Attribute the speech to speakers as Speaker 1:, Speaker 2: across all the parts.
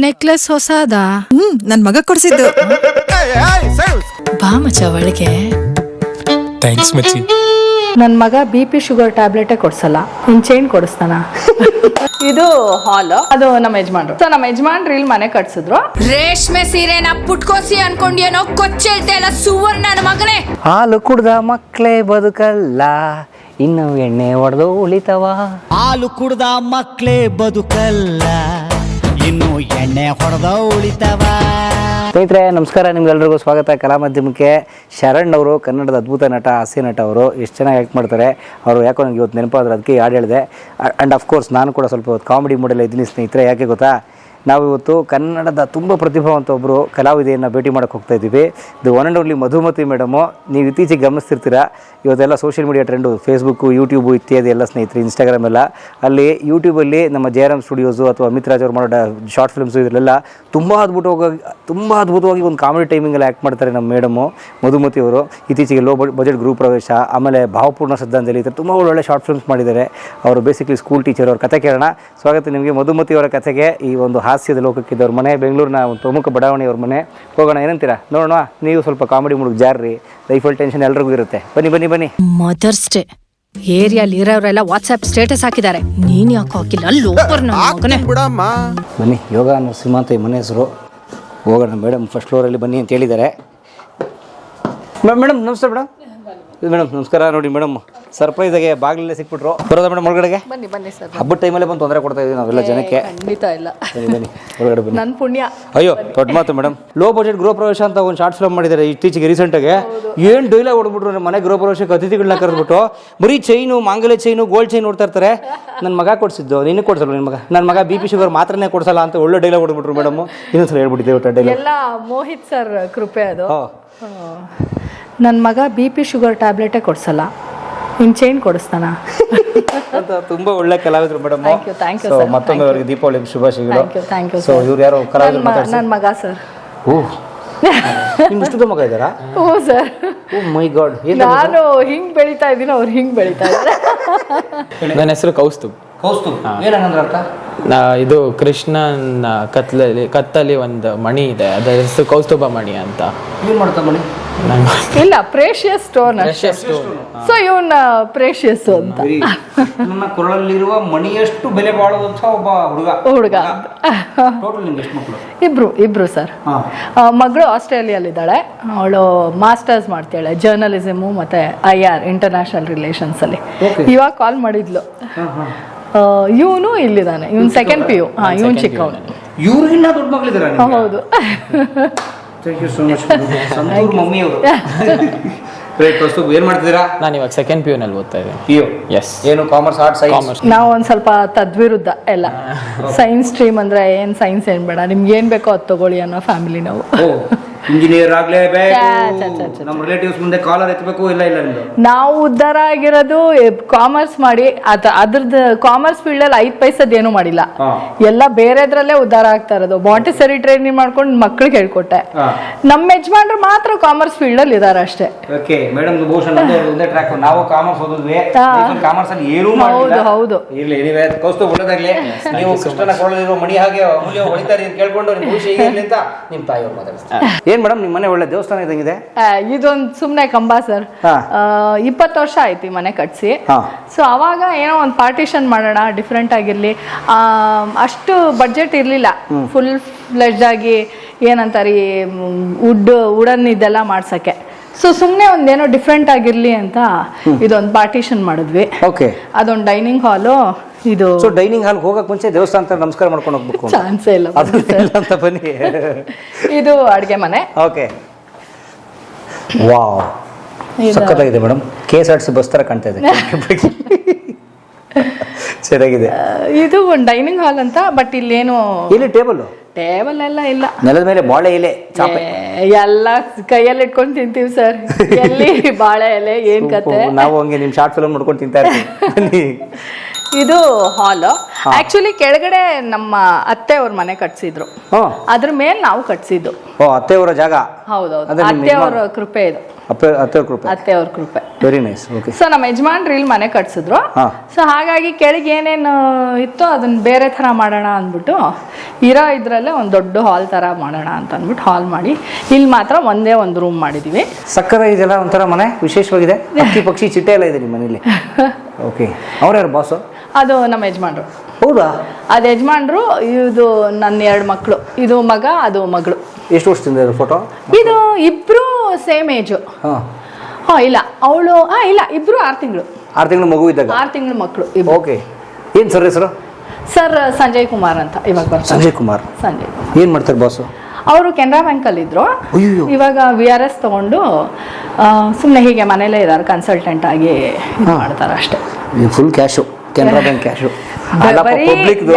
Speaker 1: Necklace ಹೊಸದಾ?
Speaker 2: ನನ್ ಮಗ ಕೊಡ್ಸಿದ್ದು.
Speaker 1: ಬಾ ಮಚ್ಚ ಒಳಗೆ.
Speaker 3: ಥ್ಯಾಂಕ್ಸ್ ಮಚ್ಚಿ.
Speaker 4: ನನ್ ಮಗ BP ಶುಗರ್ ಟ್ಯಾಬ್ಲೆಟೇ ಕೊಡ್ಸಲ್ಲ, ಇನ್ ಚೈನ್ ಕೊಡಿಸ್ತಾನ. ಇದು ಹಾಲ್, ಅದು ನಮ್ಮ ಯಜಮಾನ್ರು. ಸೊ ನಮ್ಮ ಯಜಮಾನ್ರು ಇಲ್ಲಿ ಮನೆ ಕಟ್ಸಿದ್ರು.
Speaker 1: ರೇಷ್ಮೆ ಸೀರೆನ ಪುಟ್ಕೋಸಿ ಅನ್ಕೊಂಡ್ಯೇನೋ ಕೊಚ್ಚೆಳ್ತೆ ಎಲ್ಲ ಸುವರ್ಣ ನನ್ನ ಮಗನೇ.
Speaker 5: ಹಾಲು ಕುಡ್ದ ಮಕ್ಕಳೇ ಬದುಕಲ್ಲ, ಇನ್ನು ಎಣ್ಣೆ ಹೊಡೆದು ಉಳಿತವ.
Speaker 6: ಹಾಲು ಕುಡ್ದ ಮಕ್ಕಳೇ ಬದುಕಲ್ಲ, ಇನ್ನು ಎಣ್ಣೆ ಹೊಡೆದ ಉಳಿತವ.
Speaker 5: ಸ್ನೇಹಿತರೆ ನಮಸ್ಕಾರ, ನಿಮ್ಗೆಲ್ರಿಗೂ ಸ್ವಾಗತ. ಕಲಾ ಮಾಧ್ಯಮಕ್ಕೆ. ಶರಣ್ ಅವರು ಕನ್ನಡದ ಅದ್ಭುತ ನಟ, ಹಾಸ್ಯ ನಟ. ಅವರು ಎಷ್ಟು ಚೆನ್ನಾಗಿ ಆ್ಯಕ್ಟ್ ಮಾಡ್ತಾರೆ. ಅವರು ಯಾಕೋ ನನಗೆ ಇವತ್ತು ನೆನಪಾದ್ರೆ ಅದಕ್ಕೆ ಹಾಡು ಹೇಳಿದೆ. ಆ್ಯಂಡ್ ಅಫ್ಕೋರ್ಸ್ ನಾನು ಕೂಡ ಸ್ವಲ್ಪ ಕಾಮಿಡಿ ಮೂಡೆಲ್ಲ ಇದ್ದೀನಿ ಸ್ನೇಹಿತರೆ. ಯಾಕೆ ಗೊತ್ತಾ, ನಾವಿವತ್ತು ಕನ್ನಡದ ತುಂಬ ಪ್ರತಿಭಾವಂತ ಒಬ್ಬರು ಕಲಾವಿದೆಯನ್ನು ಭೇಟಿ ಮಾಡೋಕ್ಕೆ ಹೋಗ್ತಾ ಇದ್ದೀವಿ. The one and only Madhumati madam. ನೀವು ಇತ್ತೀಚೆಗೆ ಗಮನಿಸ್ತಿರ್ತೀರ, ಇವತ್ತೆಲ್ಲ social media trend, Facebook, YouTube ಇತ್ಯಾದಿ ಎಲ್ಲ ಸ್ನೇಹಿತರೆ, ಇನ್ಸ್ಟಾಗ್ರಾಮ್ ಎಲ್ಲ. ಅಲ್ಲಿ ಯೂಟ್ಯೂಬಲ್ಲಿ ನಮ್ಮ ಜಯರಾಮ್ ಸ್ಟುಡಿಯೋಸು ಅಥವಾ ಅಮಿತ್ ರಾಜ್ ಅವ್ರು ಮಾಡೋ ಶಾರ್ಟ್ ಫಿಲ್ಮ್ಸು ಇದರಲ್ಲೆಲ್ಲ ತುಂಬ ಅದ್ಭುತವಾಗಿ ಒಂದು ಕಾಮಿಡಿ ಟೈಮಿಂಗಲ್ಲಿ ಆ್ಯಕ್ಟ್ ಮಾಡ್ತಾರೆ ನಮ್ಮ ಮೇಡಮು ಮಧುಮತಿ ಅವರು. ಇತ್ತೀಚೆಗೆ ಲೋ ಬಜೆಟ್ ಗೃಹ ಪ್ರವೇಶ, ಆಮೇಲೆ ಭಾವಪೂರ್ಣ ಶ್ರದ್ಧಾಂಜಲಿ, ಈ ಥರ ತುಂಬ ಒಳ್ಳೊಳ್ಳೆ ಶಾರ್ಟ್ ಫಿಲ್ಮ್ಸ್ ಮಾಡಿದ್ದಾರೆ. ಅವರು ಬೇಸಿಕ್ಲಿ ಸ್ಕೂಲ್ ಟೀಚರ್. ಅವ್ರ ಕಥೆ ಕೇಳೋಣ. ಸ್ವಾಗತ ನಿಮಗೆ ಮಧುಮತಿ ಅವರ ಕಥೆಗೆ. ಈ ಒಂದು ಹಾಸ್ಯದ ಲೋಕಕ್ಕಿದ್ದವ್ರ ಮನೆ ಬೆಂಗಳೂರಿನ ಒಂದು ಪ್ರಮುಖ ಬಡಾವಣೆಯವ್ರ ಮನೆ. ಹೋಗೋಣ, ಏನಂತೀರಾ? ನೋಡೋಣ. ನೀವು ಸ್ವಲ್ಪ ಕಾಮಿಡಿ ಮುಡುಗ್ ಜಾರ್ರಿ, ಲೈಫಲ್ಲಿ ಟೆನ್ಷನ್ ಎಲ್ರಿಗೂ ಇರುತ್ತೆ. ಬನ್ನಿ.
Speaker 1: ಮದರ್ಸ್ ಡೇ ಏರಿಯಾಲಿ ಇರೋರೆಲ್ಲ ವಾಟ್ಸ್ಆಪ್ ಸ್ಟೇಟಸ್ ಹಾಕಿದ್ದಾರೆ, ನೀನ್ ಯಾಕೆ ಹಾಕಿಲ್ಲ? ಲೋಪರ್ ನನ್ನ ಮಗನೇ.
Speaker 5: ಬನ್ನಿ. ಯೋಗ ನರಸಿಂಹ ಅಂತ ಈ ಮನೆ ಹೆಸರು. ಹೋಗೋಣ. ಮೇಡಮ್ ಫಸ್ಟ್ ಫ್ಲೋರಲ್ಲಿ ಬನ್ನಿ ಅಂತ ಹೇಳಿದ್ದಾರೆ. ಮೇಡಮ್ ನಮಸ್ತೆ. ಮೇಡಮ್ ನಮಸ್ಕಾರ. ನೋಡಿ ಮೇಡಮ್ ಸರ್ಪ್ರೈಸಾಗೆ ಬಾಗಿಲಲ್ಲೇ ಸಿಕ್ಬಿಟ್ರು. ಬರೋದಾ ಮೇಡಮ್ ಒಳಗಡೆಗೆ?
Speaker 4: ಬನ್ನಿ ಸರ್.
Speaker 5: ಹಬ್ಬದ ಟೈಮಲ್ಲೇ ಬಂದು ತೊಂದರೆ ಕೊಡ್ತಾ ಇದೀವಿ ನಾವೆಲ್ಲ ಜನಕ್ಕೆ.
Speaker 4: ಖಂಡಿತ ಇಲ್ಲ,
Speaker 5: ಬನ್ನಿ ಒಳಗಡೆ ಬನ್ನಿ.
Speaker 4: ನನ್ ಪುಣ್ಯ.
Speaker 5: ಅಯ್ಯೋ ದೊಡ್ಡ ಮಾತು ಮೇಡಮ್. ಲೋ ಬಜೆಟ್ ಗೃಹ ಪ್ರವೇಶ ಅಂತ ಒಂದು ಶಾರ್ಟ್ ಫಿಲ್ಮ್ ಮಾಡಿದ್ದಾರೆ ಇತ್ತೀಚೆಗೆ ರೀಸೆಂಟಾಗಿ. ಏನು ಡೈಲಾಗ್ ಹೊಡ್ಬಿಟ್ರು, ಮನೆ ಗೃಹ ಪ್ರವೇಶಕ್ಕೆ ಅತಿಥಿಗಳನ್ನ ಕರೆದ್ಬಿಟ್ಟು ಬರೀ ಚೈನು, ಮಾಂಗಲ್ಯ ಚೈನು, ಗೋಲ್ಡ್ ಚೈನ್ ನೋಡ್ತಾ ಇರ್ತಾರೆ. ನನ್ನ ಮಗ ಕೊಡಿಸಿದ್ದು, ನಿನಗೆ ಕೊಡ್ಸಲ್ಲ ನಿನ್ನ ಮಗ. ನನ್ನ ಮಗ BP ಶುಗರ್ ಮಾತ್ರನೇ ಕೊಡ್ಸಲ್ಲ ಅಂತ ಒಳ್ಳೆ ಡೈಲಾಗ್ ಹೊಡ್ಬಿಟ್ರು ಮೇಡಮ್. ಇನ್ನೊಂದ್ಸಲ ಹೇಳ್ಬಿಟ್ಟಿದ್ದೆ ಒಟ್ಟು ಡೈಲಾಗ್.
Speaker 4: ಎಲ್ಲ ಮೋಹಿತ್ ಸರ್ ಕೃಪೆ ಅದು. ನನ್ ಮಗ BP ಶುಗರ್ ಟ್ಯಾಬ್ಲೆಟೇ ಕೊಡ್ಸಲ್ಲ, ಇನ್ ಚೈನ್ ಕೊಡಿಸ್ತಾನ
Speaker 5: ಅಂತ ತುಂಬಾ ಒಳ್ಳೆ ಕಲಾವಿದರು ಮೇಡಮ್.
Speaker 4: Thank you sir.
Speaker 5: ಮತ್ತೊಮ್ಮೆ ಅವರಿಗೆ ದೀಪಾವಳಿ ಶುಭಾಶಯಗಳು.
Speaker 4: ಥ್ಯಾಂಕ್ ಯು
Speaker 5: ಸೊ ಇವ್ರು ಯಾರು ಕಲಾವಿದರು?
Speaker 4: ನನ್ನ ಮಗ ಸರ್.
Speaker 5: ಓಹ್, ನಿಮ್ಮ ಇಷ್ಟದ ಮಗ ಇದ್ದಾರಾ?
Speaker 4: ಓ ಸರ್.
Speaker 5: ಓ ಮೈ ಗಾಡ್.
Speaker 4: ನಾನು ಹಿಂಗ್ ಬೆಳಿತಾ ಇದ್ದೀನಿ, ಅವ್ರು ಹಿಂಗ್ ಬೆಳಿತಾ ಇದ್ದಾರೆ.
Speaker 3: ನನ್ನ ಹೆಸರು ಕೌಸ್ತುಭ್.
Speaker 5: ಏನಂದ್ರೆ ಅರ್ಥ?
Speaker 3: ಇದು ಕೃಷ್ಣನ ಕತ್ತಲ್ಲಿ ಒಂದು ಮಣಿ ಇದೆ, ಅದರ ಹೆಸರು ಕೌಸ್ತುಭ ಮಣಿ ಅಂತ.
Speaker 5: ಏನ್ ಮಾಡ್ತಾ ಮಣಿ?
Speaker 4: ಇಲ್ಲ, ಪ್ರೇಷಿಯಸ್ ಸ್ಟೋನ್. ಸೊ ಇವನ್ ಪ್ರೇಷಿಯಸ್ ಅಂತ.
Speaker 5: ನನ್ನ ಕೊರಳಲ್ಲಿರುವ ಮಣಿಯಷ್ಟು ಬೆಲೆ ಬಾಳುವಂತ ಒಬ್ಬ ಹುಡುಗ. ಟೋಟಲ್ ನಿಮ್ಗೆ ಎಷ್ಟು ಮಕ್ಕಳು?
Speaker 4: ಇಬ್ರು ಸರ್. ಮಗಳು ಆಸ್ಟ್ರೇಲಿಯಲ್ಲಿದ್ದಾಳೆ. ಅವಳು ಮಾಸ್ಟರ್ಸ್ ಮಾಡ್ತಾಳೆ ಜರ್ನಲಿಸಮು ಮತ್ತೆ IR ಇಂಟರ್ನ್ಯಾಷನಲ್ ರಿಲೇಷನ್ಸ್ ಅಲ್ಲಿ. ಇವಾಗ ಕಾಲ್ ಮಾಡಿದ್ಲು. ಇವನು ಇಲ್ಲಿದ್ದಾನೆ, ಇವನ್ ಸೆಕೆಂಡ್ PU. ಇವನ್ ಚಿಕ್ಕವನು.
Speaker 5: ಇವ್ರಿಗಿನ್ನ ದೊಡ್ಡ ಮಕ್ಕಳಿದ್ದಾರೆ.
Speaker 4: ಹೌದು.
Speaker 5: Thank you so much. Santoor mummy ಅವರು. ಏನ್ ಮಾಡ್ತಿದ್ದೀರಾ?
Speaker 3: ನಾನು ಇವಾಗ ಸೆಕೆಂಡ್ PU ನಲ್ಲಿ ಓದ್ತಾ ಇದ್ದೀನಿ.
Speaker 5: PU?
Speaker 3: ಎಸ್.
Speaker 5: ಏನು ಕಾಮರ್ಸ್, ಆರ್ಟ್ಸ್, ಸೈನ್ಸ್?
Speaker 4: ನಾವು ಒಂದ್ ಸ್ವಲ್ಪ ತದ್ವಿರುದ್ಧ ಎಲ್ಲ. ಸೈನ್ಸ್ ಸ್ಟ್ರೀಮ್ ಅಂದ್ರೆ ಏನ್ ಸೈನ್ಸ್ ಏನ್ ಬೇಡ, ನಿಮ್ಗೆ ಏನ್ ಬೇಕೋ ಅದು ತಗೊಳ್ಳಿ ಅನ್ನೋ ಫ್ಯಾಮಿಲಿ ನಾವು.
Speaker 5: ಇಂಜಿನಿಯರ್ ಆಗ್ಲೇಬೇಕು. ನಮ್ಮ ರಿಲೇಟಿವ್ಸ್ ಮುಂದೆ ಕಾಲರ್ ಎತ್ತಬೇಕು. ಇಲ್ಲ ನಿಮ್ದು.
Speaker 4: ನಾವು ಉದ್ಧಾರ ಆಗಿರೋದು ಕಾಮರ್ಸ್ ಮಾಡಿ. ಅದ್ರದ್ದು ಕಾಮರ್ಸ್ ಫೀಲ್ಡ್ ಅಲ್ಲಿ 5 ಪೈಸದ್ ಏನು ಮಾಡಿಲ್ಲ. ಎಲ್ಲ ಬೇರೆದ್ರಲ್ಲೇ ಉದ್ಧಾರ ಆಗ್ತಾ ಇರೋದು. ಮಾಂಟೆಸರಿ ಟ್ರೈನಿಂಗ್ ಮಾಡ್ಕೊಂಡು ಮಕ್ಳಿಗೆ ಹೇಳ್ಕೊಟ್ಟೆ. ನಮ್ಮ ಯಜಮಾನ್ರು ಮಾತ್ರ ಕಾಮರ್ಸ್ ಫೀಲ್ಡ್ ಅಲ್ಲಿ ಇದಾರೆ ಅಷ್ಟೇ.
Speaker 5: ಓಕೆ ಮೇಡಮ್, ಬಹುಶಃ ಒಂದೇ ಟ್ರ್ಯಾಕ್. ನಾವು ಕಾಮರ್ಸ್ ಓದಿದ್ವಿ, ಕಾಮರ್ಸ್ ಅಲ್ಲಿ ಏನೂ ಮಾಡಿಲ್ಲ.
Speaker 4: ಹೌದು.
Speaker 5: ಇರ್ಲಿ, ನೀವೇ ಕೌಸ್ತುಭ್ ಒಳ್ಳೆದಾಗ್ಲಿ. ನೀವು ಕೃಷ್ಣನ ಕೊಡಲಿರುವ ಮಣಿ ಹಾಗೆ ಅಮೂಲ್ಯ ಹೊಳಿತಾರೆ ಅಂತ ಕೇಳ್ಕೊಂಡು ನಿಮ್ಮ ಭವಿಷ್ಯ ಹೀಗಿರ್ಲಿ ಅಂತ ನಿಮ್ಮ ತಾಯಿಯವ್ರು ಮಾತಾಡ್ತಾರೆ. ಏನ್ ಮೇಡಮ್ ನಿಮ್ಮ ಮನೆ ಒಳ್ಳೆ ದೇವಸ್ಥಾನ ಇದ್ದಂಗಿದೆ?
Speaker 4: ಇದೊಂದು ಸುಮ್ನೆ ಕಂಬ ಸರ್. 20 ವರ್ಷ ಆಯ್ತು ಈ ಮನೆ ಕಟ್ಸಿ. ಸೊ ಅವಾಗ ಏನೋ ಒಂದು ಪಾರ್ಟಿಷನ್ ಮಾಡೋಣ, ಡಿಫ್ರೆಂಟ್ ಆಗಿರ್ಲಿ. ಅಷ್ಟು ಬಡ್ಜೆಟ್ ಇರ್ಲಿಲ್ಲ ಫುಲ್ ಫ್ಲೆಡ್ಜ್ ಆಗಿ ಏನಂತಾರೆ ವುಡನ್ ಇದೆಲ್ಲ ಮಾಡ್ಸಕ್ಕೆ. ಸೊ ಸುಮ್ನೆ ಒಂದೇನೋ ಡಿಫ್ರೆಂಟ್ ಆಗಿರ್ಲಿ ಅಂತ ಇದೊಂದು ಪಾರ್ಟಿಷನ್ ಮಾಡಿದ್ವಿ. ಅದೊಂದು ಡೈನಿಂಗ್ ಹಾಲು. ಇದು
Speaker 5: ಡೈನಿಂಗ್ ಹಾಲ್ ಹೋಗಕ್ ಮುಂಚೆ ದೇವಸ್ಥಾನ ನಮಸ್ಕಾರ ಮಾಡ್ಕೊಂಡು ಹೋಗ್ಬೇಕು.
Speaker 4: ಚಾನ್ಸೇ ಇಲ್ಲ
Speaker 5: ಅಂತ ಬನ್ನಿ.
Speaker 4: ಇದು ಅಡ್ಗೆ ಮನೆ.
Speaker 5: ಓಕೆ, ವಾವ್, ಸಕ್ಕತ್ತಾಗಿದೆ ಮೇಡಮ್. KSRTC ಬಸ್ ತರ ಕಾಣ್ತಾ ಇದೆ. ಚೆನ್ನಾಗಿದೆ.
Speaker 4: ಇದು ಒಂದು ಡೈನಿಂಗ್ ಹಾಲ್ ಅಂತ. ಬಟ್ ಇಲ್ಲೇನು ಟೇಬಲ್ ಎಲ್ಲ ಇಲ್ಲ.
Speaker 5: ನೆಲದ ಮೇಲೆ ಬಾಳೆ ಎಲೆ, ಚಾಪೆ
Speaker 4: ಎಲ್ಲ ಕೈಯಲ್ಲಿ ಇಟ್ಕೊಂಡು ತಿಂತೀವಿ ಸರ್. ಎಲ್ಲಿ ಬಾಳೆ ಎಲೆ, ಏನ್ ಕತೆ.
Speaker 5: ನಾವು ಹಂಗೆ ನಿಮ್ ಶಾರ್ಟ್ ಫಿಲ್ಮ್ ನೋಡ್ಕೊಂಡು ತಿಂತಾ ಇರ್ತೀವಿ.
Speaker 4: ಇದು ಹಾಲ್. ಆಕ್ಚುಲಿ ಕೆಳಗಡೆ ನಮ್ಮ ಅತ್ತೆ ಅವ್ರ ಮನೆ ಕಟ್ಸಿದ್ರು, ಅದ್ರ ಮೇಲೆ ನಾವು ಕಟ್ಸಿದ್ದು.
Speaker 5: ಅತ್ತೆಯವರ ಜಾಗ.
Speaker 4: ಹೌದೌದು, ಅತ್ತೆ ಅವರ ಕೃಪೆ ಇದು.
Speaker 5: ಅತ್ತೆ ಕೃಪೆ.
Speaker 4: ಅತ್ತೆಯವ್ರ ಕೃಪೆ.
Speaker 5: Very nice. ಓಕೆ.
Speaker 4: ಸೊ ನಮ್ಮ ಯಜಮಾನ್ರು ಇಲ್ಲಿ ಮನೆ ಕಟ್ಸಿದ್ರು. ಸೊ ಹಾಗಾಗಿ ಕೆಳಗೆ ಏನೇನು ಇತ್ತು ಅದನ್ನ ಬೇರೆ ತರ ಮಾಡೋಣ ಅಂದ್ಬಿಟ್ಟು ಇರೋ ಇದ್ರಲ್ಲೇ ಒಂದು ದೊಡ್ಡ ಹಾಲ್ ತರ ಮಾಡೋಣ ಅಂತ ಅಂದ್ಬಿಟ್ಟು ಹಾಲ್ ಮಾಡಿ ಇಲ್ಲಿ ಮಾತ್ರ ಒಂದೇ ಒಂದು ರೂಮ್ ಮಾಡಿದೀವಿ.
Speaker 5: ಸಕ್ಕರೆ ಇದೆಲ್ಲ ಒಂಥರ ಮನೆ ವಿಶೇಷವಾಗಿದೆ. ಪಕ್ಷಿ ಚಿಟ್ಟೆ ಎಲ್ಲ ಇದೆ ನಿಮ್ಮ ಮನೇಲಿ. ಓಕೆ. ಅವ್ರ್ಯಾರು ಬಾಸು?
Speaker 4: ಅದು ನಮ್ಮ ಯಜಮಾನ್ರು.
Speaker 5: ಹೌದಾ?
Speaker 4: ಅದು ಯಜಮಾನ್ರು. ಇದು ನನ್ನ 2 ಮಕ್ಕಳು. ಇದು ಮಗ, ಅದು ಮಗಳು.
Speaker 5: ಎಷ್ಟು ವರ್ಷದಿಂದ ಇದು ಫೋಟೋ?
Speaker 4: ಇದು ಇಬ್ರು ಸೇಮ್ ಏಜು. ಇಲ್ಲ ಅವಳು ಇಲ್ಲ, ಇಬ್ರು 6 ತಿಂಗಳು.
Speaker 5: 6 ತಿಂಗಳು ಮಗು ಇದ್ದಾಗ?
Speaker 4: 6 ತಿಂಗಳು ಮಕ್ಕಳು.
Speaker 5: ಓಕೆ. ಏನ್ ಸರ್ ಹೆಸರು?
Speaker 4: ಸರ್ ಸಂಜಯ್ ಕುಮಾರ್ ಅಂತ ಇವಾಗ ಬರ್ತಾರೆ.
Speaker 5: ಸಂಜಯ್ ಕುಮಾರ್.
Speaker 4: ಸಂಜಯ್
Speaker 5: ಏನ್ ಮಾಡ್ತಾರೆ ಬಾಸು?
Speaker 4: ಅವರು ಕೆನರಾ ಬ್ಯಾಂಕಲ್ಲಿ ಇದ್ರು. ಇವಾಗ VRS ತಗೊಂಡು ಸುಮ್ಮನೆ ಹೀಗೆ ಮನೇಲೇ ಇದ್ದಾರೆ, ಕನ್ಸಲ್ಟೆಂಟ್ ಆಗಿ ಮಾಡ್ತಾರೆ ಅಷ್ಟೇ.
Speaker 5: Full cash, Canara bank cash.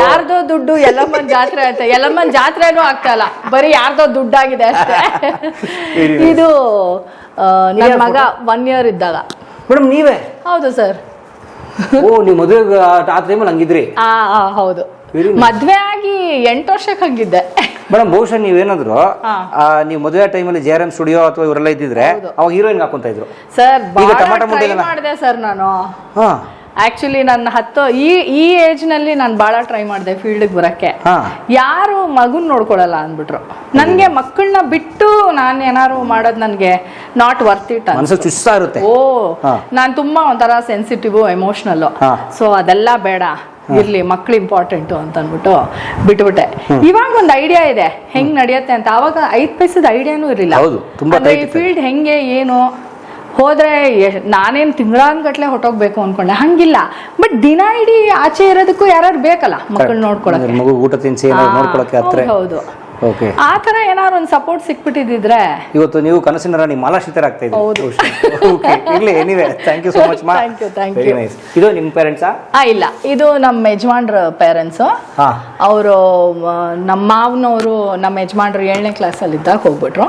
Speaker 4: ಯಾರ್ದೋ ದುಡ್ಡು ಯಲ್ಲಮ್ಮನ್ ಜಾತ್ರೆ ಅಂತ, ಯಲ್ಲಮ್ಮನ್ ಜಾತ್ರೆನೂ ಆಗ್ತಾ ಇಲ್ಲ, ಬರೀ ಯಾರ್ದೋ ದುಡ್ಡಾಗಿದೆ ಅಷ್ಟೇ. ಇದು ನನ್ನ ಮಗ 1 year ಇದ್ದಾಗ.
Speaker 5: ಮೇಡಮ್ ನೀವೇ?
Speaker 4: ಹೌದು ಸರ್.
Speaker 5: ಓ, ನೀವು ಮದುವೆ ಆ ಟೈಮಲ್ಲಿ ಹಂಗಿದ್ರಿ?
Speaker 4: ಹೌದು. ಮದ್ವೆ ಆಗಿ 8 ವರ್ಷಕ್ಕೆ ಹಂಗಿದ್ದೆ.
Speaker 5: ಮೇಡಮ್ ಬಹುಶಃ ನೀವೇನಾದ್ರು ನೀವು ಮದುವೆ ಟೈಮಲ್ಲಿ JRM ಸ್ಟುಡಿಯೋ ಅಥವಾ ಇವರೆಲ್ಲ ಇದ್ದಿದ್ರೆ ಅವಾಗ ಹೀರೋಯಿನ್ ಹಾಕೊಂತ ಇದ್ರು
Speaker 4: ಸರ್. ಮಾಡಿದೆ ಸರ್ ನಾನು. ಆಕ್ಚುಲಿ ನನ್ನ ಈ ಏಜ್ ನಲ್ಲಿ ನಾನು ಬಹಳ ಟ್ರೈ ಮಾಡಿದೆ ಫೀಲ್ಡ್ ಬರಕ್ಕೆ. ಯಾರು ಮಗುನ್ ನೋಡ್ಕೊಳಲ್ಲ ಅಂದ್ಬಿಟ್ರು. ನನ್ಗೆ ಮಕ್ಕಳನ್ನ ಬಿಟ್ಟು ನಾನು ಏನಾರು ಮಾಡೋದು ನನ್ಗೆ ನಾಟ್ ವರ್ತ್ ಇಟ್ ಅಂತ
Speaker 5: ಚುಸ್ತಾ ಇರುತ್ತೆ.
Speaker 4: ನಾನ್ ತುಂಬಾ ಒಂಥರ ಸೆನ್ಸಿಟಿವ್, ಎಮೋಷನಲ್. ಸೊ ಅದೆಲ್ಲ ಬೇಡ, ಇರ್ಲಿ ಮಕ್ಳು ಇಂಪಾರ್ಟೆಂಟು ಅಂತ ಅಂದ್ಬಿಟ್ಟು ಬಿಟ್ಬಿಟ್ಟೆ. ಇವಾಗ ಒಂದು ಐಡಿಯಾ ಇದೆ ಹೆಂಗ್ ನಡೆಯುತ್ತೆ ಅಂತ. ಅವಾಗ 5 ಪೈಸದ ಐಡಿಯಾನು ಇರಲಿಲ್ಲ. ಈ ಫೀಲ್ಡ್ ಹೆಂಗೆ ಏನು ಹೋದ್ರೆ ನಾನೇನ್ ತಿಂಗಳಾನ್ಗಟ್ಲೆ ಹೊಟ್ಟೋಗ್ಬೇಕು ಅನ್ಕೊಂಡೆ. ಹಂಗಿಲ್ಲ, ಬಟ್ ದಿನ ಇಡೀ ಆಚೆ ಇರೋದಕ್ಕೂ ಯಾರು ಬೇಕಲ್ಲ ಮಕ್ಕಳು ನೋಡ್ಕೊಳಕ್ಕೆ.
Speaker 5: ಊಟ ತಿನ್ಸಿ ನೋಡ್ಕೊಳಕ್ಕೆ.
Speaker 4: ಹೌದು. ಆ ತರ ಏನಾದ್ರು ಒಂದು ಸಪೋರ್ಟ್ ಸಿಕ್ಬಿಟ್ಟಿದ್ರೆ
Speaker 5: ಇವತ್ತು ನೀವು ಕನಸಿನ ರಾಣಿ ಮಾಲಾಶ್ರೀತರ ಆಗ್ತಾ ಇದ್ದೀರಿ. Anyway thank you so much ಮಾ. Very nice. ಇದು ನಿಮ್ಮ ಪೇರೆಂಟ್ಸಾ?
Speaker 4: ಇಲ್ಲ, ಇದು ನಮ್ಮ ಯಜಮಾನ್ರ ಪೇರೆಂಟ್ಸ್. ಅವರು ನಮ್ಮ ಮಾವನವರು ನಮ್ಮ ಯಜಮಾನ್ರು 7ನೇ ಕ್ಲಾಸಲ್ಲಿ ಇದ್ದಾಗ ಹೋಗ್ಬಿಟ್ರು.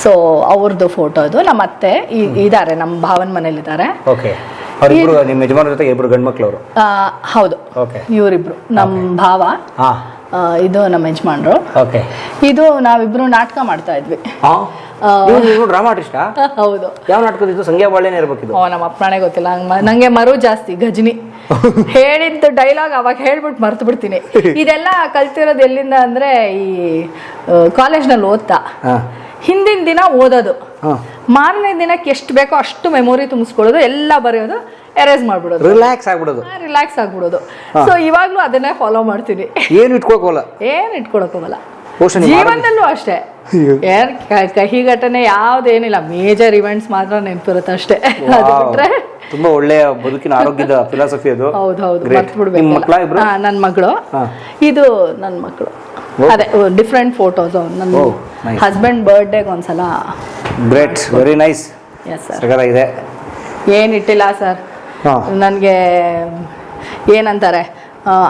Speaker 4: ಸೊ ಅವ್ರದ್ದು ಫೋಟೋ ಅದು. ನಮ್ಮ ಅತ್ತೆ ಇದಾರೆ, ನಮ್ಮ ಭಾವನ ಮನೇಲಿ ಇದ್ದಾರೆ.
Speaker 5: ನಿಮ್ಮ ಯಜಮಾನ್ರ ಜೊತೆ 2 ಗಂಡು ಮಕ್ಳು ಅವರು?
Speaker 4: ಹೌದು, ಇವರಿಬ್ರು ನಮ್ಮ ಭಾವ. ಇದು ನಮ್ಮ ಯಜಮಾನ್ರು. ಇದು ನಾವಿಬ್ರು ನಾಟಕ ಮಾಡ್ತಾ ಇದ್ವಿ.
Speaker 5: Drama artist?
Speaker 4: ಹೌದು.
Speaker 5: ಯಾವ ನಾಟಕದಿದ್ದು? ಸಂಧ್ಯಾ ಬಾಳೆನೇ ಇರ್ಬೇಕಿದ್ದು.
Speaker 4: ನಮ್ಮ ಅಪ್ಪಣೆ ಗೊತ್ತಿಲ್ಲ. ನಂಗೆ ಮರು ಜಾಸ್ತಿ ಗಜನಿ ಹೇಳಿದ್ದು ಡೈಲಾಗ್ ಅವಾಗ ಹೇಳ್ಬಿಟ್ಟು ಮರ್ತು ಬಿಡ್ತೀನಿ. ಇದೆಲ್ಲ ಕಲ್ತಿರೋದು ಎಲ್ಲಿಂದ ಅಂದ್ರೆ ಈ ಕಾಲೇಜ್ನಲ್ಲಿ ಓದ್ತಾ ಹಿಂದಿನ ದಿನ ಓದೋದು, ಮಾರನೇ ದಿನಕ್ಕೆ ಎಷ್ಟು ಬೇಕೋ ಅಷ್ಟು ಮೆಮೊರಿ ತುಂಬಿಸ್ಕೊಳ್ಳೋದು, ಎಲ್ಲ ಬರೆಯೋದು, ಎರೇಸ್ ಮಾಡ್ಬಿಡೋದು, ರಿಲ್ಯಾಕ್ಸ್ ಆಗ್ಬಿಡೋದು. ಸೊ ಇವಾಗ್ಲೂ ಅದನ್ನೇ ಫಾಲೋ ಮಾಡ್ತೀನಿ.
Speaker 5: ಏನು
Speaker 4: ಇಟ್ಕೊಳಕೋಗಲ್ಲ ಜೀವನದಲ್ಲೂ ಅಷ್ಟೇ. ಕಹಿ ಘಟನೆ ಯಾವ್ದೇನಿಲ್ಲ, ಮೇಜರ್ ಇವೆಂಟ್ಸ್ ಮಾತ್ರ ನೆನಪಿರುತ್ತೆ ಅಷ್ಟೇ.
Speaker 5: ತುಂಬಾ ಒಳ್ಳೆಯ ಬದುಕಿನ ಆರೋಗ್ಯದ ಫಿಲಾಸಫಿ ಅದು.
Speaker 4: ಹೌದು, ಮರ್ತು ಬಿಡ್ಬೇಕು. ನನ್ನ ಮಗಳು, ಇದು ನನ್ನ ಮಕ್ಕಳು. ಅದೇ ಡಿಫ್ರೆಂಟ್ ಫೋಟೋಸ್. ನನ್ನ ಹಸ್ಬೆಂಡ್ ಬರ್ಡೇಗೆ ಒಂದ್ಸಲ.
Speaker 5: Great, very nice. ಇದೆ
Speaker 4: ಏನಿಟ್ಟಿಲ್ಲ ಸರ್. ನನಗೆ ಏನಂತಾರೆ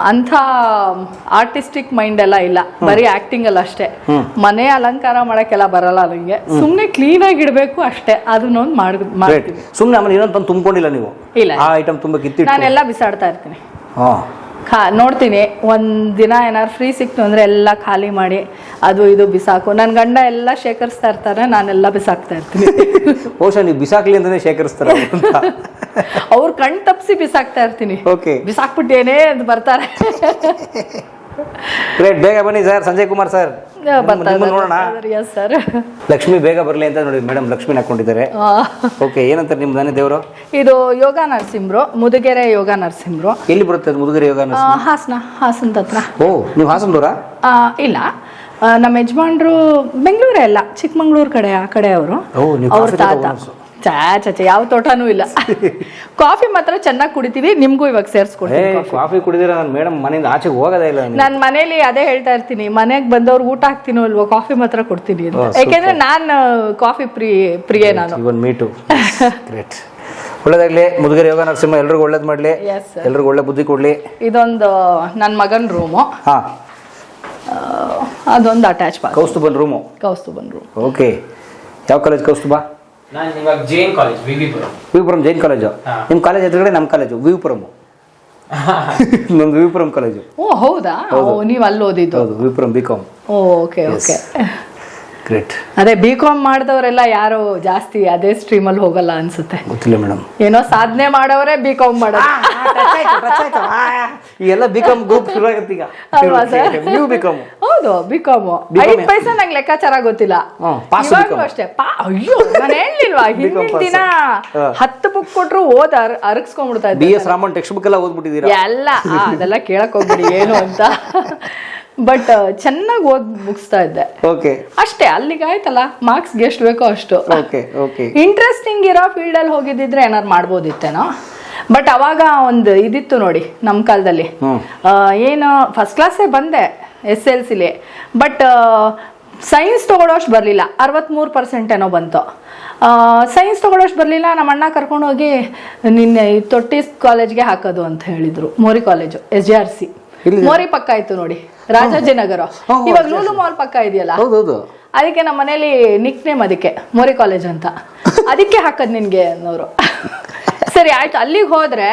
Speaker 4: ಅಂಥ ಆರ್ಟಿಸ್ಟಿಕ್ ಮೈಂಡ್ ಎಲ್ಲ ಇಲ್ಲ, ಬರೀ ಆಕ್ಟಿಂಗ್ ಅಲ್ಲ ಅಷ್ಟೇ. ಮನೆ ಅಲಂಕಾರ ಮಾಡಕ್ಕೆಲ್ಲ ಬರಲ್ಲ ನನಗೆ. ಸುಮ್ನೆ ಕ್ಲೀನ್ ಆಗಿ ಇಡ್ಬೇಕು ಅಷ್ಟೇ, ಅದನ್ನೊಂದು ಮಾಡ್ತೀವಿ.
Speaker 5: ಸುಮ್ನೆ ಆಮೇಲೆ ಇನ್ನೊಂದು ತುಂಬಿಕೊಂಡಿಲ್ಲ ನೀವು?
Speaker 4: ಇಲ್ಲ,
Speaker 5: ಆ ಐಟಮ್ ತುಂಬಾ ಕಿತ್ತಿ
Speaker 4: ನಾನೆಲ್ಲ ಬಿಸಾಡ್ತಾ ಇರ್ತೀನಿ. ನೋಡ್ತೀನಿ, ಒಂದಿನ ಏನಾದ್ರು ಫ್ರೀ ಸಿಕ್ತು ಅಂದ್ರೆ ಎಲ್ಲ ಖಾಲಿ ಮಾಡಿ ಅದು ಇದು ಬಿಸಾಕು. ನನ್ನ ಗಂಡ ಎಲ್ಲ ಶೇಖರಿಸ್ತಾ ಇರ್ತಾರೆ, ನಾನೆಲ್ಲ ಬಿಸಾಕ್ತಾ ಇರ್ತೀನಿ.
Speaker 5: ಬಹುಶಃ ನೀವು ಬಿಸಾಕ್ಲಿ ಅಂತಾನೆ ಶೇಖರಿಸ್ತಾರೆ.
Speaker 4: ಅವ್ರ ಕಣ್ ತಪ್ಪಿಸಿ ಬಿಸಾಕ್ತಾ ಇರ್ತೀನಿ. ಬಿಸಾಕ್ಬಿಟ್ಟೇನೆ ಅಂತ ಬರ್ತಾರೆ.
Speaker 5: ಗ್ರೇಟ್. ಬೇಗ ಬನ್ನಿ ಸರ್, ಸಂಜಯ್ ಕುಮಾರ್ ಸರ್. ನೋಡೋಣ. ಲಕ್ಷ್ಮಿ ಬೇಗ ಬರ್ಲಿ ಅಂತ ನೋಡಿ ಮೇಡಮ್ ಲಕ್ಷ್ಮಿ ಹಾಕೊಂಡಿದ್ದಾರೆ. ಓಕೆ, ಏನಂತಾರೆ ನಿಮ್ಮ ಮನೆ ದೇವರು?
Speaker 4: ಇದು ಯೋಗ ನರಸಿಂಹರು, ಮುದುಗೆರೆ ಯೋಗ ನರಸಿಂಹರು.
Speaker 5: ಎಲ್ಲಿ ಬರುತ್ತೆ ಮುದುಗೆರೆ ಯೋಗ ನರಸಿಂಹ?
Speaker 4: ಹಾಸನ ಹತ್ರ.
Speaker 5: ಓ, ನೀವು ಹಾಸನದವರಾ?
Speaker 4: ಇಲ್ಲ, ನಮ್ಮ ಯಜಮಾನ್ರು ಬೆಂಗಳೂರೇ ಅಲ್ಲ, ಚಿಕ್ಕಮಂಗ್ಳೂರ್ ಕಡೆ, ಆ ಕಡೆ ಅವರು. ಅವ್ರ ತಾತ. ಯಾವ ತೋಟನೂ ಇಲ್ಲ. ಕಾಫಿ ಮಾತ್ರ ಚೆನ್ನಾಗಿ ಕುಡಿತೀವಿ. ನಿಮ್ಗೂ ಇವಾಗ ಸೇರ್ಸ್ಕೊಡ್ತೀನಿ.
Speaker 5: ಕಾಫಿ ಕುಡಿದಿರ ನಾನು ಮೇಡಮ್ ಮನೆಯಿಂದ ಆಚೆಗೆ ಹೋಗೋದೇ ಇಲ್ಲ.
Speaker 4: ನಾನು ಮನೇಲಿ ಅದೇ ಹೇಳ್ತಾ ಇರ್ತೀನಿ, ಮನೆಗೆ ಬಂದವ್ರು ಊಟ ಹಾಕ್ತೀನೋ ಇಲ್ವೋ, ಕಾಫಿ ಮಾತ್ರ ಕೊಡ್ತೀನಿ ಅಂತ. ಯಾಕೆಂದ್ರೆ ನಾನು ಕಾಫಿ ಪ್ರಿಯೆ ನಾನು.
Speaker 5: ಇವನ್ ಮೀಟು. ಗ್ರೇಟ್. ಒಳ್ಳೇದಾಗ್ಲಿ, ಮುದುಗೆರೆ ಯೋಗ ನರಸಿಂಹ ಎಲ್ರಿಗೂ ಒಳ್ಳೇದ್ ಮಾಡ್ಲಿ, ಎಲ್ರಿಗೂ ಒಳ್ಳೆ ಬುದ್ಧಿ ಕೊಡ್ಲಿ.
Speaker 4: ಇದೊಂದು ನನ್ನ ಮಗನ ರೂಮು. ಅದೊಂದು ಅಟ್ಯಾಚ್
Speaker 5: ಕೌಸ್ತುಭನ್ ರೂಮು. ಓಕೆ. ಯಾವ ಕಾಲೇಜ್ ಕೌಸ್ತುಭ?
Speaker 3: ನಾನು ಇವಾಗ ಜೈನ್ ಕಾಲೇಜ್,
Speaker 5: ವಿವಿಪುರಂ ಜೈನ್ ಕಾಲೇಜು. ನಿಮ್ಮ ಕಾಲೇಜ್ ಎದುರುಗಡೆ ನಮ್ಮ ಕಾಲೇಜು ವಿವಿಪುರಂ. ನಮ್ದು ವಿವಿಪುರಂ ಕಾಲೇಜು.
Speaker 4: ಓ ಹೌದಾ? ನೀವು ಅಲ್ಲಿ ಓದಿದ್ದು?
Speaker 5: ಹೌದು, ವಿವಿಪುರಂ ಬಿಕಾಂ.
Speaker 4: ಓಕೆ.
Speaker 5: ಗ್ರೇಟ್.
Speaker 4: ಅದೇ B.Com ಮಾಡಿದವರೆಲ್ಲ ಯಾರು ಜಾಸ್ತಿ ಅದೇ ಸ್ಟ್ರೀಮಲ್ಲಿ ಹೋಗಲ್ಲ ಅನ್ಸುತ್ತೆ.
Speaker 5: ಗೊತ್ತಿಲ್ಲ ಮೇಡಮ್.
Speaker 4: ಏನೋ ಸಾಧನೆ ಮಾಡೋರೆ B.Com ಮಾಡೋದು.
Speaker 5: ಈಗೆಲ್ಲ B.Com ಗ್ರೂಪ್ ಶುರು ಆಗುತ್ತೆ ಈಗ.
Speaker 4: ಅಲ್ವಾ ಸರ್?
Speaker 5: ನೀವು B.Com.
Speaker 4: ಹೌದು B.Com. 5 ಪೈಸೆ ನಂಗೆ ಲೆಕ್ಕಾಚಾರ ಗೊತ್ತಿಲ್ಲ. ಇವಾಗ್ಲೂ ಅಷ್ಟೇ. ಅಯ್ಯೋ ನಾನು ಹೇಳಿಲ್ವಾ ಹಿಂದಿನ ದಿನ 10 ಬುಕ್ ಕೊಟ್ರು ಓದ್ ಅರಗಿಸ್ಕೊಂಡ್ಬಿಡ್ತಾ ಇದ್ದೆ.
Speaker 5: BS ರಾಮನ್ ಟೆಕ್ಸ್ಟ್ ಬುಕ್ ಎಲ್ಲ ಓದ್ಬಿಟ್ಟಿದ್ದೀರಾ?
Speaker 4: ಎಲ್ಲ ಅದೆಲ್ಲ ಕೇಳಕ್ ಹೋಗ್ಬಿಡಿ ಏನು ಅಂತ. ಬಟ್ ಚೆನ್ನಾಗಿ ಓದ್ ಮುಗಿಸ್ತಾ ಇದ್ದೆ.
Speaker 5: ಓಕೆ.
Speaker 4: ಅಷ್ಟೇ, ಅಲ್ಲಿಗೆ ಆಯ್ತಲ್ಲ, ಮಾರ್ಕ್ಸ್ಗೆ ಎಷ್ಟು ಬೇಕೋ ಅಷ್ಟು.
Speaker 5: Okay okay.
Speaker 4: ಇಂಟ್ರೆಸ್ಟಿಂಗ್ ಇರೋ ಫೀಲ್ಡ್ ಅಲ್ಲಿ ಹೋಗಿದ್ದಿದ್ರೆ ಏನಾರು ಮಾಡ್ಬೋದಿತ್ತೇನೋ. ಬಟ್ ಅವಾಗ ಒಂದು ಇದಿತ್ತು ನೋಡಿ ನಮ್ಮ ಕಾಲದಲ್ಲಿ. ಏನು ಫಸ್ಟ್ ಕ್ಲಾಸೇ ಬಂದೆ SLCಲಿ. ಬಟ್ ಸೈನ್ಸ್ ತಗೊಳ್ಳೋಷ್ಟು ಬರಲಿಲ್ಲ. 63% ಏನೋ ಬಂತು. ಸೈನ್ಸ್ ತಗೊಳ್ಳೋಷ್ಟು ಬರಲಿಲ್ಲ. ನಮ್ಮ ಅಣ್ಣ ಕರ್ಕೊಂಡೋಗಿ ನಿನ್ನೆ ತೊಟ್ಟಿ ಕಾಲೇಜ್ಗೆ ಹಾಕೋದು ಅಂತ ಹೇಳಿದ್ರು. ಮೋರಿ ಕಾಲೇಜು SJRC ಮೋರಿ ಪಕ್ಕ ಇತ್ತು ನೋಡಿ, ರಾಜಾಜಿನಗರ. ಇವಾಗ ಲೂಲು ಮಾಲ್ ಪಕ್ಕ ಇದೆಯಲ್ಲ, ಅದಕ್ಕೆ ನಮ್ಮ ಮನೇಲಿ ನಿಕ್ ನೇಮ್ ಅದಕ್ಕೆ ಮೋರಿ ಕಾಲೇಜ್ ಅಂತ. ಅದಕ್ಕೆ ಹಾಕದ್ ನಿನ್ಗೆ ಅನ್ನೋರು. ಸರಿ ಆಯ್ತು, ಅಲ್ಲಿಗೆ ಹೋದ್ರೆ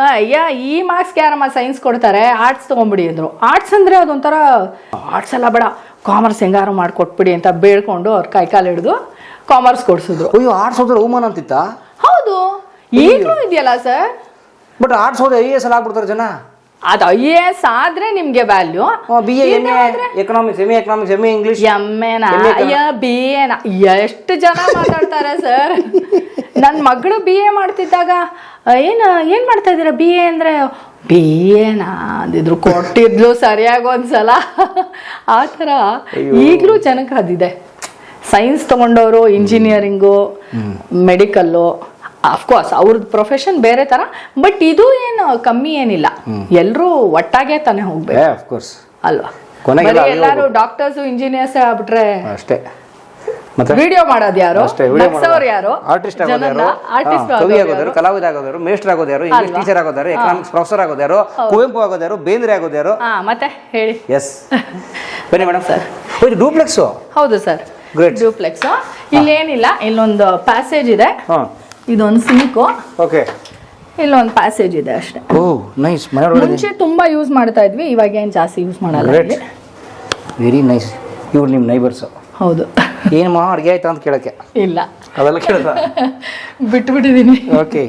Speaker 4: ಅಯ್ಯ ಈ ಮಾರ್ಕ್ಸ್ಗೆ ಯಾರಮ್ಮ ಸೈನ್ಸ್ ಕೊಡ್ತಾರೆ, ಆರ್ಟ್ಸ್ ತಗೊಂಡ್ಬಿಡಿ ಅಂದ್ರು. ಆರ್ಟ್ಸ್ ಅಂದ್ರೆ ಅದೊಂಥರ ಆರ್ಟ್ಸ್ ಎಲ್ಲ ಬೇಡ, ಕಾಮರ್ಸ್ ಹೆಂಗಾರು ಮಾಡ್ಕೊಟ್ಬಿಡಿ ಅಂತ ಬೇಡ್ಕೊಂಡು ಅವ್ರ ಕೈಕಾಲು ಹಿಡಿದು ಕಾಮರ್ಸ್ ಕೊಡ್ಸಿದ್ರು.
Speaker 5: ಅಯ್ಯೋ, ಆರ್ಟ್ಸ್ ಹೋದ್ರೆ ಅವಮಾನ ಅಂತಿತ್ತ?
Speaker 4: ಹೌದು, ಈಗಲೂ ಇದೆಯಲ್ಲ ಸರ್.
Speaker 5: ಬಟ್ ಆರ್ಟ್ಸ್ ಹೋದ್ರೆ IAS ಎಲ್ಲ ಆಗ್ಬಿಡ್ತಾರೆ ಜನ.
Speaker 4: ಅದು IAS ಆದ್ರೆ ನಿಮ್ಗೆ value.
Speaker 5: BA MA economics, MA economics, MA English,
Speaker 4: BA ಎಷ್ಟು ಜನ ಮಾತಾಡ್ತಾರೆ ಸರ್. ನನ್ನ ಮಗಳು BA ಮಾಡ್ತಿದ್ದಾಗ ಏನ್ ಮಾಡ್ತಾ ಇದ್ದೀರಾ BA ಅಂದ್ರೆ, BAನಾ ಅಂದಿದ್ರು. ಕೊಟ್ಟಿದ್ಲು ಸರಿಯಾಗಿ ಒಂದ್ಸಲ. ಆ ಥರ ಈಗಲೂ ಜನಕ್ಕೆ ಅದಿದೆ. ಸೈನ್ಸ್ ತಗೊಂಡವರು ಇಂಜಿನಿಯರಿಂಗು, ಮೆಡಿಕಲ್ಲು, ಅಫ್ಕೋರ್ಸ್ ಅವ್ರದ್ದು ಪ್ರೊಫೆಷನ್ ಬೇರೆ ತರ. ಬಟ್ ಇದು ಏನು ಕಮ್ಮಿ ಏನಿಲ್ಲ, ಎಲ್ರೂ ಒಟ್ಟಾಗೆ ತಾನೇ ಹೋಗ್ಬೇಕು ಅಲ್ವಾ. ಎಲ್ಲಾರು ಡಾಕ್ಟರ್ಸ್ ಇಂಜಿನಿಯರ್ಸ್ ಆಗ್ಬಿಟ್ರೆ
Speaker 5: ಅಷ್ಟೇ.
Speaker 4: ವಿಡಿಯೋ ಮಾಡೋದು ಯಾರು, ಯಾರು,
Speaker 5: ಆರ್ಟಿಸ್ಟ್ ಆಗೋದು, ಕವಿ ಆಗೋದಾರು, ಕಲಾವಿದ ಆಗೋದಾರು, ಮೇಸ್ಟರ್ ಆಗೋದು ಯಾರು, ಇಂಗ್ಲಿಷ್ ಟೀಚರ್ ಆಗೋದಾರು, ಎಕನಾಮಿಕ್ಸ್ ಪ್ರೊಫೆಸರ್ ಆಗೋದು ಯಾರು, ಕುವೆಂಪು ಆಗೋದು ಯಾರು, ಬೇಂದ್ರೆ ಆಗೋದು ಯಾರು.
Speaker 4: ಮತ್ತೆ ಹೇಳಿ.
Speaker 5: ಎಸ್ ಬನ್ನಿ ಮೇಡಮ್. Sir duplex.
Speaker 4: ಹೌದು ಸರ್, ಡೂಪ್ಲೆಕ್ಸ್. ಇಲ್ಲೇನಿಲ್ಲ, ಇಲ್ಲೊಂದು ಪ್ಯಾಸೇಜ್ ಇದೆ, ಇದೊಂದು ಸಿಂಕು,
Speaker 5: ಓಕೆ,
Speaker 4: ಇಲ್ಲೊಂದು ಪ್ಯಾಸೇಜ್ ಇದೆ ಅಷ್ಟೇ.
Speaker 5: ನೈಸ್.
Speaker 4: ಮುಂಚೆ ತುಂಬಾ ಯೂಸ್ ಮಾಡ್ತಾ ಇದ್ವಿ, ಇವಾಗ ಏನ್ ಜಾಸ್ತಿ ಯೂಸ್ ಮಾಡಲ್ಲ.
Speaker 5: Very nice. ಇವ್ರು ನಿಮ್ಮ ನೈಬರ್ಸ್?
Speaker 4: ಹೌದು.
Speaker 5: ಏನಮ್ಮ ಅಡುಗೆ ಆಯ್ತಾ ಅಂತ ಕೇಳಕ್ಕೆ?
Speaker 4: ಇಲ್ಲ,
Speaker 5: ಅವೆಲ್ಲ ಕೇಳ್ತಾ
Speaker 4: ಬಿಟ್ಬಿಟ್ಟಿದೀನಿ.
Speaker 5: ಓಕೆ.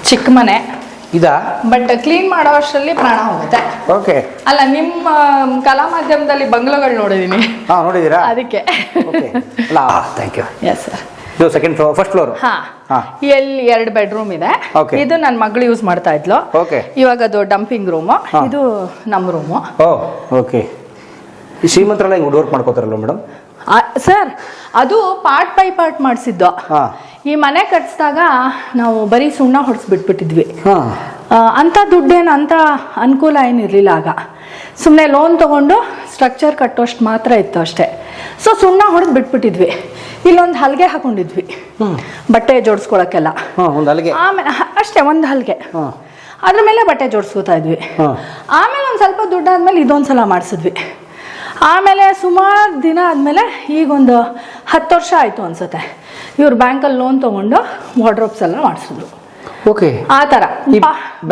Speaker 4: ಚಿಕ್ಕ ಮನೆ
Speaker 5: ಇದಾ? ಬಟ್
Speaker 4: ಕ್ಲೀನ್ ಮಾಡೋ ಅಷ್ಟರಲ್ಲಿ ಪ್ರಾಣ ಹೋಗುತ್ತೆ.
Speaker 5: ಓಕೆ.
Speaker 4: ಅಲ್ಲ, ನಿಮ್ಮ ಕಲಾ ಮಾಧ್ಯಮದಲ್ಲಿ ಬಂಗ್ಲೋಗಳು ನೋಡಿದೀನಿ.
Speaker 5: ನೋಡಿದೀರಾ?
Speaker 4: ಅದಕ್ಕೆ.
Speaker 5: ಓಕೆ. ಅಲ್ಲ, ಥ್ಯಾಂಕ್ ಯು.
Speaker 4: Yes sir.
Speaker 5: ಇದು ಸೆಕೆಂಡ್ ಫ್ಲೋರ್, ಫಸ್ಟ್ ಫ್ಲೋರ್.
Speaker 4: ಇಲ್ಲಿ 2 ಬೆಡ್ರೂಮ್ ಇದೆ. ಇದು ನನ್ನ ಮಗಳು ಯೂಸ್ ಮಾಡ್ತಾ ಇದ್ಲು. ಇವಾಗ ಅದು ಡಂಪಿಂಗ್ ರೂಮ್, ಇದು ನಮ್ಮ ರೂಮು.
Speaker 5: ಓಕೆ. ಈ ಶ್ರೀಮಂತರೆಲ್ಲ ಹಿಂಗೆ ವರ್ಕ್ ಮಾಡ್ಕೋತಾರಲ್ಲ ಮೇಡಮ್?
Speaker 4: ಸರ್, ಅದು ಪಾರ್ಟ್ ಬೈ ಪಾರ್ಟ್ ಮಾಡಿಸಿದ್ದು. ಈ ಮನೆ ಕಟ್ಸಿದಾಗ ನಾವು ಬರೀ ಸುಣ್ಣ ಹೊಡ್ಸ್ಬಿಟ್ಬಿಟ್ಟಿದ್ವಿ. ಅಂತ ದುಡ್ಡೇನು ಅಂತ ಅನುಕೂಲ ಏನಿರಲಿಲ್ಲ ಆಗ. ಸುಮ್ಮನೆ ಲೋನ್ ತಗೊಂಡು ಸ್ಟ್ರಕ್ಚರ್ ಕಟ್ಟೋಷ್ಟು ಮಾತ್ರ ಇತ್ತು ಅಷ್ಟೇ. ಸೊ ಸುಣ್ಣ ಹೊಡೆದು ಬಿಟ್ಬಿಟ್ಟಿದ್ವಿ. ಇಲ್ಲೊಂದು ಹಲ್ಗೆ ಹಾಕೊಂಡಿದ್ವಿ ಬಟ್ಟೆ ಜೋಡಿಸ್ಕೊಳಕ್ಕೆಲ್ಲ. ಆಮೇಲೆ ಅಷ್ಟೇ, ಒಂದು ಹಲ್ಗೆ, ಅದ್ರ ಮೇಲೆ ಬಟ್ಟೆ ಜೋಡಿಸ್ಕೊತಾ ಇದ್ವಿ. ಆಮೇಲೆ ಒಂದು ಸ್ವಲ್ಪ ದುಡ್ಡಾದ್ಮೇಲೆ ಇದೊಂದ್ಸಲ ಮಾಡಿಸಿದ್ವಿ. ಆಮೇಲೆ ಸುಮಾರು ದಿನ ಆದಮೇಲೆ ಈಗೊಂದು 10 ವರ್ಷ ಆಯಿತು ಅನ್ಸುತ್ತೆ, ಇವ್ರು ಬ್ಯಾಂಕಲ್ಲಿ ಲೋನ್ ತೊಗೊಂಡು ವಾರ್ಡ್ರೋಬ್ಸ್ ಎಲ್ಲ ಮಾಡಿಸಿದ್ರು.
Speaker 5: ಓಕೆ.
Speaker 4: ಆ ಥರ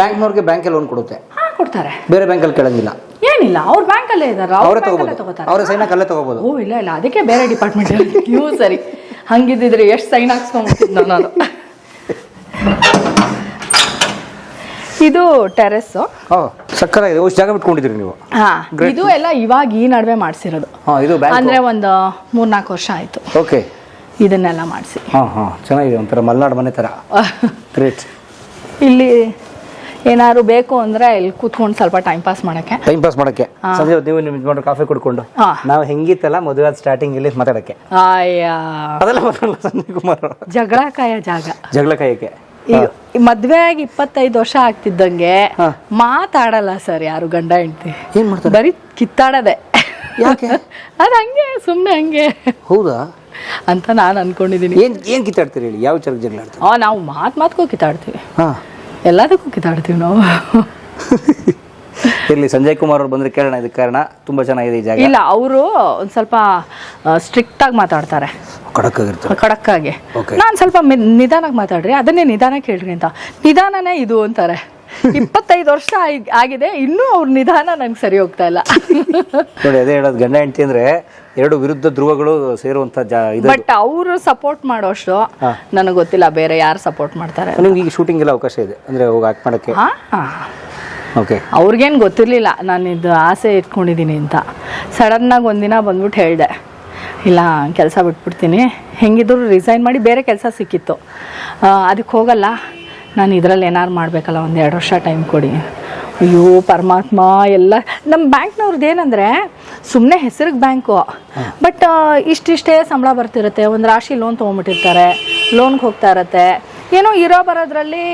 Speaker 5: ಬ್ಯಾಂಕ್ನವ್ರಿಗೆ ಬ್ಯಾಂಕಲ್ಲಿ ಲೋನ್ ಕೊಡುತ್ತೆ?
Speaker 4: ಕೊಡ್ತಾರೆ.
Speaker 5: ಬೇರೆ ಬ್ಯಾಂಕಲ್ಲಿ ಕೇಳಂಗಿಲ್ಲ?
Speaker 4: ಏನಿಲ್ಲ, ಅವ್ರ ಬ್ಯಾಂಕಲ್ಲೇ ಇದ್ದಾರೆ,
Speaker 5: ಅವರೇ ತಗೋತಾರೆ. ಅವರ ಸೈನ್ ಕಲ್ಲೇ ತಗೋಬಹುದು?
Speaker 4: ಓ ಇಲ್ಲ, ಅದಕ್ಕೆ ಬೇರೆ ಡಿಪಾರ್ಟ್ಮೆಂಟ್. ನೀವು ಸರಿ, ಹಂಗಿದ್ದಿದ್ರೆ ಎಷ್ಟು ಸೈನ್ ಹಾಕ್ಸ್ಕೊಂಡ್ಬಿಟ್ಟಿದ್ದು ನಾನು. ಇದು ಟೆರೆಸ್.
Speaker 5: ಸಕ್ಕತ್ತಾಗಿದೆ. ಜಾಗ ಬಿಟ್ಕೊಂಡಿದ್ರಿ ನೀವು?
Speaker 4: ಇದು ಎಲ್ಲ ಇವಾಗ ಈ ನಡುವೆ ಮಾಡಿಸಿರೋದು. ಅಂದ್ರೆ ಒಂದು 3-4 ವರ್ಷ ಆಯ್ತು.
Speaker 5: ಓಕೆ.
Speaker 4: ಇದನ್ನೆಲ್ಲ ಮಾಡಿಸಿ.
Speaker 5: ಚೆನ್ನಾಗಿದೆ, ಒಂಥರ ಮಲೆನಾಡು ಮನೆ ತರ. ಗ್ರೇಟ್.
Speaker 4: ಇಲ್ಲಿ ಏನಾದ್ರು ಬೇಕು ಅಂದ್ರೆ ಇಲ್ಲಿ ಕೂತ್ಕೊಂಡು ಸ್ವಲ್ಪ ಟೈಮ್ ಪಾಸ್ ಮಾಡಕ್ಕೆ
Speaker 5: ಸಂಜೆ ನೀವು ನಿಮ್ಮ ಯಜಮಾನ್ರು ಕಾಫಿ ಕುಡ್ಕೊಂಡು ನಾವು ಹೆಂಗಿತ್ತಲ್ಲ ಮದುವೆ ಸ್ಟಾರ್ಟಿಂಗ್ ಇಲ್ಲಿ ಮಾತಾಡಕ್ಕೆ. ಅದೆಲ್ಲ ಸಂಜಯ್ ಕುಮಾರ್
Speaker 4: ಜಗಳಕಾಯ ಜಾಗ,
Speaker 5: ಜಗಳಕಾಯಕ್ಕೆ.
Speaker 4: ಮದ್ವೆ ಆಗಿ 25 ವರ್ಷ ಆಗ್ತಿದ್ದಂಗೆ ಮಾತಾಡಲ್ಲ ಸರ್ ಯಾರು ಗಂಡ ಹೆಂಡತಿ.
Speaker 5: ಏನ್ ಮಾಡ್ತಾರೆ?
Speaker 4: ಬರೀ ಕಿತ್ತಾಡದೆ. ಅದ್ ಹಂಗೆ, ಸುಮ್ನೆ ಹಂಗೆ.
Speaker 5: ಹೌದಾ
Speaker 4: ಅಂತ ನಾನು ಅನ್ಕೊಂಡಿದೀನಿ.
Speaker 5: ಏನ್ ಕಿತ್ತಾಡ್ತೀರಿ ಹೇಳಿ? ಯಾವ ಜಗಳ ಆಡ್ತೀವಿ?
Speaker 4: ನಾವು ಮಾತ್ಕೋ ಕಿತ್ತಾಡ್ತೀವಿ, ಎಲ್ಲದಕ್ಕೂ ಕಿತ್ತಾಡ್ತೀವಿ ನಾವು.
Speaker 5: ಇರ್ಲಿ, ಸಂಜಯ್ ಕುಮಾರ್ ಅವ್ರು ಬಂದ್ರೆ ಕೇಳೋಣ. ಇದಕ್ಕೆ ಕಾರಣ ತುಂಬಾ ಚೆನ್ನಾಗಿದೆ ಈ ಜಾಗ.
Speaker 4: ಇಲ್ಲ, ಅವರು ಒಂದ್ ಸ್ವಲ್ಪ ಸ್ಟ್ರಿಕ್ಟ್ ಆಗಿ ಮಾತಾಡ್ತಾರೆ, ಖಡಕ್ ಆಗಿ. ನಾನ್ ಸ್ವಲ್ಪ ನಿಧಾನಕ್ಕೆ ಮಾತಾಡ್ರಿ, ಅದನ್ನೇ ನಿಧಾನಕ್ಕೆ ಹೇಳ್ರಿ ಅಂತ. ನಿಧಾನನೇ ಇದು ಅಂತಾರೆ. 25 ವರ್ಷ ಆಗಿದೆ, ಇನ್ನೂ ಅವ್ರ ನಿಧಾನ ನಂಗೆ ಸರಿ ಹೋಗ್ತಾ ಇಲ್ಲ.
Speaker 5: ನೋಡಿ ಅದೇ ಹೇಳೋದು, ಗಂಡ ಹೆಂಡತಿ ಅಂದ್ರೆ ಎರಡು ವಿರುದ್ಧ ಧ್ರುವಗಳು ಸೇರುವಂತ
Speaker 4: ಬಟ್ ಅವರು ಸಪೋರ್ಟ್ ಮಾಡೋಷ್ಟು ನನಗೆ ಗೊತ್ತಿಲ್ಲ ಬೇರೆ ಯಾರು ಸಪೋರ್ಟ್ ಮಾಡ್ತಾರೆ.
Speaker 5: ನಿಮ್ಗೆ ಈಗ ಶೂಟಿಂಗ್ ಎಲ್ಲ ಅವಕಾಶ ಇದೆ ಅಂದ್ರೆ ಹೋಗಿ ಆಕ್ಟ್ ಮಾಡಕ್ಕೆ? ಓಕೆ.
Speaker 4: ಅವ್ರಿಗೇನು ಗೊತ್ತಿರಲಿಲ್ಲ ನಾನು ಇದು ಆಸೆ ಇಟ್ಕೊಂಡಿದ್ದೀನಿ ಅಂತ. ಸಡನ್ನಾಗಿ ಒಂದಿನ ಬಂದ್ಬಿಟ್ಟು ಹೇಳಿದೆ, ಇಲ್ಲ ಕೆಲಸ ಬಿಟ್ಬಿಡ್ತೀನಿ, ಹೆಂಗಿದ್ರು ರಿಸೈನ್ ಮಾಡಿ ಬೇರೆ ಕೆಲಸ ಸಿಕ್ಕಿತ್ತು, ಅದಕ್ಕೆ ಹೋಗಲ್ಲ, ನಾನು ಇದರಲ್ಲಿ ಏನಾರು ಮಾಡಬೇಕಲ್ಲ, 1-2 ವರ್ಷ ಟೈಮ್ ಕೊಡಿ. ಅಯ್ಯೋ ಪರಮಾತ್ಮ, ಎಲ್ಲ ನಮ್ಮ ಬ್ಯಾಂಕ್ನವ್ರದ್ದು ಏನಂದರೆ ಸುಮ್ಮನೆ ಹೆಸರಿಗೆ ಬ್ಯಾಂಕು, ಬಟ್ ಇಷ್ಟಿಷ್ಟೇ ಸಂಬಳ ಬರ್ತಿರುತ್ತೆ, ಒಂದು ರಾಶಿ ಲೋನ್ ತೊಗೊಂಬಿಟ್ಟಿರ್ತಾರೆ, ಲೋನ್ಗೆ ಹೋಗ್ತಾ ಇರತ್ತೆ, ಏನೋ ಇರೋ ಬರೋದ್ರಲ್ಲಿ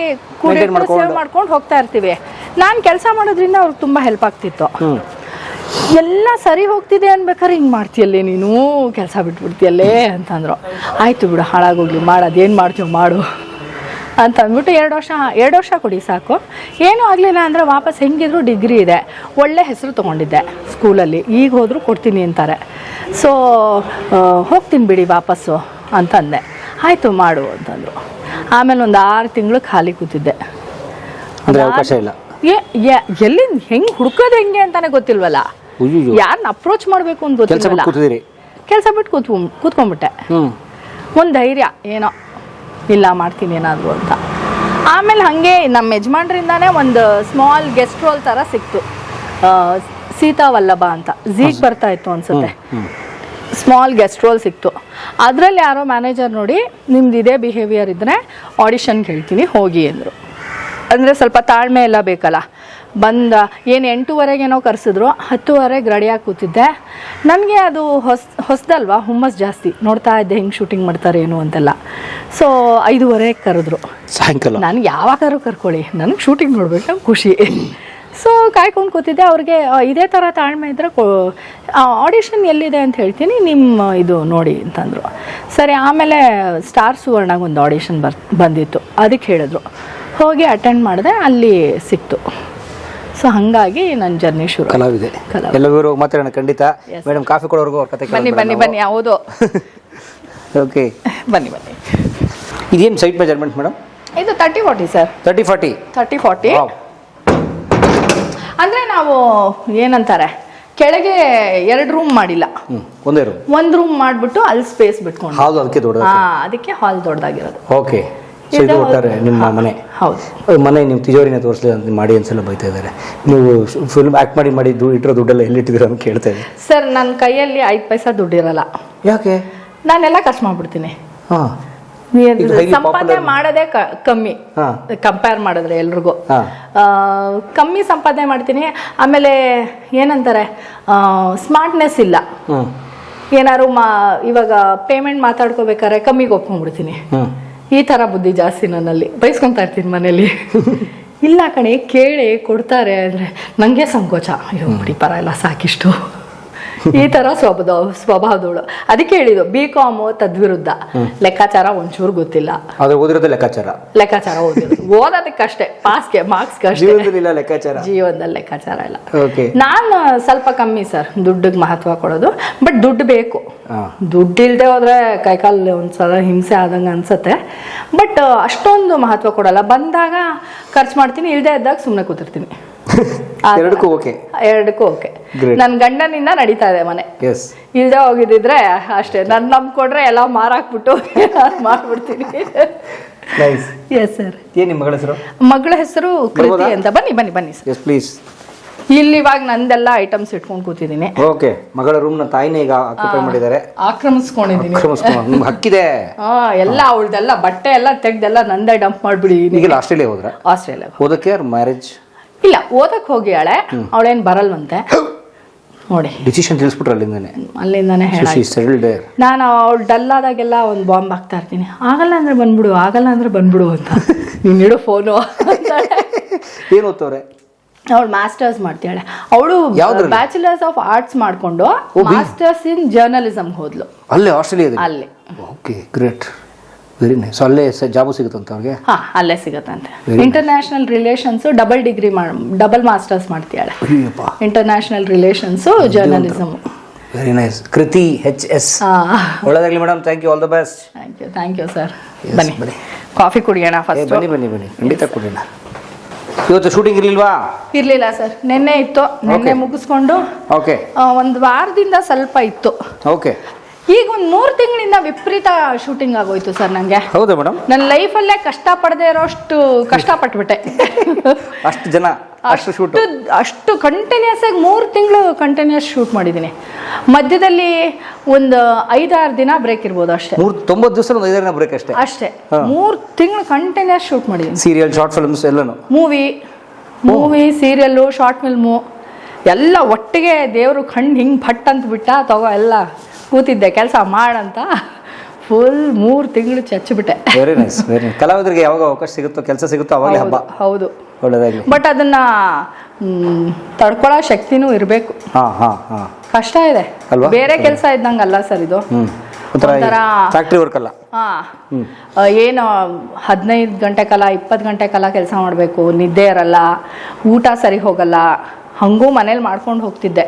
Speaker 4: ಸೇವ್ ಮಾಡ್ಕೊಂಡು ಹೋಗ್ತಾ ಇರ್ತೀವಿ. ನಾನು ಕೆಲಸ ಮಾಡೋದ್ರಿಂದ ಅವ್ರಿಗೆ ತುಂಬ ಹೆಲ್ಪ್ ಆಗ್ತಿತ್ತು. ಎಲ್ಲ ಸರಿ ಹೋಗ್ತಿದೆ ಅನ್ಬೇಕಾದ್ರೆ ಹಿಂಗೆ ಮಾಡ್ತೀಯಲ್ಲೇ ನೀನು, ಕೆಲಸ ಬಿಟ್ಬಿಡ್ತೀಯಲ್ಲೇ ಅಂತಂದ್ರು. ಆಯಿತು ಬಿಡು, ಹಾಳಾಗೋಗ್ಲಿ, ಮಾಡೋದೇನು ಮಾಡ್ತೀವಿ ಮಾಡು ಅಂತ ಅಂದ್ಬಿಟ್ಟು 2 ವರ್ಷ ಕೊಡಿ ಸಾಕು. ಏನೂ ಆಗಲಿಲ್ಲ ಅಂದರೆ ವಾಪಸ್ ಹೆಂಗಿದ್ರು ಡಿಗ್ರಿ ಇದೆ, ಒಳ್ಳೆ ಹೆಸರು ತೊಗೊಂಡಿದ್ದೆ ಸ್ಕೂಲಲ್ಲಿ, ಈಗ ಹೋದರೂ ಕೊಡ್ತೀನಿ ಅಂತಾರೆ. ಸೊ ಹೋಗ್ತೀನಿ ಬಿಡಿ ವಾಪಸ್ಸು ಅಂತಂದೆ. ಆಯಿತು ಮಾಡು ಅಂತಂದರು. ಆಮೇಲೆ ಒಂದು 6 ತಿಂಗಳು ಖಾಲಿ ಕೂತಿದ್ದೆ.
Speaker 5: ಅವಕಾಶ ಇಲ್ಲ.
Speaker 4: ಎಲ್ಲಿ ಹೆಂಗೆ ಹುಡ್ಕೋದು ಹೆಂಗೆ ಅಂತಾನೆ ಗೊತ್ತಿಲ್ವಲ್ಲ, ಯಾರನ್ನ ಅಪ್ರೋಚ್ ಮಾಡಬೇಕು ಅಂತ ಗೊತ್ತಿಲ್ವಲ್ಲ. ಕೆಲಸ ಬಿಟ್ಟು ಕೂತ್ಕೊಂಡ್ಬಿಟ್ಟೆ. ಒಂದು ಧೈರ್ಯ ಏನೋ ಇಲ್ಲ ಮಾಡ್ತೀನಿ ಏನಾದರೂ ಅಂತ. ಆಮೇಲೆ ಹಾಗೆ ನಮ್ಮ ಯಜಮಾನ್ರಿಂದಾನೇ ಒಂದು ಸ್ಮಾಲ್ ಗೆಸ್ಟ್ ರೋಲ್ ಥರ ಸಿಕ್ತು, ಸೀತಾ ವಲ್ಲಭ ಅಂತ, ಝೀಗ್ ಬರ್ತಾ ಇತ್ತು ಅನ್ಸುತ್ತೆ, ಸ್ಮಾಲ್ ಗೆಸ್ಟ್ ರೋಲ್ ಸಿಕ್ತು. ಅದರಲ್ಲಿ ಯಾರೋ ಮ್ಯಾನೇಜರ್ ನೋಡಿ, ನಿಮ್ದು ಇದೇ ಬಿಹೇವಿಯರ್ ಇದ್ದರೆ ಆಡಿಷನ್ಗೆ ಹೇಳ್ತೀನಿ ಹೋಗಿ ಅಂದರು. ಅಂದರೆ ಸ್ವಲ್ಪ ತಾಳ್ಮೆ ಎಲ್ಲ ಬೇಕಲ್ಲ. ಏನು 8:30ಗೇನೋ ಕರೆಸಿದ್ರು, 10:30ಗೆ ರೆಡಿಯಾಗಿ ಕೂತಿದ್ದೆ. ನನಗೆ ಅದು ಹೊಸದಲ್ವಾ, ಹುಮ್ಮಸ್ ಜಾಸ್ತಿ, ನೋಡ್ತಾ ಇದ್ದೆ ಹೆಂಗೆ ಶೂಟಿಂಗ್ ಮಾಡ್ತಾರೆ ಏನು ಅಂತೆಲ್ಲ. ಸೊ 5:30ಗೆ ಕರೆದ್ರು
Speaker 5: ಸಾಯಂಕಾಲ.
Speaker 4: ನನಗೆ ಯಾವಾಗಾದ್ರೂ ಕರ್ಕೊಳ್ಳಿ, ನನಗೆ ಶೂಟಿಂಗ್ ನೋಡ್ಬೇಕು, ನಂಗೆ ಖುಷಿ. ಸೊ ಕಾಯ್ಕೊಂಡು ಕೂತಿದ್ದೆ. ಅವ್ರಿಗೆ ಇದೇ ಥರ ತಾಳ್ಮೆ ಇದ್ದರೆ ಆಡಿಷನ್ ಎಲ್ಲಿದೆ ಅಂತ ಹೇಳ್ತೀನಿ, ನಿಮ್ಮ ಇದು ನೋಡಿ ಅಂತಂದರು. ಸರಿ, ಆಮೇಲೆ ಸ್ಟಾರ್ ಸುವರ್ಣಗೆ ಒಂದು ಆಡಿಷನ್ ಬಂದಿತ್ತು, ಅದಕ್ಕೆ ಹೇಳಿದ್ರು. ಹೋಗಿ ಅಟೆಂಡ್ ಮಾಡಿದೆ, ಅಲ್ಲಿ ಸಿಕ್ತು. ಸೊ ಹಾಗಾಗಿ ನನ್ನ ಜರ್ನಿ ಶುರು.
Speaker 5: ಕಲಾವಿದೆ ಎಲ್ಲರೂ ಮಾತಾಡೋಣ ಖಂಡಿತ. ಮೇಡಮ್ ಕಾಫಿ ಕೊಡೋರ್ಗು ಅವ್ರ ಕತೆ
Speaker 4: ಬನ್ನಿ ಹೌದು.
Speaker 5: ಓಕೆ,
Speaker 4: ಬನ್ನಿ.
Speaker 5: ಇದೇನು ಸೈಟ್ ಮೆಜರ್ಮೆಂಟ್ ಮೇಡಮ್?
Speaker 4: ಇದು 30-40 ಸರ್. 30-40 ಅಂದರೆ ನಾವು ಏನಂತಾರೆ, ಕೆಳಗೆ 2 ರೂಮ್ ಮಾಡಿಲ್ಲ, ಒಂದು ರೂಮ್ ಮಾಡಿಬಿಟ್ಟು ಅಲ್ಲಿ ಸ್ಪೇಸ್ ಬಿಟ್ಕೊಂಡು, ಅದಕ್ಕೆ ಹಾಲ್ ದೊಡ್ಡದಾಗಿರೋದು.
Speaker 5: ಓಕೆ. ಇದು ಒಟ್ಟಾರೆ ನಿಮ್ಮ ಮನೆ?
Speaker 4: ಹೌದು.
Speaker 5: ಮನೆ ನಿಮ್ಮ ತಿಜೋರಿನ ತೋರಿಸಲಿ ಅಂತ ಮಾಡಿ ಅನ್ಸಲ್ಲ ಬೈತಾ ಇದ್ದಾರೆ. ನೀವು ಫಿಲ್ಮ್ ಆಕ್ಟ್ ಮಾಡಿ ಇಟ್ಟಿರೋ ದುಡ್ಡೆಲ್ಲ ಎಲ್ಲಿಟ್ಟಿದ್ದೀರ ಅಂತ ಕೇಳ್ತಾ ಇದ್ದೀನಿ.
Speaker 4: ಸರ್, ನನ್ನ ಕೈಯಲ್ಲಿ 5 ಪೈಸಾ ದುಡ್ಡಿರಲ್ಲ.
Speaker 5: ಯಾಕೆ?
Speaker 4: ನಾನೆಲ್ಲ ಖರ್ಚು ಮಾಡ್ಬಿಡ್ತೀನಿ. ಸಂಪಾದನೆ ಮಾಡೋದೇ ಕಮ್ಮಿ, ಕಂಪೇರ್ ಮಾಡಿದ್ರೆ ಎಲ್ರಿಗೂ ಕಮ್ಮಿ ಸಂಪಾದನೆ ಮಾಡ್ತೀನಿ. ಆಮೇಲೆ ಏನಂತಾರೆ, ಸ್ಮಾರ್ಟ್ನೆಸ್ ಇಲ್ಲ. ಏನಾದ್ರು ಇವಾಗ ಪೇಮೆಂಟ್ ಮಾತಾಡ್ಕೋಬೇಕಾದ್ರೆ ಕಮ್ಮಿಗೆ ಒಪ್ಕೊಂಡ್ಬಿಡ್ತೀನಿ. ಈ ಥರ ಬುದ್ಧಿ ಜಾಸ್ತಿ ನನ್ನಲ್ಲಿ, ಬೈಸ್ಕೊತಾ ಇರ್ತೀನಿ ಮನೇಲಿ. ಇಲ್ಲ ಕಣೆ, ಕೇಳಿ ಕೊಡ್ತಾರೆ ಅಂದರೆ ನನಗೆ ಸಂಕೋಚ, ಅಯ್ಯೋ ಬಿಡಿ ಪರ ಇಲ್ಲ ಸಾಕಿಷ್ಟು, ಈ ಥರ ಸ್ವಭಾವದವಳು. ಅದಕ್ಕೆ ಹೇಳಿದ್ದು BCom ತದ್ವಿರುದ್ಧ, ಲೆಕ್ಕಾಚಾರ ಒಂಚೂರು ಗೊತ್ತಿಲ್ಲ.
Speaker 5: ಓದಿರೋದು ಲೆಕ್ಕಾಚಾರ
Speaker 4: ಓದೋದಕ್ಕಷ್ಟೇ, ಪಾಸ್ಗೆ ಮಾರ್ಕ್ಸ್ಗೆ ಅಷ್ಟೇ, ಜೀವನದಲ್ಲಿ ಲೆಕ್ಕಾಚಾರ ಇಲ್ಲ. ನಾನು ಸ್ವಲ್ಪ ಕಮ್ಮಿ ಸರ್, ದುಡ್ಡಿಗೆ ಮಹತ್ವ ಕೊಡೋದು. ಬಟ್ ದುಡ್ಡು ಬೇಕು, ದುಡ್ಡು ಇಲ್ಲದೆ ಹೋದ್ರೆ ಕೈಕಾಲು ಒಂದ್ಸಲ ಹಿಂಸೆ ಆದಂಗೆ ಅನ್ಸತ್ತೆ. ಬಟ್ ಅಷ್ಟೊಂದು ಮಹತ್ವ ಕೊಡಲ್ಲ. ಬಂದಾಗ ಖರ್ಚು ಮಾಡ್ತೀನಿ, ಇಲ್ಲದೆ ಇದ್ದಾಗ ಸುಮ್ಮನೆ ಕೂತಿರ್ತೀನಿ.
Speaker 5: ಎರಡಕ್ಕೂ ಓಕೆ.
Speaker 4: ನನ್ನ ಗಂಡನಿಂದ ನಡೀತಾ ಇದೆ ಮನೆ. ಇಲ್ದೆ ಹೋಗಿದ್ರೆ ಅಷ್ಟೇ, ನನ್ನ ನಂಬ್ಕೊಂಡ್ರೆ ಎಲ್ಲ ಮಾರಾಕ್ಬಿಟ್ಟು ಮಾಡ್ಬಿಡ್ತೀನಿ. Yes sir. ಮಗಳ ಹೆಸರು ಕೃತಿ ಅಂತ. ಬನ್ನಿ ಸರ್. ಇಲ್ಲಿ ಇವಾಗ ನಂದೆಲ್ಲ ಐಟಮ್ಸ್ ಇಟ್ಕೊಂಡು ಕೂತಿದ್ದೀನಿ.
Speaker 5: ಓಕೆ. ಮಗಳ ರೂಮ್ ನ ತಾಯಿನೇ ಈಗ ಆಕ್ಯುಪೈ ಮಾಡಿದ್ದಾರೆ.
Speaker 4: ಆಕ್ರಮಿಸ್ಕೊಂಡಿದ್ದೀನಿ.
Speaker 5: ಹಕ್ಕಿದೆ.
Speaker 4: ಎಲ್ಲ ಅವಳದೆಲ್ಲ ಬಟ್ಟೆ ಎಲ್ಲ ತೆಗ್ದೆಲ್ಲ ನಂದೇ ಡಂಪ್ ಮಾಡ್ಬಿಡಿದೀನಿ.
Speaker 5: ಈಗ ಆಸ್ಟ್ರೇಲಿಯಾ ಹೋದ್ರ?
Speaker 4: ಆಸ್ಟ್ರೇಲಿಯಾ
Speaker 5: ಓದಕ್ಕೆ ಮ್ಯಾರೇಜ್
Speaker 4: ಇಲ್ಲ, ಓದಕ್ ಹೋಗಿಯಾಳೆ. ಅವಳೇನ್ ಬರಲ್ವಂತೆ ನೋಡಿ.
Speaker 5: ಡಿಸಿಷನ್ ತಿಳಿಸ್ಬಿಟ್ರೆ
Speaker 4: ಅಲ್ಲಿಂದಾನೆ ಹೇಳಿ. ನಾನು ಅವಳು ಡಲ್ ಆದಾಗೆಲ್ಲ ಒಂದು ಬಾಂಬ್ ಹಾಕ್ತಾ ಇರ್ತೀನಿ. ಆಗಲ್ಲ ಅಂದ್ರೆ ಬಂದ್ಬಿಡು ಅಂತ. ನೀನ್ ಇಡು ಫೋನು.
Speaker 5: ಏನು ಓದ್ತವ್ರೆ?
Speaker 4: ಅವಳು ಮಾಸ್ಟರ್ಸ್ ಮಾಡ್ತಾಳೆ. ಅವಳು ಬ್ಯಾಚುಲರ್ಸ್ ಆಫ್ ಆರ್ಟ್ಸ್ ಮಾಡ್ಕೊಂಡು ಮಾಸ್ಟರ್ಸ್ ಇನ್ ಜರ್ನಲಿಸಮ್ ಹೋದ್ಲು.
Speaker 5: ಅಲ್ಲೇ ಆಸ್ಟ್ರೇಲಿಯಾದಲ್ಲಿ?
Speaker 4: ಅಲ್ಲೇ.
Speaker 5: Okay, great, very nice. ಅಲ್ಲೇ ಜಾಬು ಸಿಗುತ್ತಂತ ಅವ್ರಿಗೆ?
Speaker 4: ಅಲ್ಲೇ ಸಿಗುತ್ತಂತೆ. ಇಂಟರ್ನ್ಯಾಷನಲ್ ರಿಲೇಷನ್ಸ್ ಡಬಲ್ ಮಾಸ್ಟರ್ಸ್ ಮಾಡ್ತಾಳೆ. International relations journalism.
Speaker 5: Very nice. Kriti HS. ಒಳ್ಳೆದಾಗಲಿ madam. Thank you, all the best.
Speaker 4: Thank you sir. ಬನ್ನಿ ಕಾಫಿ ಕುಡಿಯೋಣ ಫಸ್ಟ್.
Speaker 5: ಬನ್ನಿ ಖಂಡಿತ ಕುಡಿಯೋಣ. ಇವತ್ತು ಶೂಟಿಂಗ್ ಇರಲಿಲ್ವಾ?
Speaker 4: ಇರ್ಲಿಲ್ಲ ಸರ್, ನಿನ್ನೆ ಇತ್ತು. ನಿನ್ನೆ ಮುಗಿಸ್ಕೊಂಡು
Speaker 5: ಓಕೆ.
Speaker 4: ಒಂದು ವಾರದಿಂದ ಸ್ವಲ್ಪ ಇತ್ತು.
Speaker 5: ಓಕೆ.
Speaker 4: ಈಗ ಒಂದು 3 ತಿಂಗಳಿಂದ ವಿಪರೀತ ಶೂಟಿಂಗ್ ಆಗೋಯ್ತು ಸರ್ ನನಗೆ.
Speaker 5: ಹೌದಾ ಮೇಡಮ್?
Speaker 4: ನನ್ನ ಲೈಫಲ್ಲೇ ಕಷ್ಟ ಪಡದೆ ಇರೋಷ್ಟು ಕಷ್ಟಪಟ್ಬಿಟ್ಟೆ.
Speaker 5: ಅಷ್ಟು ಜನ ಅಷ್ಟು ಶೂಟ್,
Speaker 4: ಅಷ್ಟು ಕಂಟಿನ್ಯೂಸ್ ಆಗಿ 3 ತಿಂಗಳು ಕಂಟಿನ್ಯೂಸ್ ಶೂಟ್ ಮಾಡಿದ್ದೀನಿ. ಮಧ್ಯದಲ್ಲಿ ಒಂದು 5-6 ದಿನ ಬ್ರೇಕ್ ಇರ್ಬೋದು ಅಷ್ಟೇ.
Speaker 5: 90 ದಿವಸ ಒಂದು 5 ದಿನ ಬ್ರೇಕ್ ಅಷ್ಟೇ.
Speaker 4: 3 ತಿಂಗಳು ಕಂಟಿನ್ಯೂಸ್ ಶೂಟ್ ಮಾಡಿದ್ದೀನಿ.
Speaker 5: ಸೀರಿಯಲ್, ಶಾರ್ಟ್ ಫಿಲ್ಮ್ಸ್ ಎಲ್ಲನೂ,
Speaker 4: ಮೂವಿ ಸೀರಿಯಲ್ಲು, ಶಾರ್ಟ್ ಫಿಲ್ಮು ಎಲ್ಲ ಒಟ್ಟಿಗೆ. ದೇವರು ಕಣ್ಣು ಹಿಂಗೆ ಭಟ್ ಅಂತ ಬಿಟ್ಟ, ತಗೋ ಎಲ್ಲ ಕೂತಿದ್ದೆ ಕೆಲಸ ಮಾಡಂತ. ಫುಲ್ 3 ತಿಂಗಳು ಚಚ್ಚಿಬಿಟ್ಟೆ.
Speaker 5: Very nice, very nice. ಕಲಾವಿದರಿಗೆ ಯಾವಾಗ ಅವಕಾಶ ಸಿಗುತ್ತೋ, ಕೆಲಸ ಸಿಗುತ್ತೋ ಅವಾಗಲೇ ಹಬ್ಬ.
Speaker 4: ಹೌದು,
Speaker 5: ಒಳ್ಳೆದಾಗಲಿ.
Speaker 4: ಬಟ್ ಅದನ್ನ ತಡ್ಕೊಳ್ಳೋ ಶಕ್ತಿನೂ ಇರಬೇಕು. ಕಷ್ಟ ಇದೆ ಅಲ್ವಾ? ಬೇರೆ ಕೆಲಸ ಇದ್ದಂಗಲ್ಲ ಸರ್ ಇದು. ಒಂಥರ
Speaker 5: ಫ್ಯಾಕ್ಟ್ರಿ ವರ್ಕ್ ಅಲ್ಲ.
Speaker 4: ಏನು 15 ಗಂಟೆ ಕಾಲ 20 ಗಂಟೆ ಕಾಲ ಕೆಲಸ ಮಾಡಬೇಕು, ನಿದ್ದೆ ಇರಲ್ಲ, ಊಟ ಸರಿ ಹೋಗಲ್ಲ. ಹಂಗೂ ಮನೇಲಿ ಮಾಡ್ಕೊಂಡು ಹೋಗ್ತಿದ್ದೆ.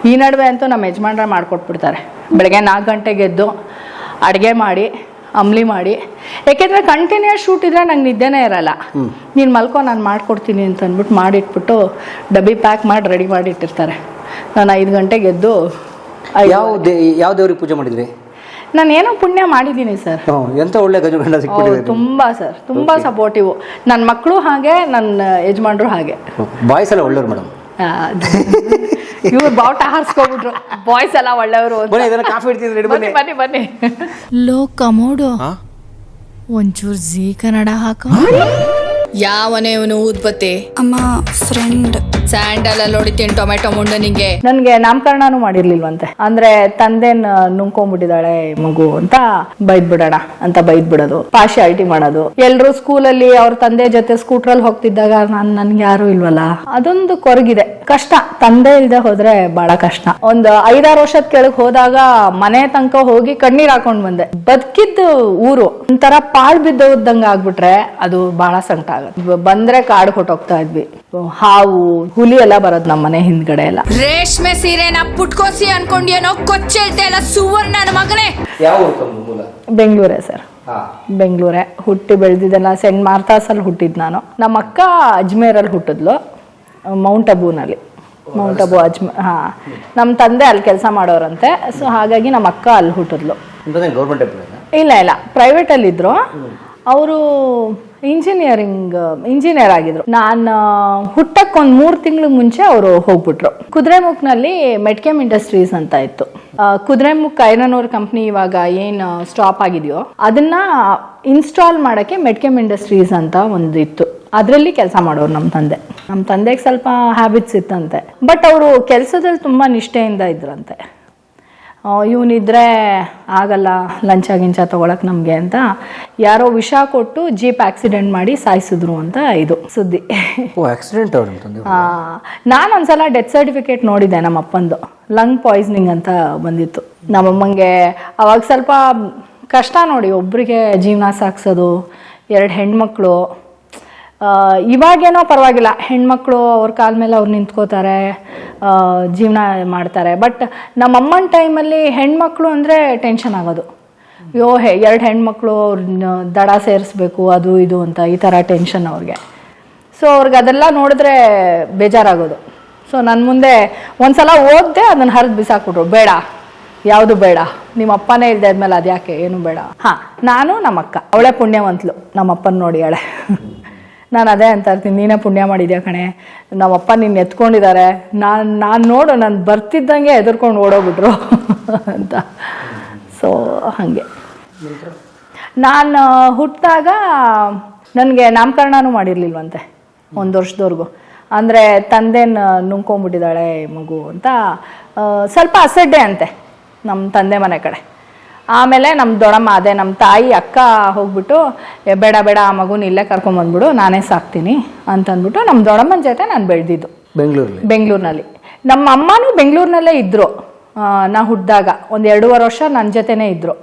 Speaker 4: ಈ ನಡುವೆ ಅಂತೂ ನಮ್ಮ ಯಜಮಾನ್ರ ಮಾಡಿಕೊಟ್ಬಿಡ್ತಾರೆ. ಬೆಳಗ್ಗೆ 4 ಗಂಟೆಗೆ ಎದ್ದು ಅಡುಗೆ ಮಾಡಿ ಅಂಬ್ಲಿ ಮಾಡಿ, ಯಾಕೆಂದರೆ ಕಂಟಿನ್ಯೂಸ್ ಶೂಟ್ ಇದ್ರೆ ನಂಗೆ ನಿದ್ದೆನೇ ಇರಲ್ಲ. ನೀನು ಮಲ್ಕೊ, ನಾನು ಮಾಡಿಕೊಡ್ತೀನಿ ಅಂತ ಅಂದ್ಬಿಟ್ಟು ಮಾಡಿಟ್ಬಿಟ್ಟು ಡಬ್ಬಿ ಪ್ಯಾಕ್ ಮಾಡಿ ರೆಡಿ ಮಾಡಿ ಇಟ್ಟಿರ್ತಾರೆ. ನಾನು 5 ಗಂಟೆಗೆ ಎದ್ದು
Speaker 5: ಯಾವ ದೇವ್ರಿಗೆ ಪೂಜೆ ಮಾಡಿದ್ರಿ?
Speaker 4: ನಾನು ಏನೋ ಪುಣ್ಯ ಮಾಡಿದ್ದೀನಿ ಸರ್.
Speaker 5: ಎಂತ ಒಳ್ಳೆ ಗಂಡ ಸಿಕ್ಬಿಟ್ಟಿದೆ.
Speaker 4: ತುಂಬ ಸರ್, ತುಂಬ ಸಪೋರ್ಟಿವ್. ನನ್ನ ಮಕ್ಕಳು ಹಾಗೆ, ನನ್ನ ಯಜಮಾನ್ರು ಹಾಗೆ.
Speaker 5: ಬಾಯ್ಸ್ ಎಲ್ಲ ಒಳ್ಳೆಯವ್ರು ಮೇಡಮ್.
Speaker 4: ಇವ್ರು ಬಾವುಟ ಹಾರಿಸ್ಕೊಬಿಟ್ರು, ಬಾಯ್ಸ್ ಎಲ್ಲ ಒಳ್ಳೆಯವರು.
Speaker 5: ಕಾಫಿ ಇಡ್ತಿದ್ರು,
Speaker 4: ಬನ್ನಿ ಬನ್ನಿ.
Speaker 1: ಲೋ ಕಮೋಡು, ಒಂಚೂರು ಜೀ ಕನ್ನಡ ಹಾಕ. ಯಾವನೇ ಇವನು ಊದ್ಬತ್ತಿ?
Speaker 2: ಅಮ್ಮ ಫ್ರೆಂಡ್.
Speaker 1: ಸ್ಯಾಂಡಲ್ ಅಲ್ಲಿ ಹೊಡಿತೀನಿ ಟೊಮೆಟೊ ಮುಂಡೆ ನಿಂಗೆ.
Speaker 4: ನನ್ಗೆ ನಾಮಕರಣನೂ ಮಾಡಿರ್ಲಿಲ್ವಂತೆ. ಅಂದ್ರೆ ತಂದೆನ್ ನುಂಗ್ಕೊಂಡ್ಬಿಟ್ಟಿದ್ದಾಳೆ ಮಗು ಅಂತ ಬೈದ್ಬಿಡೋಣ ಅಂತ ಬೈದ್ಬಿಡೋದು, ಪಾರ್ಶಿಯಾಲಿಟಿ ಮಾಡೋದು. ಎಲ್ರು ಸ್ಕೂಲಲ್ಲಿ ಅವ್ರ ತಂದೆ ಜೊತೆ ಸ್ಕೂಟ್ರಲ್ಲಿ ಹೋಗ್ತಿದ್ದಾಗ ನನ್ಗೆ ಯಾರು ಇಲ್ವಲ್ಲ, ಅದೊಂದು ಕೊರಗಿದೆ. ಕಷ್ಟ, ತಂದೆ ಇಲ್ದೆ ಹೋದ್ರೆ ಬಹಳ ಕಷ್ಟ. ಒಂದು 5-6 ವರ್ಷದ ಕೆಳಗೆ ಹೋದಾಗ ಮನೆ ತನಕ ಹೋಗಿ ಕಣ್ಣೀರ್ ಹಾಕೊಂಡ್ ಬಂದೆ. ಬದುಕಿದ್ದು ಊರು ಒಂಥರ ಪಾಳ್ ಬಿದ್ದೋದಂಗ ಆಗ್ಬಿಟ್ರೆ ಅದು ಬಹಳ ಸಂಕಟ ಆಗುತ್ತೆ. ಬಂದ್ರೆ ಕಾಡು ಹೊಟ್ಟೋಗ್ತಾ ಇದ್ವಿ. ಹಾವು ಹುಲಿ ಎಲ್ಲ ಬರೋದು ನಮ್ಮ ಮನೆ ಹಿಂದ್ಗಡೆ ಎಲ್ಲ.
Speaker 1: ರೇಷ್ಮೆ ಸೀರೆನ ಪುಟ್ಕೋಸಿ ಅನ್ಕೊಂಡೇನೋ ಕೊಚ್ಚೆಳ್ತೆ ಎಲ್ಲ ಸುವರ್ಣ ಮಗನೇ.
Speaker 4: ಬೆಂಗಳೂರೇ ಸರ್, ಬೆಂಗಳೂರೇ. ಹುಟ್ಟಿ ಬೆಳೆದಿದ್ದೆಲ್ಲ ಸೆಂಟ್ ಮಾರ್ತಾಸಲ್ಲಿ ಹುಟ್ಟಿದ್ ನಾನು. ನಮ್ಮ ಅಕ್ಕ ಅಜ್ಮೇರಲ್ಲಿ ಹುಟ್ಟಿದ್ಲು, ಮೌಂಟ್ ಅಬೂನಲ್ಲಿ. ಮೌಂಟ್ ಅಬು ಅಜ್ಮೇರ್. ನಮ್ಮ ತಂದೆ ಅಲ್ಲಿ ಕೆಲಸ ಮಾಡೋರಂತೆ. ಸೊ ಹಾಗಾಗಿ ನಮ್ಮ ಅಕ್ಕ ಅಲ್ಲಿ ಹುಟ್ಟಿದ್ಲು. ಇಲ್ಲ ಪ್ರೈವೇಟ್ ಅಲ್ಲಿ ಇದ್ರು ಅವರು. ಇಂಜಿನಿಯರ್ ಆಗಿದ್ರು. ನಾನು ಹುಟ್ಟಕ್ಕೆ ಒಂದು 3 ತಿಂಗಳು ಮುಂಚೆ ಅವರು ಹೋಗ್ಬಿಟ್ರು. ಕುದುರೆಮುಖ್ನಲ್ಲಿ ಮೆಡ್ಕೆಮ್ ಇಂಡಸ್ಟ್ರೀಸ್ ಅಂತ ಇತ್ತು. ಕುದುರೆಮುಖ್ ಐರನ್ ಓರ್ ಕಂಪ್ನಿ ಇವಾಗ ಏನು ಸ್ಟಾಪ್ ಆಗಿದೆಯೋ ಅದನ್ನ ಇನ್ಸ್ಟಾಲ್ ಮಾಡಕ್ಕೆ ಮೆಡ್ಕೆಮ್ ಇಂಡಸ್ಟ್ರೀಸ್ ಅಂತ ಒಂದು ಇತ್ತು. ಅದರಲ್ಲಿ ಕೆಲಸ ಮಾಡೋರು ನಮ್ಮ ತಂದೆಗೆ ಸ್ವಲ್ಪ ಹ್ಯಾಬಿಟ್ಸ್ ಇತ್ತಂತೆ. ಬಟ್ ಅವರು ಕೆಲಸದಲ್ಲಿ ತುಂಬಾ ನಿಷ್ಠೆಯಿಂದ ಇದ್ರಂತೆ. ಇವನಿದ್ರೆ ಆಗಲ್ಲ ಲಂಚ ಗಿಂಚ ತಗೊಳಕ್ ನಮ್ಗೆ ಅಂತ ಯಾರೋ ವಿಷ ಕೊಟ್ಟು ಜೀಪ್ ಆಕ್ಸಿಡೆಂಟ್ ಮಾಡಿ ಸಾಯಿಸಿದ್ರು ಅಂತ ಇದು ಸುದ್ದಿ. ನಾನೊಂದ್ಸಲ ಡೆತ್ ಸರ್ಟಿಫಿಕೇಟ್ ನೋಡಿದ್ದೆ ನಮ್ಮ ಅಪ್ಪಂದು. ಲಂಗ್ ಪಾಯ್ಸನಿಂಗ್ ಅಂತ ಬಂದಿತ್ತು. ನಮ್ಮಮ್ಮಂಗೆ ಅವಾಗ ಸ್ವಲ್ಪ ಕಷ್ಟ ನೋಡಿ, ಒಬ್ರಿಗೆ ಜೀವನ ಸಾಗಿಸೋದು, 2 ಹೆಣ್ಮಕ್ಳು. ಇವಾಗೇನೋ ಪರವಾಗಿಲ್ಲ, ಹೆಣ್ಮಕ್ಳು ಅವ್ರ ಕಾಲ ಮೇಲೆ ಅವ್ರು ನಿಂತ್ಕೋತಾರೆ, ಜೀವನ ಮಾಡ್ತಾರೆ. ಬಟ್ ನಮ್ಮಮ್ಮನ ಟೈಮಲ್ಲಿ ಹೆಣ್ಮಕ್ಳು ಅಂದರೆ ಟೆನ್ಷನ್ ಆಗೋದು. 2 ಹೆಣ್ಮಕ್ಳು ಅವ್ರನ್ನ ದಡ ಸೇರಿಸ್ಬೇಕು, ಅದು ಇದು ಅಂತ ಈ ಥರ ಟೆನ್ಷನ್ ಅವ್ರಿಗೆ. ಸೊ ಅವ್ರಿಗೆ ಅದೆಲ್ಲ ನೋಡಿದ್ರೆ ಬೇಜಾರಾಗೋದು. ಸೊ ನನ್ನ ಮುಂದೆ ಒಂದ್ಸಲ ಓದಿದೆ, ಅದನ್ನು ಹರಿದು ಬಿಸಾಕ್ಬಿಟ್ರು. ಬೇಡ, ಯಾವುದು ಬೇಡ, ನಿಮ್ಮ ಅಪ್ಪನೇ ಇಲ್ದೇ ಆದ್ಮೇಲೆ ಅದ್ಯಾಕೆ, ಏನು ಬೇಡ. ನಾನು ನಮ್ಮ ಅಕ್ಕ, ಅವಳೇ ಪುಣ್ಯವಂತಲು, ನಮ್ಮ ಅಪ್ಪನ ನೋಡಿ ಅವಳೆ. ನಾನು ಅದೇ ಅಂತ ಇರ್ತೀನಿ, ನೀನೇ ಪುಣ್ಯ ಮಾಡಿದ್ಯಾ ಕಣೆ, ನಮ್ಮಪ್ಪ ನಿನ್ನ ಎತ್ಕೊಂಡಿದ್ದಾರೆ. ನಾನು ನೋಡು, ನಾನು ಬರ್ತಿದ್ದಂಗೆ ಎದುರ್ಕೊಂಡು ಓಡೋಗ್ಬಿಟ್ರು ಅಂತ. ಸೊ ಹಾಗೆ ನಾನು ಹುಟ್ಟಿದಾಗ ನನಗೆ ನಾಮಕರಣನೂ ಮಾಡಿರ್ಲಿಲ್ವಂತೆ 1 ವರ್ಷದವರೆಗೂ. ಅಂದರೆ ತಂದೆನ ನುಂಗ್ಕೊಂಡ್ಬಿಟ್ಟಿದ್ದಾಳೆ ಮಗು ಅಂತ ಸ್ವಲ್ಪ ಅಸಡ್ಡೆ ಅಂತೆ ನಮ್ಮ ತಂದೆ ಮನೆ ಕಡೆ. ಆಮೇಲೆ ನಮ್ಮ ದೊಡ್ಡಮ್ಮ, ಅದೇ ನಮ್ಮ ತಾಯಿ ಅಕ್ಕ ಹೋಗ್ಬಿಟ್ಟು, ಬೇಡ ಆ ಮಗುನ ಇಲ್ಲೇ ಕರ್ಕೊಂಬಂದ್ಬಿಡು, ನಾನೇ ಸಾಕ್ತೀನಿ ಅಂತಂದ್ಬಿಟ್ಟು ನಮ್ಮ ದೊಡ್ಡಮ್ಮನ ಜೊತೆ ನಾನು ಬೆಳೆದಿದ್ದು ಬೆಂಗಳೂರಿನಲ್ಲಿ. ನಮ್ಮ ಅಮ್ಮನೂ ಬೆಂಗಳೂರಿನಲ್ಲೇ ಇದ್ದರು. ನಾ ಹುಟ್ಟಿದಾಗ 1-2.5 ವರ್ಷ ನನ್ನ ಜೊತೆನೇ ಇದ್ದರು.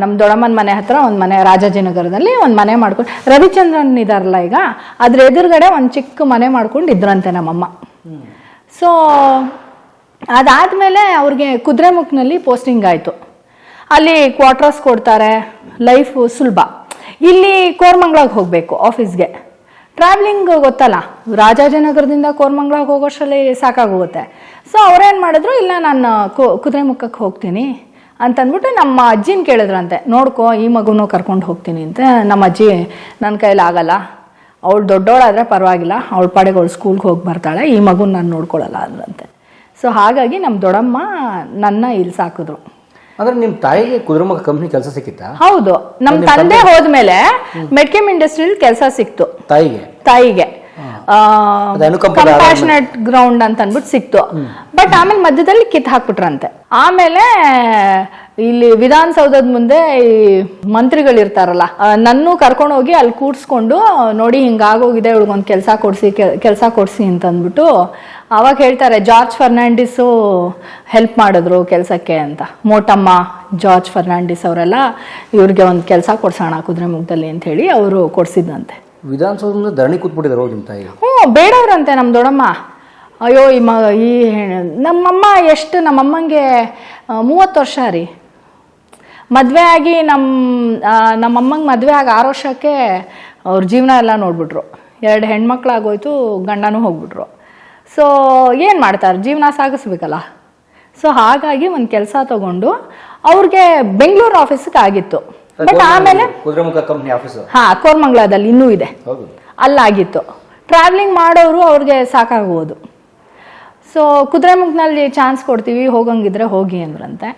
Speaker 4: ನಮ್ಮ ದೊಡ್ಡಮ್ಮನ ಮನೆ ಹತ್ರ ಒಂದು ಮನೆ, ರಾಜಾಜಿನಗರದಲ್ಲಿ ಒಂದು ಮನೆ ಮಾಡ್ಕೊಂಡು, ರವಿಚಂದ್ರನ್ ಇದಾರಲ್ಲ ಈಗ, ಅದ್ರ ಎದುರುಗಡೆ ಒಂದು ಚಿಕ್ಕ ಮನೆ ಮಾಡ್ಕೊಂಡು ಇದ್ರಂತೆ ನಮ್ಮಮ್ಮ. ಸೊ ಅದಾದಮೇಲೆ ಅವ್ರಿಗೆ ಕುದುರೆಮುಖ್ನಲ್ಲಿ ಪೋಸ್ಟಿಂಗ್ ಆಯಿತು. ಅಲ್ಲಿ ಕ್ವಾರ್ಟರ್ಸ್ ಕೊಡ್ತಾರೆ, ಲೈಫು ಸುಲಭ. ಇಲ್ಲಿ ಕೋರಮಂಗ್ಳಕ್ಕೆ ಹೋಗಬೇಕು ಆಫೀಸ್ಗೆ, ಟ್ರಾವೆಲಿಂಗ್ ಗೊತ್ತಲ್ಲ, ರಾಜಾಜಿನಗರದಿಂದ ಕೋರಮಂಗ್ಲಕ್ಕೆ ಹೋಗೋಷ್ಟರಲ್ಲಿ ಸಾಕಾಗೋಗುತ್ತೆ. ಸೊ ಅವ್ರೇನು ಮಾಡಿದ್ರು, ಇಲ್ಲ ನಾನು ಕುದುರೆಮುಖಕ್ಕೆ ಹೋಗ್ತೀನಿ ಅಂತಂದ್ಬಿಟ್ಟು ನಮ್ಮ ಅಜ್ಜಿನ ಕೇಳಿದ್ರಂತೆ, ನೋಡ್ಕೊ ಈ ಮಗುನೂ ಕರ್ಕೊಂಡು ಹೋಗ್ತೀನಿ ಅಂತ. ನಮ್ಮ ಅಜ್ಜಿ ನನ್ನ ಕೈಲಿ ಆಗಲ್ಲ, ಅವಳು ದೊಡ್ಡವಳಾದರೆ ಪರವಾಗಿಲ್ಲ, ಅವಳ ಪಾಡಿಗೆ ಅವಳು ಸ್ಕೂಲ್ಗೆ ಹೋಗಿ ಬರ್ತಾಳೆ, ಈ ಮಗುನ ನಾನು ನೋಡ್ಕೊಳ್ಳಲ್ಲ ಅಂದ್ರಂತೆ. ಸೊ ಹಾಗಾಗಿ ನಮ್ಮ ದೊಡ್ಡಮ್ಮ ನನ್ನ ಇಲ್ಲಿ ಸಾಕಿದ್ರು.
Speaker 5: ಅಂದ್ರೆ ನಿಮ್ಮ ತಾಯಿಗೆ ಕುದುರೆಮುಖ ಕಂಪ್ನಿ ಕೆಲಸ ಸಿಕ್ಕಿತ್ತಾ?
Speaker 4: ಹೌದು, ನಮ್ಮ ತಂದೆ ಹೋದ್ಮೇಲೆ ಮೆಡ್ಕೆಮ್ ಇಂಡಸ್ಟ್ರಿಯಲ್ಲಿ ಕೆಲಸ ಸಿಕ್ತು ತಾಯಿಗೆ. ಕಂಪ್ಯಾಷನೇಟ್ ಗ್ರೌಂಡ್ ಅಂತ ಅಂದ್ಬಿಟ್ಟು ಸಿಕ್ತು. ಬಟ್ ಆಮೇಲೆ ಮಧ್ಯದಲ್ಲಿ ಕಿತ್ ಹಾಕ್ಬಿಟ್ರಂತೆ. ಆಮೇಲೆ ಇಲ್ಲಿ ವಿಧಾನಸೌಧದ ಮುಂದೆ ಈ ಮಂತ್ರಿಗಳಿರ್ತಾರಲ್ಲ, ನನ್ನೂ ಕರ್ಕೊಂಡು ಹೋಗಿ ಅಲ್ಲಿ ಕೂಡ್ಸ್ಕೊಂಡು, ನೋಡಿ ಹಿಂಗಾಗೋಗಿದೆ, ಇವಳಿಗೊಂದು ಕೆಲಸ ಕೊಡ್ಸಿ ಅಂತ ಅಂದ್ಬಿಟ್ಟು ಅವಾಗ ಹೇಳ್ತಾರೆ, ಜಾರ್ಜ್ ಫರ್ನಾಂಡಿಸು ಹೆಲ್ಪ್ ಮಾಡಿದ್ರು ಕೆಲಸಕ್ಕೆ ಅಂತ. ಮೋಟಮ್ಮ, ಜಾರ್ಜ್ ಫರ್ನಾಂಡಿಸ್ ಅವರೆಲ್ಲ ಇವ್ರಿಗೆ ಒಂದು ಕೆಲಸ ಕೊಡ್ಸೋಣ ಕುದುರೆಮುಖದಲ್ಲಿ ಅಂತ ಹೇಳಿ ಅವರು ಕೊಡ್ಸಿದ್ದಂತೆ.
Speaker 5: ವಿಧಾನಸೌಧದಿಂದ ಧರಣಿ ಕೂತ್ಬಿಟ್ಟಿದ್ದಾರೆ ನಿಮ್ಮ ತಾಯಿ?
Speaker 4: ಬೇಡವ್ರಂತೆ ನಮ್ಮ ದೊಡ್ಡಮ್ಮ. ಅಯ್ಯೋ ಈ ನಮ್ಮಮ್ಮ ಎಷ್ಟು, ನಮ್ಮಮ್ಮಂಗೆ 30 ವರ್ಷ ರೀ ಮದುವೆ ಆಗಿ. ನಮ್ಮಮ್ಮಂಗೆ ಮದುವೆ ಆಗಿ 6 ವರ್ಷಕ್ಕೆ ಅವ್ರ ಜೀವನ ಎಲ್ಲ ನೋಡ್ಬಿಟ್ರು. 2 ಹೆಣ್ಮಕ್ಳಾಗೋಯ್ತು, ಗಂಡನೂ ಹೋಗ್ಬಿಟ್ರು. ಸೊ ಏನು ಮಾಡ್ತಾರೆ, ಜೀವನ ಸಾಗಿಸ್ಬೇಕಲ್ಲ. ಸೊ ಹಾಗಾಗಿ ಒಂದು ಕೆಲಸ ತಗೊಂಡು ಅವ್ರಿಗೆ ಬೆಂಗಳೂರು ಆಫೀಸಿಗೆ ಆಗಿತ್ತು. ಬಟ್ ಆಮೇಲೆ
Speaker 5: ಕುದುರೆಮುಖ ಕಂಪ್ನಿ ಆಫೀಸ್
Speaker 4: ಕೋರಮಂಗ್ಲದಲ್ಲಿ ಇನ್ನೂ ಇದೆ, ಅಲ್ಲಾಗಿತ್ತು. ಟ್ರಾವೆಲಿಂಗ್ ಮಾಡೋರು ಅವ್ರಿಗೆ ಸಾಕಾಗೋದು. ಸೊ ಕುದುರೆಮುಖನಲ್ಲಿ ಚಾನ್ಸ್ ಕೊಡ್ತೀವಿ, ಹೋಗಂಗಿದ್ರೆ ಹೋಗಿ ಅಂದ್ರಂತೆ.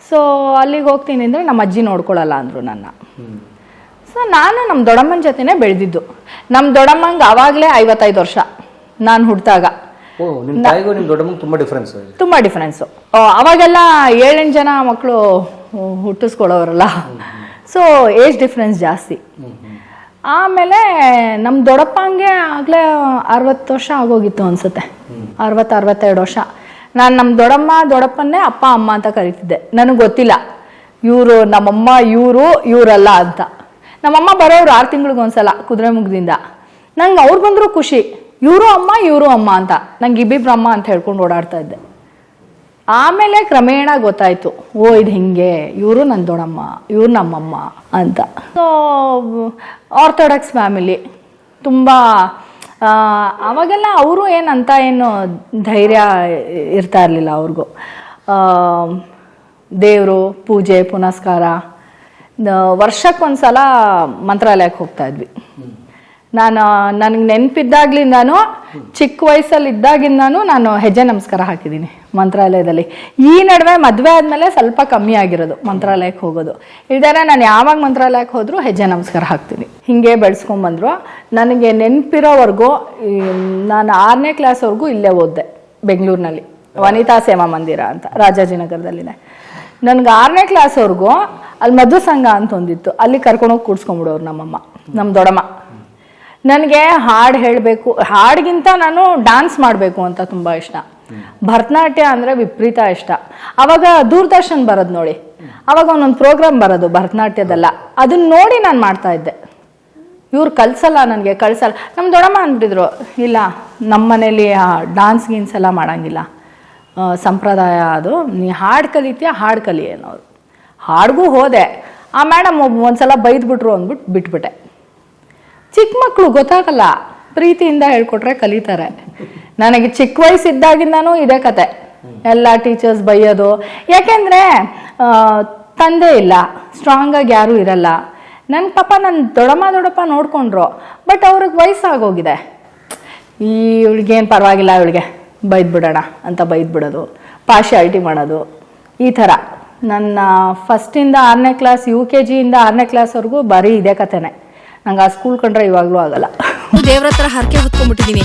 Speaker 4: ಸೊ ಅಲ್ಲಿಗೆ ಹೋಗ್ತೀನಿ ಅಂದರೆ ನಮ್ಮ ಅಜ್ಜಿ ನೋಡ್ಕೊಳ್ಳಲ್ಲ ಅಂದರು ನನ್ನ. ಸೊ ನಾನು ನಮ್ಮ ದೊಡ್ಡಮ್ಮನ ಜೊತೆನೇ ಬೆಳೆದಿದ್ದು. ನಮ್ಮ ದೊಡ್ಡಮ್ಮಂಗೆ ಆವಾಗಲೇ 55 ವರ್ಷ ನಾನು ಹುಟ್ಟಿದಾಗ. ತುಂಬ ಡಿಫ್ರೆನ್ಸು. ಅವಾಗೆಲ್ಲ 7-8 ಜನ ಮಕ್ಕಳು ಹುಟ್ಟಿಸ್ಕೊಳ್ಳೋರಲ್ಲ. ಸೊ ಏಜ್ ಡಿಫ್ರೆನ್ಸ್ ಜಾಸ್ತಿ. ಆಮೇಲೆ ನಮ್ಮ ದೊಡ್ಡಪ್ಪಂಗೆ ಆಗಲೇ 60 ವರ್ಷ ಆಗೋಗಿತ್ತು ಅನ್ಸುತ್ತೆ, 60-62 ವರ್ಷ. ನಾನು ನಮ್ಮ ದೊಡ್ಡಪ್ಪನ್ನೇ ಅಪ್ಪ ಅಮ್ಮ ಅಂತ ಕರಿತಿದ್ದೆ. ನನಗೆ ಗೊತ್ತಿಲ್ಲ ಇವರು ನಮ್ಮಮ್ಮ ಇವರಲ್ಲ ಅಂತ. ನಮ್ಮಮ್ಮ ಬರೋರು 6 ತಿಂಗಳಿಗೊಂದ್ಸಲ ಕುದುರೆಮುಖದಿಂದ. ನಂಗೆ ಅವ್ರು ಬಂದರೂ ಖುಷಿ, ಇವರು ಅಮ್ಮ ಅಂತ. ನಂಗೆ ಇಬ್ಬಿಬ್ರು ಅಮ್ಮ ಅಂತ ಹೇಳ್ಕೊಂಡು ಓಡಾಡ್ತಾ ಇದ್ದೆ. ಆಮೇಲೆ ಕ್ರಮೇಣ ಗೊತ್ತಾಯ್ತು, ಓ ಇದು ಹಿಂಗೆ, ಇವರು ನನ್ನ ದೊಡ್ಡಮ್ಮ, ಇವ್ರು ನಮ್ಮಮ್ಮ ಅಂತ. ಸೊ ಆರ್ಥೋಡಾಕ್ಸ್ ಫ್ಯಾಮಿಲಿ ತುಂಬ. ಅವಾಗೆಲ್ಲ ಅವರು ಏನಂತ ಏನು ಧೈರ್ಯ ಇರ್ತಾ ಇರಲಿಲ್ಲ ಅವ್ರಿಗೂ. ದೇವರು ಪೂಜೆ ಪುನಸ್ಕಾರ, ವರ್ಷಕ್ಕೊಂದ್ಸಲ ಮಂತ್ರಾಲಯಕ್ಕೆ ಹೋಗ್ತಾ ಇದ್ವಿ. ನನಗೆ ನೆನಪಿದ್ದಾಗ್ಲಿಂದಾನು, ಚಿಕ್ಕ ವಯಸ್ಸಲ್ಲಿ ಇದ್ದಾಗಿಂದಾನು ನಾನು ಹೆಜ್ಜೆ ನಮಸ್ಕಾರ ಹಾಕಿದ್ದೀನಿ ಮಂತ್ರಾಲಯದಲ್ಲಿ. ಈ ನಡುವೆ ಮದುವೆ ಆದಮೇಲೆ ಸ್ವಲ್ಪ ಕಮ್ಮಿ ಆಗಿರೋದು ಮಂತ್ರಾಲಯಕ್ಕೆ ಹೋಗೋದು. ಇಲ್ದಾರೆ ನಾನು ಯಾವಾಗ ಮಂತ್ರಾಲಯಕ್ಕೆ ಹೋದರೂ ಹೆಜ್ಜೆ ನಮಸ್ಕಾರ ಹಾಕ್ತೀನಿ. ಹಿಂಗೆ ಬೆಳೆಸ್ಕೊಂಬಂದ್ರು. ನನಗೆ ನೆನಪಿರೋವರೆಗೂ ನಾನು 6ನೇ ಕ್ಲಾಸ್ವರೆಗೂ ಇಲ್ಲೇ ಓದಿದೆ ಬೆಂಗಳೂರಿನಲ್ಲಿ, ವನಿತಾ ಸೇವಾ ಮಂದಿರ ಅಂತ ರಾಜಾಜಿನಗರದಲ್ಲಿದೆ. ನನಗೆ 6ನೇ ಕ್ಲಾಸ್ವರೆಗೂ ಅಲ್ಲಿ ಮಧು ಸಂಘ ಅಂತ ಒಂದಿತ್ತು, ಅಲ್ಲಿ ಕರ್ಕೊಂಡೋಗಿ ಕೂಡ್ಸ್ಕೊಂಬಿಡೋರು ನಮ್ಮಮ್ಮ, ನಮ್ಮ ದೊಡ್ಡಮ್ಮ. ನನಗೆ ಹಾಡು ಹೇಳಬೇಕು, ಹಾಡಿಗಿಂತ ನಾನು ಡ್ಯಾನ್ಸ್ ಮಾಡಬೇಕು ಅಂತ ತುಂಬ ಇಷ್ಟ. ಭರತನಾಟ್ಯ ಅಂದರೆ ವಿಪರೀತ ಇಷ್ಟ. ಆವಾಗ ದೂರದರ್ಶನ್ ಬರೋದು ನೋಡಿ, ಆವಾಗ ಒಂದೊಂದು ಪ್ರೋಗ್ರಾಮ್ ಬರೋದು ಭರತನಾಟ್ಯದಲ್ಲ, ಅದನ್ನ ನೋಡಿ ನಾನು ಮಾಡ್ತಾ ಇದ್ದೆ. ಇವ್ರು ಕಲಿಸಲ್ಲ, ನನಗೆ ಕಳಿಸಲ್ಲ. ನಮ್ಮ ದೊಡ್ಡಮ್ಮ ಅಂದ್ಬಿಟ್ಟಿದ್ರು, ಇಲ್ಲ ನಮ್ಮ ಮನೇಲಿ ಡ್ಯಾನ್ಸ್ ಗೀನ್ಸ್ ಎಲ್ಲ ಮಾಡೋಂಗಿಲ್ಲ, ಸಂಪ್ರದಾಯ ಅದು, ನೀ ಹಾಡು ಕಲಿತೀಯ ಹಾಡು ಕಲಿ ಅನ್ನೋರು. ಹಾಡಿಗೂ ಹೋದೆ. ಆ ಮೇಡಮ್ ಒಂದ್ಸಲ ಬೈದ್ಬಿಟ್ರು ಅಂದ್ಬಿಟ್ಟು ಬಿಟ್ಬಿಟ್ಟೆ. ಚಿಕ್ಕ ಮಕ್ಕಳು ಗೊತ್ತಾಗಲ್ಲ, ಪ್ರೀತಿಯಿಂದ ಹೇಳ್ಕೊಟ್ರೆ ಕಲಿತಾರೆ. ನನಗೆ ಚಿಕ್ಕ ವಯಸ್ಸಿದ್ದಾಗಿಂದನೂ ಇದೇ ಕತೆ, ಎಲ್ಲ ಟೀಚರ್ಸ್ ಬೈಯೋದು. ಯಾಕೆಂದರೆ ತಂದೆ ಇಲ್ಲ, ಸ್ಟ್ರಾಂಗಾಗಿ ಯಾರೂ ಇರಲ್ಲ. ನನ್ನ ಪಾಪ ನನ್ನ ದೊಡ್ಡಪ್ಪ ನೋಡಿಕೊಂಡ್ರು, ಬಟ್ ಅವ್ರಿಗೆ ವಯಸ್ಸಾಗೋಗಿದೆ. ಇವಳಿಗೇನು ಪರವಾಗಿಲ್ಲ, ಇವಳಿಗೆ ಬೈದ್ಬಿಡೋಣ ಅಂತ ಬೈದ್ಬಿಡೋದು, ಪಾರ್ಶಿಯಾಲಿಟಿ ಮಾಡೋದು, ಈ ಥರ. ನನ್ನ ಫಸ್ಟಿಂದ 6ನೇ ಕ್ಲಾಸ್, UKG ಇಂದ 6ನೇ ಕ್ಲಾಸ್ವರೆಗೂ ಬರೀ ಇದೇ ಕತೆನೆ. ನಂಗೆ ಆ ಸ್ಕೂಲ್ ಕಂಡ್ರೆ ಇವಾಗಲೂ ಆಗಲ್ಲ.
Speaker 1: ದೇವ್ರ ಹತ್ರ ಹರಕೆ ಹೊತ್ಕೊಂಡ್ಬಿಟ್ಟಿದೀನಿ,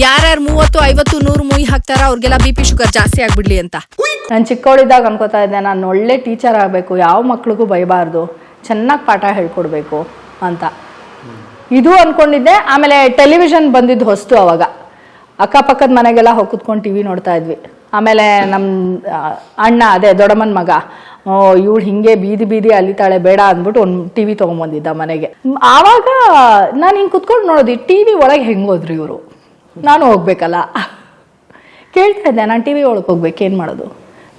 Speaker 1: ಯಾರ್ಯಾರು 30, 50, 100 ಮುಯಿ ಹಾಕ್ತಾರ ಅವ್ರಿಗೆಲ್ಲ BP ಶುಗರ್ ಜಾಸ್ತಿ ಆಗ್ಬಿಡ್ಲಿ ಅಂತ.
Speaker 4: ನಾನು ಚಿಕ್ಕವಳಿದ್ದಾಗ ಅನ್ಕೋತಾ ಇದ್ದೆ, ನಾನು ಒಳ್ಳೆ ಟೀಚರ್ ಆಗಬೇಕು, ಯಾವ ಮಕ್ಳಿಗೂ ಬೈಬಾರ್ದು, ಚೆನ್ನಾಗಿ ಪಾಠ ಹೇಳ್ಕೊಡ್ಬೇಕು ಅಂತ ಇದು ಅಂದ್ಕೊಂಡಿದ್ದೆ. ಆಮೇಲೆ ಟೆಲಿವಿಷನ್ ಬಂದಿದ್ದು ಹೊಸ್ತು. ಅವಾಗ ಅಕ್ಕಪಕ್ಕದ ಮನೆಗೆಲ್ಲ ಹೋಗಿ ಕುತ್ಕೊಂಡು TV ನೋಡ್ತಾ ಇದ್ವಿ. ಆಮೇಲೆ ನಮ್ಮ ಅಣ್ಣ, ಅದೇ ದೊಡ್ಡಮ್ಮನ ಮಗ, ಇವಳು ಹಿಂಗೆ ಬೀದಿ ಅಲಿತಾಳೆ, ಬೇಡ ಅಂದ್ಬಿಟ್ಟು ಒಂದು TV ತೊಗೊಂಬಂದಿದ್ದ ಮನೆಗೆ. ಆವಾಗ ನಾನು ಹಿಂಗೆ ಕುತ್ಕೊಂಡು ನೋಡೋದು, TV ಒಳಗೆ ಹೆಂಗೋದ್ರು ಇವರು, ನಾನು ಹೋಗ್ಬೇಕಲ್ಲ. ಕೇಳ್ತಾ ಇದ್ದೆ, ನಾನು TV ಒಳಗೆ ಹೋಗ್ಬೇಕು, ಏನು ಮಾಡೋದು,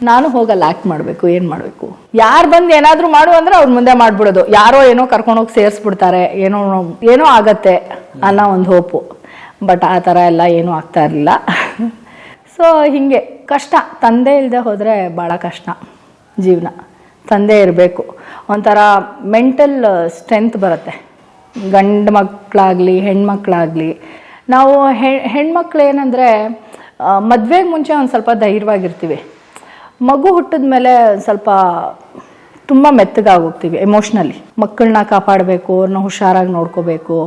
Speaker 4: ನಾನು ಹೋಗಲ್ಲ, ಆ್ಯಕ್ಟ್ ಮಾಡಬೇಕು, ಏನು ಮಾಡಬೇಕು. ಯಾರು ಬಂದು ಏನಾದರೂ ಮಾಡು ಅಂದರೆ ಅವ್ರ ಮುಂದೆ ಮಾಡಿಬಿಡೋದು. ಯಾರೋ ಏನೋ ಕರ್ಕೊಂಡೋಗಿ ಸೇರಿಸ್ಬಿಡ್ತಾರೆ, ಏನೋ ಆಗತ್ತೆ ಅನ್ನೋ ಒಂದು ಹೋಪು. ಬಟ್ ಆ ಥರ ಎಲ್ಲ ಏನೂ ಆಗ್ತಾ ಇರಲಿಲ್ಲ. ಸೊ ಹೀಗೆ ಕಷ್ಟ. ತಂದೆ ಇಲ್ಲದೆ ಹೋದರೆ ಭಾಳ ಕಷ್ಟ ಜೀವನ. ತಂದೆ ಇರಬೇಕು, ಒಂಥರ ಮೆಂಟಲ್ ಸ್ಟ್ರೆಂತ್ ಬರುತ್ತೆ. ಗಂಡು ಮಕ್ಕಳಾಗಲಿ ಹೆಣ್ಮಕ್ಳಾಗಲಿ, ನಾವು ಹೆಣ್ಮಕ್ಳು ಏನಂದರೆ ಮದುವೆಗೆ ಮುಂಚೆ ಒಂದು ಸ್ವಲ್ಪ ಧೈರ್ಯವಾಗಿರ್ತೀವಿ. ಮಗು ಹುಟ್ಟಿದ ಮೇಲೆ ಸ್ವಲ್ಪ ತುಂಬ ಮೆತ್ತಗಾಗೋಗ್ತೀವಿ ಎಮೋಷ್ನಲಿ. ಮಕ್ಕಳನ್ನ ಕಾಪಾಡಬೇಕು, ಅವ್ರನ್ನ ಹುಷಾರಾಗಿ ನೋಡ್ಕೋಬೇಕು.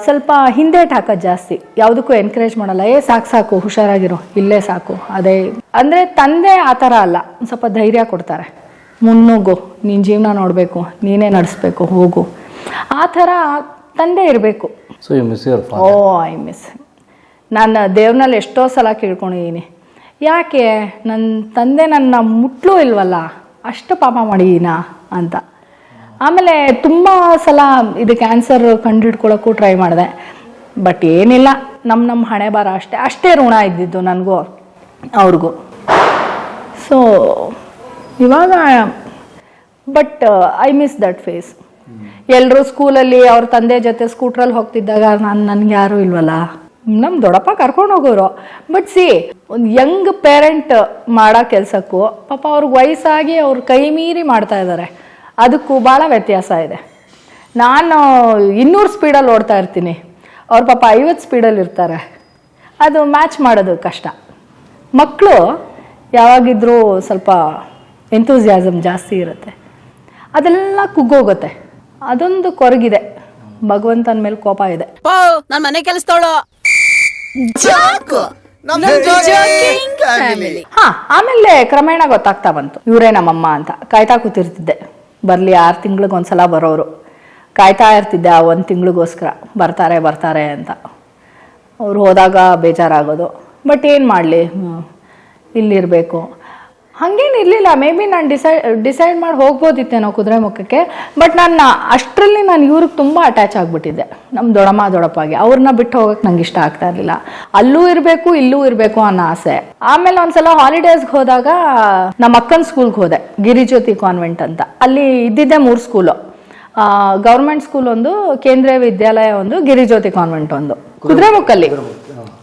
Speaker 4: ಸ್ವಲ್ಪ ಹಿಂದೇಟು ಹಾಕೋದು ಜಾಸ್ತಿ, ಯಾವುದಕ್ಕೂ ಎನ್ಕರೇಜ್ ಮಾಡಲ್ಲ. ಸಾಕು ಹುಷಾರಾಗಿರೋ, ಇಲ್ಲೇ ಸಾಕು. ಅದೇ ಅಂದರೆ ತಂದೆ ಆ ಥರ ಅಲ್ಲ, ಒಂದು ಸ್ವಲ್ಪ ಧೈರ್ಯ ಕೊಡ್ತಾರೆ. ಮುನ್ನುಗ್ಗು, ನೀನು ಜೀವನ ನೋಡಬೇಕು, ನೀನೇ ನಡೆಸ್ಬೇಕು, ಹೋಗು. ಆ ಥರ ತಂದೆ ಇರಬೇಕು.
Speaker 5: So you miss your father?
Speaker 4: Oh I miss. ನಾನು ದೇವ್ರನಲ್ಲಿ ಎಷ್ಟೋ ಸಲ ಕೇಳ್ಕೊಂಡಿದ್ದೀನಿ, ಯಾಕೆ ನನ್ನ ತಂದೆ ನನ್ನ ಮುಟ್ಲೂ ಇಲ್ವಲ್ಲ, ಅಷ್ಟು ಪಾಪ ಮಾಡಿದೀನಾ ಅಂತ. ಆಮೇಲೆ ತುಂಬ ಸಲ ಇದು ಕ್ಯಾನ್ಸರ್ ಕಂಡುಹಿಡ್ಕೊಳ್ಳೋಕ್ಕೂ ಟ್ರೈ ಮಾಡಿದೆ. ಬಟ್ ಏನಿಲ್ಲ, ನಮ್ಮ ಹಣೆ ಬಾರ ಅಷ್ಟೇ ಋಣ ಇದ್ದಿದ್ದು ನನಗೂ ಅವ್ರಿಗೂ. ಸೊ ಇವಾಗ but I miss that face. ಎಲ್ಲರೂ ಸ್ಕೂಲಲ್ಲಿ ಅವ್ರ ತಂದೆ ಜೊತೆ ಸ್ಕೂಟ್ರಲ್ಲಿ ಹೋಗ್ತಿದ್ದಾಗ ನನಗೆ ಯಾರೂ ಇಲ್ವಲ್ಲ. ನಮ್ಮ ದೊಡ್ಡಪ್ಪ ಕರ್ಕೊಂಡು ಹೋಗೋರು. ಬಟ್ ಒಂದು ಯಂಗ್ ಪೇರೆಂಟ್ ಮಾಡೋ ಕೆಲಸಕ್ಕೂ ಪಾಪ ಅವ್ರಿಗೆ ವಯಸ್ಸಾಗಿ ಅವ್ರ ಕೈ ಮೀರಿ ಮಾಡ್ತಾ ಇದ್ದಾರೆ, ಅದಕ್ಕೂ ಭಾಳ ವ್ಯತ್ಯಾಸ ಇದೆ. ನಾನು 200 ಸ್ಪೀಡಲ್ಲಿ ಓಡ್ತಾ ಇರ್ತೀನಿ, ಅವ್ರ ಪಾಪ 50 ಸ್ಪೀಡಲ್ಲಿ ಇರ್ತಾರೆ. ಅದು ಮ್ಯಾಚ್ ಮಾಡೋದು ಕಷ್ಟ. ಮಕ್ಕಳು ಯಾವಾಗಿದ್ರೂ ಸ್ವಲ್ಪ ಎಂಥೂಸಿಯಾಸಮ್ ಜಾಸ್ತಿ ಇರುತ್ತೆ, ಅದೆಲ್ಲ ಕುಗ್ಗೋಗುತ್ತೆ. ಅದೊಂದು ಕೊರಗಿದೆ. ಭಗವಂತನ ಮೇಲೆ ಕೋಪ ಇದೆ.
Speaker 1: ನನ್ನ ಮನೆ ಕೆಲಸದವಳು.
Speaker 4: ಆಮೇಲೆ ಕ್ರಮೇಣ ಗೊತ್ತಾಗ್ತಾ ಬಂತು ಇವರೇ ನಮ್ಮಮ್ಮ ಅಂತ. ಕಾಯ್ತಾ ಕೂತಿರ್ತಿದ್ದೆ, ಬರ್ಲಿ 6 ತಿಂಗಳಿಗೆ ಒಂದ್ಸಲ ಬರೋರು. ಕಾಯ್ತಾ ಇರ್ತಿದ್ದೆ ಆ 1 ತಿಂಗಳಿಗೋಸ್ಕರ, ಬರ್ತಾರೆ ಅಂತ. ಅವ್ರು ಹೋದಾಗ ಬೇಜಾರಾಗೋದು. ಬಟ್ ಏನು ಮಾಡಲಿ, ಇಲ್ಲಿರಬೇಕು. ಹಾಗೇನು ಇರಲಿಲ್ಲ. ಮೇ ಬಿ ನಾನು ಡಿಸೈಡ್ ಮಾಡಿ ಹೋಗ್ಬೋದಿತ್ತೇನೋ ಕುದುರೆಮುಖಕ್ಕೆ. ಬಟ್ ಅಷ್ಟರಲ್ಲಿ ನಾನು ಇವ್ರಿಗೆ ತುಂಬ ಅಟ್ಯಾಚ್ ಆಗಿಬಿಟ್ಟಿದ್ದೆ, ನಮ್ಮ ದೊಡ್ಡಪ್ಪಾಗೆ. ಅವ್ರನ್ನ ಬಿಟ್ಟು ಹೋಗಕ್ಕೆ ನಂಗೆ ಇಷ್ಟ ಆಗ್ತಾ ಇರಲಿಲ್ಲ. ಅಲ್ಲೂ ಇರಬೇಕು ಇಲ್ಲೂ ಇರಬೇಕು ಅನ್ನೋ ಆಸೆ. ಆಮೇಲೆ ಒಂದ್ಸಲ ಹಾಲಿಡೇಸ್ಗೆ ಹೋದಾಗ ನಮ್ಮ ಅಕ್ಕನ ಸ್ಕೂಲ್ಗೆ ಹೋದೆ, ಗಿರಿಜ್ಯೋತಿ ಕಾನ್ವೆಂಟ್ ಅಂತ. ಅಲ್ಲಿ ಇದ್ದಿದ್ದೆ 3 ಸ್ಕೂಲು. ಗೌರ್ಮೆಂಟ್ ಸ್ಕೂಲ್ ಒಂದು, ಕೇಂದ್ರೀಯ ವಿದ್ಯಾಲಯ ಒಂದು, ಗಿರಿಜ್ಯೋತಿ ಕಾನ್ವೆಂಟ್ ಒಂದು, ಕುದುರೆಮುಖಲ್ಲಿ.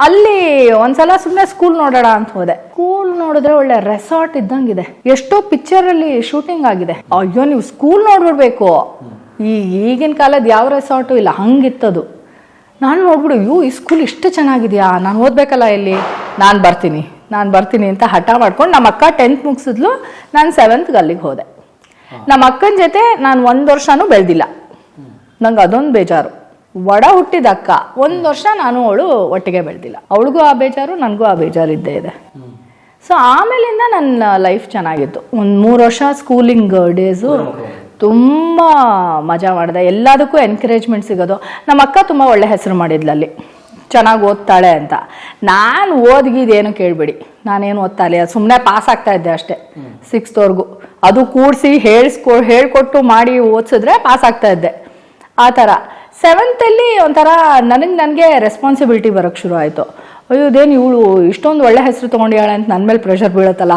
Speaker 4: ಅಲ್ಲಿ ಒಂದ್ಸಲ ಸುಮ್ಮನೆ ಸ್ಕೂಲ್ ನೋಡೋಣ ಅಂತ ಹೋದೆ. ಸ್ಕೂಲ್ ನೋಡಿದ್ರೆ ಒಳ್ಳೆ ರೆಸಾರ್ಟ್ ಇದ್ದಂಗಿದೆ. ಎಷ್ಟೋ ಪಿಕ್ಚರಲ್ಲಿ ಶೂಟಿಂಗ್ ಆಗಿದೆ. ಅಯ್ಯೋ, ನೀವು ಸ್ಕೂಲ್ ನೋಡ್ಬಿಡ್ಬೇಕು. ಈಗಿನ ಕಾಲದ ಯಾವ ರೆಸಾರ್ಟು ಇಲ್ಲ, ಹಂಗಿತ್ತದು. ನಾನು ನೋಡ್ಬಿಡು, ಈ ಸ್ಕೂಲ್ ಇಷ್ಟು ಚೆನ್ನಾಗಿದೆಯಾ, ನಾನು ಓದ್ಬೇಕಲ್ಲ ಇಲ್ಲಿ, ನಾನು ಬರ್ತೀನಿ ಅಂತ ಹಠ ಮಾಡ್ಕೊಂಡು ನಮ್ಮ ಅಕ್ಕ 10th ಮುಗಿಸಿದ್ಲು, ನಾನು 7th ಅಲ್ಲಿಗೆ ಹೋದೆ. ನಮ್ಮ ಅಕ್ಕನ ಜೊತೆ ನಾನು 1 ವರ್ಷನೂ ಬೆಳೆದಿಲ್ಲ. ನಂಗೆ ಅದೊಂದು ಬೇಜಾರು. ಒಡ ಹುಟ್ಟಿದ ಅಕ್ಕ, 1 ವರ್ಷ ನಾನು ಅವಳು ಒಟ್ಟಿಗೆ ಬೆಳೆದಿಲ್ಲ. ಅವಳಿಗೂ ಆ ಬೇಜಾರು, ನನಗೂ ಆ ಬೇಜಾರು ಇದ್ದೇ ಇದೆ. ಸೊ ಆಮೇಲಿಂದ ನನ್ನ ಲೈಫ್ ಚೆನ್ನಾಗಿತ್ತು. 3 ವರ್ಷ ಸ್ಕೂಲಿಂಗ್ ಡೇಸು ತುಂಬ ಮಜಾ ಮಾಡಿದೆ. ಎಲ್ಲದಕ್ಕೂ ಎನ್ಕರೇಜ್ಮೆಂಟ್ ಸಿಗೋದು. ನಮ್ಮ ಅಕ್ಕ ತುಂಬ ಒಳ್ಳೆ ಹೆಸರು ಮಾಡಿದ್ಲಲ್ಲಿ, ಚೆನ್ನಾಗಿ ಓದ್ತಾಳೆ ಅಂತ. ನಾನು ಓದ್ಗಿದ್ದೇನು ಕೇಳಬೇಡಿ, ನಾನೇನು ಓದ್ತಾ ಇಲ್ಲ, ಸುಮ್ಮನೆ ಪಾಸ್ ಆಗ್ತಾ ಇದ್ದೆ ಅಷ್ಟೇ 6thವರೆಗೂ. ಅದು ಕೂಡಿಸಿ ಹೇಳ್ಕೊಟ್ಟು ಮಾಡಿ ಓದಿಸಿದ್ರೆ ಪಾಸ್ ಆಗ್ತಾ ಇದ್ದೆ. ಆ ಥರ 7th ಒಂಥರ ನನಗೆ ರೆಸ್ಪಾನ್ಸಿಬಿಲಿಟಿ ಬರೋಕ್ಕೆ ಶುರು ಆಯಿತು. ಅಯ್ಯೋ, ಇದೇನು ಇವಳು ಇಷ್ಟೊಂದು ಒಳ್ಳೆ ಹೆಸರು ತೊಗೊಂಡಿಯಾಳೆ ಅಂತ ನನ್ನ ಮೇಲೆ ಪ್ರೆಷರ್ ಬೀಳುತ್ತಲ್ಲ,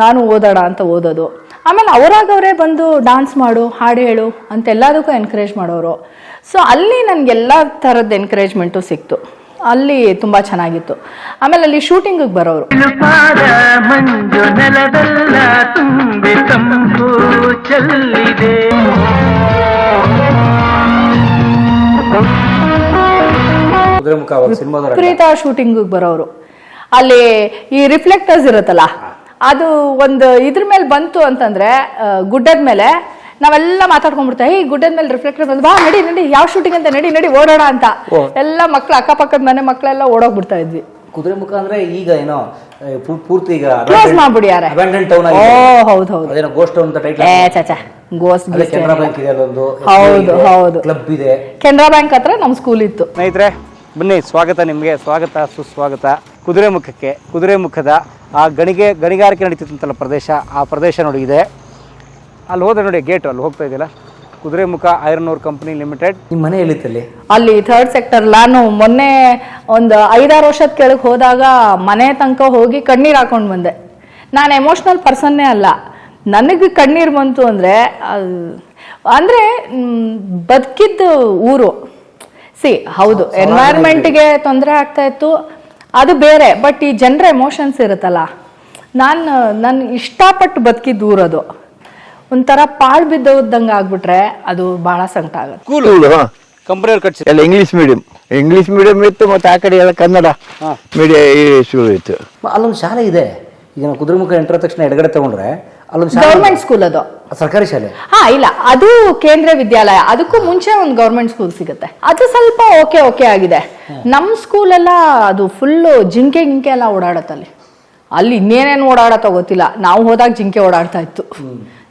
Speaker 4: ನಾನು ಓದೋಣ ಅಂತ ಓದೋದು. ಆಮೇಲೆ ಅವರೇ ಬಂದು ಡಾನ್ಸ್ ಮಾಡು, ಹಾಡು ಹೇಳು ಅಂತೆಲ್ಲದಕ್ಕೂ ಎನ್ಕರೇಜ್ ಮಾಡೋರು. ಸೊ ಅಲ್ಲಿ ನನಗೆಲ್ಲ ಥರದ್ದು ಎನ್ಕರೇಜ್ಮೆಂಟು ಸಿಕ್ತು. ಅಲ್ಲಿ ತುಂಬ ಚೆನ್ನಾಗಿತ್ತು. ಆಮೇಲೆ ಅಲ್ಲಿ ಶೂಟಿಂಗಿಗೆ ಬರೋರು. ವಿಪರೀತ ಶೂಟಿಂಗಿಗೆ ಬರೋರು. ಅಲ್ಲಿ ಈ ರಿಫ್ಲೆಕ್ಟರ್ಸ್ ಇರುತ್ತಲ್ಲ, ಅದು ಒಂದು ಇದ್ರ ಮೇಲೆ ಬಂತು ಅಂತಂದ್ರೆ, ಗುಡ್ಡದ ಮೇಲೆ ನಾವೆಲ್ಲ ಮಾತಾಡ್ಕೊಂಡ್ಬಿಡ್ತೇವೆ. ಈ ಗುಡ್ಡದ ಮೇಲೆ ರಿಫ್ಲೆಕ್ಟರ್ ಬಂದು, ಬಾ ನಡಿ ಯಾವ ಶೂಟಿಂಗ್ ಅಂತ, ನಡಿ ಓಡೋಣ ಅಂತ. ಎಲ್ಲ ಮಕ್ಳು, ಅಕ್ಕಪಕ್ಕದ ಮನೆ ಮಕ್ಕಳೆಲ್ಲ ಓಡೋಗ್ಬಿಡ್ತಾ ಇದ್ವಿ.
Speaker 5: ಕುದುರೆಮುಖ ಅಂದ್ರೆ ಈಗ ಏನೋ ಪೂರ್ತಿ ಈಗ
Speaker 4: ಕ್ಲೋಸ್ ಮಾಡ್ಬಿಡಿಯಾರೆ. ಓ ಹೌದು, ಗೋಸ್ಟ್. ಹೌದು,
Speaker 5: ಕ್ಲಬ್ ಇದೆ,
Speaker 4: ಕೆನರಾ ಬ್ಯಾಂಕ್ ಹತ್ರ ನಮ್ಮ ಸ್ಕೂಲ್ ಇತ್ತು.
Speaker 5: ಸ್ನೇಹಿತರೆ ಬನ್ನಿ, ಸ್ವಾಗತ ನಿಮಗೆ, ಸ್ವಾಗತ ಸುಸ್ವಾಗತ ಕುದುರೆಮುಖಕ್ಕೆ. ಕುದುರೆಮುಖದ ಆ ಗಣಿಗಾರಿಕೆ ನಡೀತಿತ್ತಂತಲ್ಲ ಪ್ರದೇಶ, ಆ ಪ್ರದೇಶ ನೋಡಿ ಇದೆ. ಅಲ್ಲಿ ಹೋದ್ರೆ ನೋಡಿ ಗೇಟು, ಅಲ್ಲಿ ಹೋಗ್ತಾ ಇದೆಯಲ್ಲ, Kudremukh iron ore company limited. ನಿಮ್ಮ ಮನೆ ಎಲ್ಲಿತ್ತಲ್ಲಿ?
Speaker 4: ಅಲ್ಲಿ 3rd ಸೆಕ್ಟರ್. ನಾನು ಮೊನ್ನೆ ಒಂದು 5-6 ವರ್ಷದ ಕೆಳಗೆ ಹೋದಾಗ ಮನೆ ತನಕ ಹೋಗಿ ಕಣ್ಣೀರು ಹಾಕೊಂಡು ಬಂದೆ. ನಾನು ಎಮೋಷ್ನಲ್ ಪರ್ಸನ್ನೇ ಅಲ್ಲ, ನನಗೆ ಕಣ್ಣೀರು ಬಂತು ಅಂದರೆ ಬದುಕಿದ್ದು ಊರು. ಹೌದು, ಎನ್ವೈರ್ಮೆಂಟ್ಗೆ ತೊಂದರೆ ಆಗ್ತಾ ಇತ್ತು, ಅದು ಬೇರೆ. ಬಟ್ ಈ ಜನರ ಎಮೋಷನ್ಸ್ ಇರುತ್ತಲ್ಲ, ನಾನು ಇಷ್ಟಪಟ್ಟು ಬದುಕಿದ್ದು ಊರದು. ಒಂಥರ ಪಾಳು ಬಿದ್ದೋದಂಗೆ ಆಗ್ಬಿಟ್ರೆ ಅದು ಬಹಳ ಸಂಕಟ ಆಗುತ್ತೆ.
Speaker 2: ಸ್ಕೂಲು
Speaker 5: ಕಂಪ್ನಿಯವ್ರು ಕಟ್ಸಿ
Speaker 2: ಎಲ್ಲ ಇಂಗ್ಲಿಷ್ ಮೀಡಿಯಂ ಇತ್ತು, ಮತ್ತೆ ಆ ಕಡೆ ಎಲ್ಲ ಕನ್ನಡ ಮೀಡಿಯಂ ಸ್ಕೂಲ್ ಇತ್ತು.
Speaker 5: ಅಲ್ಲೊಂದು ಶಾಲೆ ಇದೆ. ಈಗ ನಾವು ಕುದುರೆಮುಖ ಎಂಟರ ತಕ್ಷಣ ಎಡಗಡೆ ತಗೊಂಡ್ರೆ ಅಲ್ಲೊಂದು
Speaker 4: ಗೌರ್ಮೆಂಟ್ ಸ್ಕೂಲ್ ಅದು,
Speaker 5: ಸರ್ಕಾರಿ ಶಾಲೆ.
Speaker 4: ಇಲ್ಲ, ಅದು ಕೇಂದ್ರ ವಿದ್ಯಾಲಯ. ಅದಕ್ಕೂ ಮುಂಚೆ ಒಂದು ಗೌರ್ಮೆಂಟ್ ಸ್ಕೂಲ್ ಸಿಗುತ್ತೆ, ಅದು ಸ್ವಲ್ಪ ಓಕೆ ಆಗಿದೆ. ನಮ್ಮ ಸ್ಕೂಲ್ ಎಲ್ಲ ಅದು ಫುಲ್ಲು ಜಿಂಕೆ ಎಲ್ಲ ಓಡಾಡತ್ತಲ್ಲಿ. ಅಲ್ಲಿ ಇನ್ನೇನೇನು ಓಡಾಡತ್ತೋ ಗೊತ್ತಿಲ್ಲ. ನಾವು ಹೋದಾಗ ಜಿಂಕೆ ಓಡಾಡ್ತಾ ಇತ್ತು.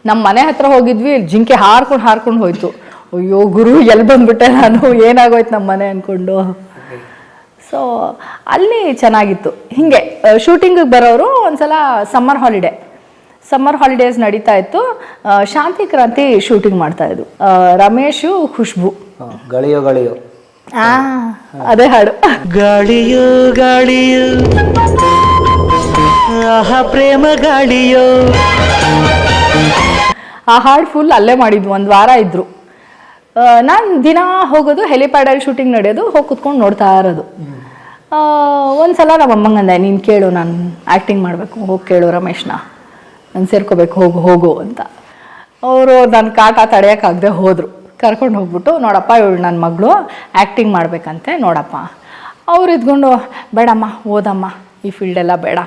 Speaker 4: ನಮ್ಮ ಮನೆ ಹತ್ರ ಹೋಗಿದ್ವಿ, ಜಿಂಕೆ ಹಾರ್ಕೊಂಡು ಹೋಯ್ತು. ಅಯ್ಯೋ ಗುರು, ಎಲ್ಲಿ ಬಂದ್ಬಿಟ್ಟೆ ನಾನು, ಏನಾಗೋಯ್ತು ನಮ್ಮ ಮನೆ ಅನ್ಕೊಂಡು. ಸೊ ಅಲ್ಲಿ ಚೆನ್ನಾಗಿತ್ತು. ಹಿಂಗೆ ಶೂಟಿಂಗಿಗೆ ಬರೋರು ಒಂದ್ಸಲ ಸಮ್ಮರ್ ಹಾಲಿಡೇಸ್ ನಡೀತಾ ಇತ್ತು. ಶಾಂತಿ ಕ್ರಾಂತಿ ಶೂಟಿಂಗ್ ಮಾಡ್ತಾ ಇದ್ವು. ರಮೇಶು, ಖುಷ್ಬು.
Speaker 5: ಗಳಿಯೋ
Speaker 4: ಅದೇ ಹಾಡು.
Speaker 6: ಗಾಳಿಯೋ ಆಹಾ ಪ್ರೇಮ ಗಾಳಿಯೋ.
Speaker 4: ಆ ಹಾಡು ಫುಲ್ ಅಲ್ಲೇ ಮಾಡಿದ್ವು. ಒಂದು ವಾರ ಇದ್ರು. ನಾನು ದಿನ ಹೋಗೋದು, ಹೆಲಿಪ್ಯಾಡಲ್ಲಿ ಶೂಟಿಂಗ್ ನಡೆಯೋದು, ಹೋಗಿ ಕುತ್ಕೊಂಡು ನೋಡ್ತಾ ಇರೋದು. ಒಂದ್ಸಲ ನಮ್ಮ ಅಮ್ಮಂಗಂದೆ, ನೀನು ಕೇಳು, ನಾನು ಆ್ಯಕ್ಟಿಂಗ್ ಮಾಡಬೇಕು, ಹೋಗಿ ಕೇಳು ರಮೇಶ್ನ, ನಾನು ಸೇರ್ಕೋಬೇಕು, ಹೋಗು ಅಂತ. ಅವರು ನನ್ನ ಕಾಟ ತಡೆಯೋಕ್ಕಾಗದೆ ಹೋದರು. ಕರ್ಕೊಂಡು ಹೋಗ್ಬಿಟ್ಟು, ನೋಡಪ್ಪ ಇವಳು ನನ್ನ ಮಗಳು ಆ್ಯಕ್ಟಿಂಗ್ ಮಾಡ್ಬೇಕಂತೆ, ನೋಡಪ್ಪ. ಅವ್ರು ಇದ್ಕೊಂಡು, ಬೇಡಮ್ಮ ಓದಮ್ಮ, ಈ ಫೀಲ್ಡೆಲ್ಲ ಬೇಡ,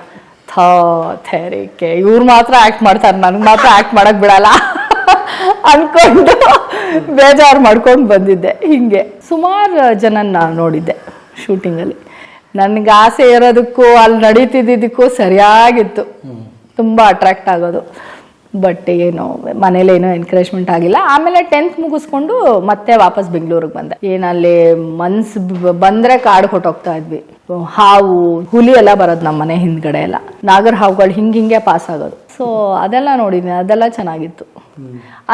Speaker 4: ಥೇರಿಕೆ ಇವ್ರು ಮಾತ್ರ ಆ್ಯಕ್ಟ್ ಮಾಡ್ತಾರೆ, ನನಗೆ ಮಾತ್ರ ಆ್ಯಕ್ಟ್ ಮಾಡೋಕ್ಕೆ ಬಿಡಲ್ಲ ಅಂದ್ಕೊಂಡು ಬೇಜಾರು ಮಾಡ್ಕೊಂಡು ಬಂದಿದ್ದೆ. ಹಿಂಗೆ ಸುಮಾರು ಜನನ್ನ ನೋಡಿದ್ದೆ ಶೂಟಿಂಗಲ್ಲಿ. ನನಗೆ ಆಸೆ ಇರೋದಕ್ಕೂ ಅಲ್ಲಿ ನಡೀತಿದ್ದಕ್ಕೂ ಸರಿಯಾಗಿತ್ತು. ತುಂಬ ಅಟ್ರಾಕ್ಟ್ ಆಗೋದು. ಬಟ್ ಏನೋ ಮನೇಲೇನೋ ಎನ್ಕರೇಜ್ಮೆಂಟ್ ಆಗಿಲ್ಲ. ಆಮೇಲೆ 10th ಮುಗಿಸ್ಕೊಂಡು ಮತ್ತೆ ವಾಪಸ್ ಬೆಂಗಳೂರಿಗೆ ಬಂದೆ. ಏನಲ್ಲಿ ಬಂದರೆ ಕಾಡು ಹೊಟ್ಟೋಗ್ತಾ ಇದ್ವಿ. ಹಾವು, ಹುಲಿ ಎಲ್ಲ ಬರೋದು ನಮ್ಮ ಮನೆ ಹಿಂದ್ಗಡೆ ಎಲ್ಲ, ನಾಗರ ಹಾವುಗಳು ಹಿಂಗೆ ಪಾಸ್ ಆಗೋದು. ಸೊ ಅದೆಲ್ಲ ನೋಡಿದ್ವಿ, ಅದೆಲ್ಲ ಚೆನ್ನಾಗಿತ್ತು.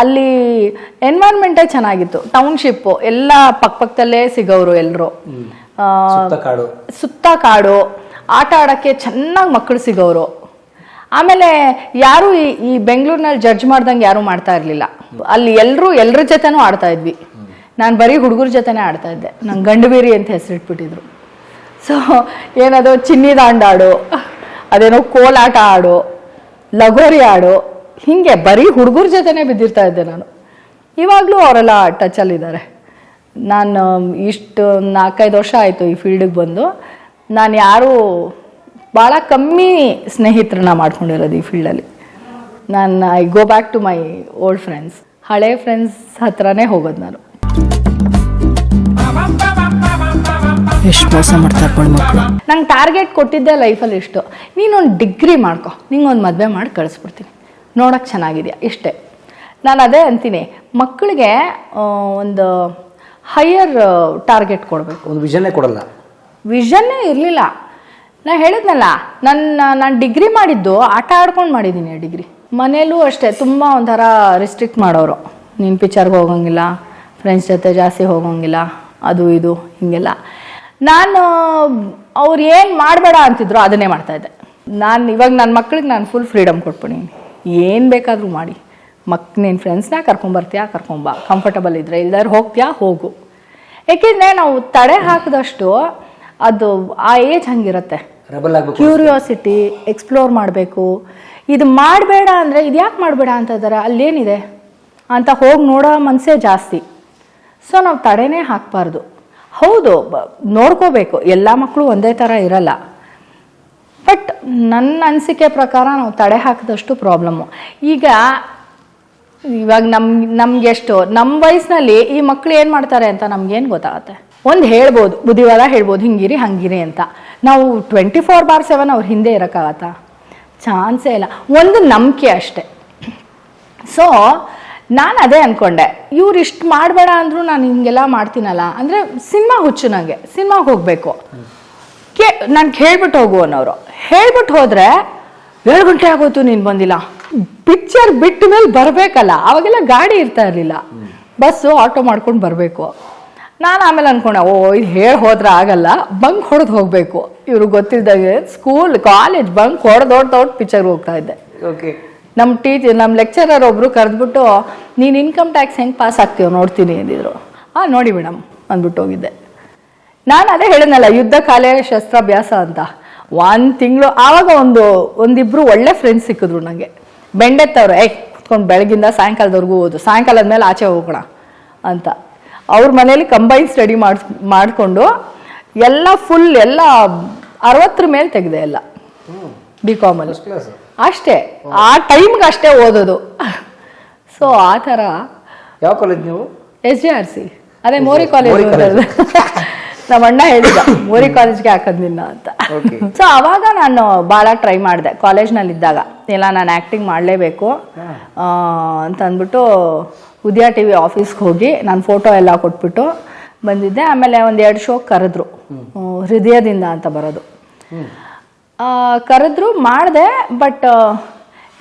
Speaker 4: ಅಲ್ಲಿ ಎನ್ವೈರ್ಮೆಂಟೇ ಚೆನ್ನಾಗಿತ್ತು. ಟೌನ್ಶಿಪ್ಪು ಎಲ್ಲ ಪಕ್ಕದಲ್ಲೇ ಸಿಗೋರು ಎಲ್ಲರೂ. ಸುತ್ತ ಕಾಡು, ಆಟ ಆಡೋಕ್ಕೆ ಚೆನ್ನಾಗಿ ಮಕ್ಕಳು ಸಿಗೋರು. ಆಮೇಲೆ ಯಾರು ಈ ಬೆಂಗಳೂರಿನಲ್ಲಿ ಜಡ್ಜ್ ಮಾಡ್ದಂಗೆ ಯಾರು ಮಾಡ್ತಾ ಇರಲಿಲ್ಲ. ಅಲ್ಲಿ ಎಲ್ಲರ ಜೊತೆನೂ ಆಡ್ತಾ ಇದ್ವಿ. ನಾನು ಬರೀ ಹುಡುಗರ ಜೊತೆನೇ ಆಡ್ತಾ ಇದ್ದೆ. ನಂಗೆ ಗಂಡುಬೀರಿ ಅಂತ ಹೆಸರಿಟ್ಬಿಟ್ಟಿದ್ರು. ಸೊ ಏನದು ಚಿನ್ನಿ ದಾಂಡಾಡು, ಅದೇನೋ ಕೋಲಾಟ ಆಡು, ಲಗೋರಿ ಆಡು, ಹೀಗೆ ಬರೀ ಹುಡುಗರ ಜೊತೆನೇ ಬಿದ್ದಿರ್ತಾ ಇದ್ದೆ ನಾನು. ಇವಾಗಲೂ ಅವರೆಲ್ಲ ಟಚಲ್ಲಿದ್ದಾರೆ. ನಾನು ಇಷ್ಟು 4-5 ವರ್ಷ ಆಯಿತು ಈ ಫೀಲ್ಡಿಗೆ ಬಂದು. ನಾನು ಯಾರೂ ಭಾಳ ಕಮ್ಮಿ ಸ್ನೇಹಿತರನ್ನ ಮಾಡ್ಕೊಂಡಿರೋದು ಈ ಫೀಲ್ಡಲ್ಲಿ. I go back to my old friends. ಹಳೆ ಫ್ರೆಂಡ್ಸ್ ಹತ್ರನೇ ಹೋಗೋದು ನಾನು. ಎಷ್ಟು ಮೋಸ ಮಾಡ್ತಾರೆ ಮಕ್ಕಳು. ನಂಗೆ ಟಾರ್ಗೆಟ್ ಕೊಟ್ಟಿದ್ದೆ ಲೈಫಲ್ಲಿ ಇಷ್ಟು, ನೀನೊಂದು ಡಿಗ್ರಿ ಮಾಡ್ಕೊ, ನಿಂಗೊಂದು ಮದುವೆ ಮಾಡಿ ಕಳಿಸ್ಬಿಡ್ತೀನಿ, ನೋಡೋಕ್ಕೆ ಚೆನ್ನಾಗಿದೆಯಾ, ಇಷ್ಟೇ. ನಾನು ಅದೇ ಅಂತೀನಿ, ಮಕ್ಕಳಿಗೆ ಒಂದು ಹೈಯರ್ ಟಾರ್ಗೆಟ್ ಕೊಡಬೇಕು.
Speaker 5: ಒಂದು ವಿಷನ್ನೇ ಕೊಡಲ್ಲ.
Speaker 4: ವಿಷನ್ನೇ ಇರಲಿಲ್ಲ. ನಾನು ಹೇಳಿದ್ನಲ್ಲ, ನಾನು ಡಿಗ್ರಿ ಮಾಡಿದ್ದು ಆಟ ಆಡ್ಕೊಂಡು ಮಾಡಿದ್ದೀನಿ. ಡಿಗ್ರಿ ಮನೇಲೂ ಅಷ್ಟೇ ತುಂಬ ಒಂಥರ ರಿಸ್ಟ್ರಿಕ್ಟ್ ಮಾಡೋರು. ನೀನು ಪಿಕ್ಚರ್ಗೆ ಹೋಗೋಂಗಿಲ್ಲ, ಫ್ರೆಂಡ್ಸ್ ಜೊತೆ ಜಾಸ್ತಿ ಹೋಗೋಂಗಿಲ್ಲ, ಅದು ಇದು ಹೀಗೆಲ್ಲ. ನಾನು ಅವ್ರು ಏನು ಮಾಡಬೇಡ ಅಂತಿದ್ರು ಅದನ್ನೇ ಮಾಡ್ತಾಯಿದ್ದೆ. ಇವಾಗ ನನ್ನ ಮಕ್ಳಿಗೆ ನಾನು ಫುಲ್ ಫ್ರೀಡಮ್ ಕೊಟ್ಬಿಟ್ಟಿನಿ. ಏನು ಬೇಕಾದರೂ ಮಾಡಿ, ನೀನು ಫ್ರೆಂಡ್ಸ್ನ ಕರ್ಕೊಂಬರ್ತೀಯಾ ಕರ್ಕೊಂಬ, ಕಂಫರ್ಟಬಲ್ ಇದ್ದರೆ, ಇಲ್ದಾರು ಹೋಗ್ತೀಯಾ ಹೋಗು. ಏಕೆಂದರೆ ನಾವು ತಡೆ ಹಾಕಿದಷ್ಟು ಅದು ಆ ಏಜ್ ಹಂಗಿರುತ್ತೆ. ಕ್ಯೂರಿಯಾಸಿಟಿ, ಎಕ್ಸ್ಪ್ಲೋರ್ ಮಾಡಬೇಕು. ಇದು ಮಾಡಬೇಡ ಅಂದರೆ ಇದು ಯಾಕೆ ಮಾಡಬೇಡ ಅಂತ ಇದ್ದಾರೆ, ಅಲ್ಲೇನಿದೆ ಅಂತ ಹೋಗಿ ನೋಡೋ ಮನಸ್ಸೇ ಜಾಸ್ತಿ. ಸೊ ನಾವು ತಡೆನೇ ಹಾಕಬಾರ್ದು. ಹೌದು, ನೋಡ್ಕೋಬೇಕು, ಎಲ್ಲ ಮಕ್ಕಳು ಒಂದೇ ಥರ ಇರಲ್ಲ. ಬಟ್ ನನ್ನ ಅನಿಸಿಕೆ ಪ್ರಕಾರ ನಾವು ತಡೆ ಹಾಕಿದಷ್ಟು ಪ್ರಾಬ್ಲಮ್ಮು. ಇವಾಗ ನಮ್ಗೆಷ್ಟು ನಮ್ಮ ವಯಸ್ಸಿನಲ್ಲಿ ಈ ಮಕ್ಕಳು ಏನು ಮಾಡ್ತಾರೆ ಅಂತ ನಮ್ಗೇನು ಗೊತ್ತಾಗತ್ತೆ. ಒಂದು ಹೇಳ್ಬೋದು, ಬುದ್ಧಿವಾದ ಹೇಳ್ಬೋದು, ಹಿಂಗಿರಿ ಹಂಗಿರಿ ಅಂತ. ನಾವು 24/7 ಅವ್ರ ಹಿಂದೆ ಇರೋಕ್ಕಾಗತ್ತಾ? ಚಾನ್ಸೇ ಇಲ್ಲ. ಒಂದು ನಂಬಿಕೆ ಅಷ್ಟೆ. ಸೊ ನಾನು ಅದೇ ಅಂದ್ಕೊಂಡೆ, ಇವ್ರು ಇಷ್ಟು ಮಾಡಬೇಡ ಅಂದರೂ ನಾನು ಹಿಂಗೆಲ್ಲ ಮಾಡ್ತೀನಲ್ಲ ಅಂದರೆ ಸಿನಿಮಾ ಹುಚ್ಚು. ನನಗೆ ಸಿನಿಮಾಗೆ ಹೋಗಬೇಕು, ನಾನು ಹೇಳ್ಬಿಟ್ಟು ಹೋಗು ಅನ್ನೋರು. ಹೇಳ್ಬಿಟ್ಟು ಹೋದರೆ 7 ಗಂಟೆ ಆಗೋಯ್ತು ನೀನು ಬಂದಿಲ್ಲ. ಪಿಕ್ಚರ್ ಬಿಟ್ಟ ಮೇಲೆ ಬರಬೇಕಲ್ಲ, ಅವಾಗೆಲ್ಲ ಗಾಡಿ ಇರ್ತಾ ಇರಲಿಲ್ಲ, ಬಸ್ಸು ಆಟೋ ಮಾಡ್ಕೊಂಡು ಬರಬೇಕು. ನಾನು ಆಮೇಲೆ ಅಂದ್ಕೊಂಡೆ, ಇದು ಹೇಳಿ ಹೋದ್ರೆ ಆಗಲ್ಲ, ಬಂಕ್ ಹೊಡೆದು ಹೋಗಬೇಕು. ಇವ್ರಿಗೆ ಗೊತ್ತಿದ್ದಾಗ ಸ್ಕೂಲ್ ಕಾಲೇಜ್ ಬಂಕ್ ಹೊಡೆದೋಡ್ದು ಪಿಕ್ಚರ್ಗೆ ಹೋಗ್ತಾ ಇದ್ದೆ.
Speaker 5: ಓಕೆ.
Speaker 4: ನಮ್ಮ ಲೆಕ್ಚರರ್ ಒಬ್ಬರು ಕರೆದ್ಬಿಟ್ಟು, ನೀನು ಇನ್ಕಮ್ ಟ್ಯಾಕ್ಸ್ ಹೆಂಗೆ ಪಾಸ್ ಆಗ್ತೀವೋ ನೋಡ್ತೀನಿ ಅಂದಿದ್ರು. ನೋಡಿ ಮೇಡಮ್ ಅಂದ್ಬಿಟ್ಟು ಹೋಗಿದ್ದೆ. ನಾನು ಅದೇ ಹೇಳಿದ್ನಲ್ಲ, ಯುದ್ಧ ಕಾಲೇ ಶಸ್ತ್ರಾಭ್ಯಾಸ ಅಂತ. 1 ತಿಂಗಳು ಆವಾಗ ಒಂದಿಬ್ರು ಒಳ್ಳೆ ಫ್ರೆಂಡ್ಸ್ ಸಿಕ್ಕಿದ್ರು ನನಗೆ. ಬೆಂಡೆತ್ತವ್ರು, ಕುತ್ಕೊಂಡು ಬೆಳಗಿಂದ ಸಾಯಂಕಾಲದವರೆಗೂ ಓದು, ಸಾಯಂಕಾಲದ ಮೇಲೆ ಆಚೆ ಹೋಗೋಣ ಅಂತ. ಅವ್ರ ಮನೇಲಿ ಕಂಬೈನ್ ಸ್ಟಡಿ ಮಾಡಿಕೊಂಡು ಎಲ್ಲ 60 ಮೇಲೆ ತೆಗೆದೆ ಎಲ್ಲ BCom ಅಲ್ಲಿ ಅಷ್ಟೇ. ಆ ಟೈಮ್ಗೆ ಅಷ್ಟೇ ಓದೋದು. ಸೊ ಆ ಥರ.
Speaker 5: ಯಾವ ಕಾಲೇಜ್ ನೀವು?
Speaker 4: SJRC, ಅದೇ ಮೋರಿ ಕಾಲೇಜ್. ನಮ್ಮ ಅಣ್ಣ ಹೇಳಿದ ಮೋರಿ ಕಾಲೇಜ್ಗೆ ಹಾಕೋದು ನಿನ್ನ ಅಂತ. ಸೊ ಅವಾಗ ನಾನು ಭಾಳ ಟ್ರೈ ಮಾಡಿದೆ ಕಾಲೇಜ್ನಲ್ಲಿದ್ದಾಗ. ಇಲ್ಲ ನಾನು ಆ್ಯಕ್ಟಿಂಗ್ ಮಾಡಲೇಬೇಕು ಅಂತ ಅಂದ್ಬಿಟ್ಟು ಉದಯ TV ಆಫೀಸ್ಗೆ ಹೋಗಿ ನಾನು ಫೋಟೋ ಎಲ್ಲ ಕೊಟ್ಬಿಟ್ಟು ಬಂದಿದ್ದೆ. ಆಮೇಲೆ 1-2 ಶೋ ಕರೆದ್ರು, ಹೃದಯದಿಂದ ಅಂತ ಬರೋದು. ಕರೆದ್ರು, ಮಾಡಿದೆ. ಬಟ್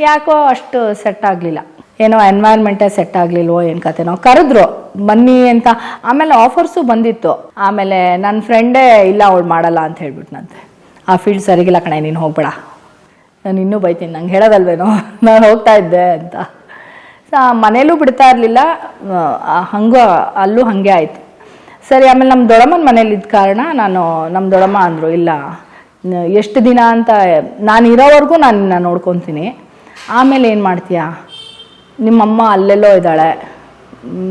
Speaker 4: ಯಾಕೋ ಅಷ್ಟು ಸೆಟ್ ಆಗಲಿಲ್ಲ, ಏನೋ ಎನ್ವೈರ್ಮೆಂಟೇ ಸೆಟ್ ಆಗಲಿಲ್ವೋ ಏನು ಕತೆನೋ. ಕರೆದ್ರು ಬನ್ನಿ ಅಂತ, ಆಮೇಲೆ ಆಫರ್ಸು ಬಂದಿತ್ತು. ಆಮೇಲೆ ನನ್ನ ಫ್ರೆಂಡೇ ಇಲ್ಲ ಅವಳು ಮಾಡಲ್ಲ ಅಂತ ಹೇಳ್ಬಿಟ್ನಂತೆ. ಆ ಫೀಲ್ಡ್ ಸರಿಗಿಲ್ಲ ಕಣೆ, ನೀನು ಹೋಗ್ಬೇಡ, ನಾನು ಇನ್ನೂ ಬೈತೀನಿ, ನಂಗೆ ಹೇಳೋದಲ್ವೇನೋ ನಾನು ಹೋಗ್ತಾ ಇದ್ದೆ ಅಂತ. ಸೊ ಮನೇಲೂ ಬಿಡ್ತಾ ಇರಲಿಲ್ಲ, ಅಲ್ಲೂ ಹಾಗೆ ಆಯಿತು. ಸರಿ, ಆಮೇಲೆ ನಮ್ಮ ದೊಡ್ಡಮ್ಮನ ಮನೇಲಿದ್ದ ಕಾರಣ ನಮ್ಮ ದೊಡ್ಡಮ್ಮ ಅಂದರು, ಇಲ್ಲ ಎಷ್ಟು ದಿನ ಅಂತ, ನಾನು ಇರೋವರೆಗೂ ನಾನು ನೋಡ್ಕೊತೀನಿ, ಆಮೇಲೆ ಏನು ಮಾಡ್ತೀಯಾ, ನಿಮ್ಮಮ್ಮ ಅಲ್ಲೆಲ್ಲೋ ಇದ್ದಾಳೆ,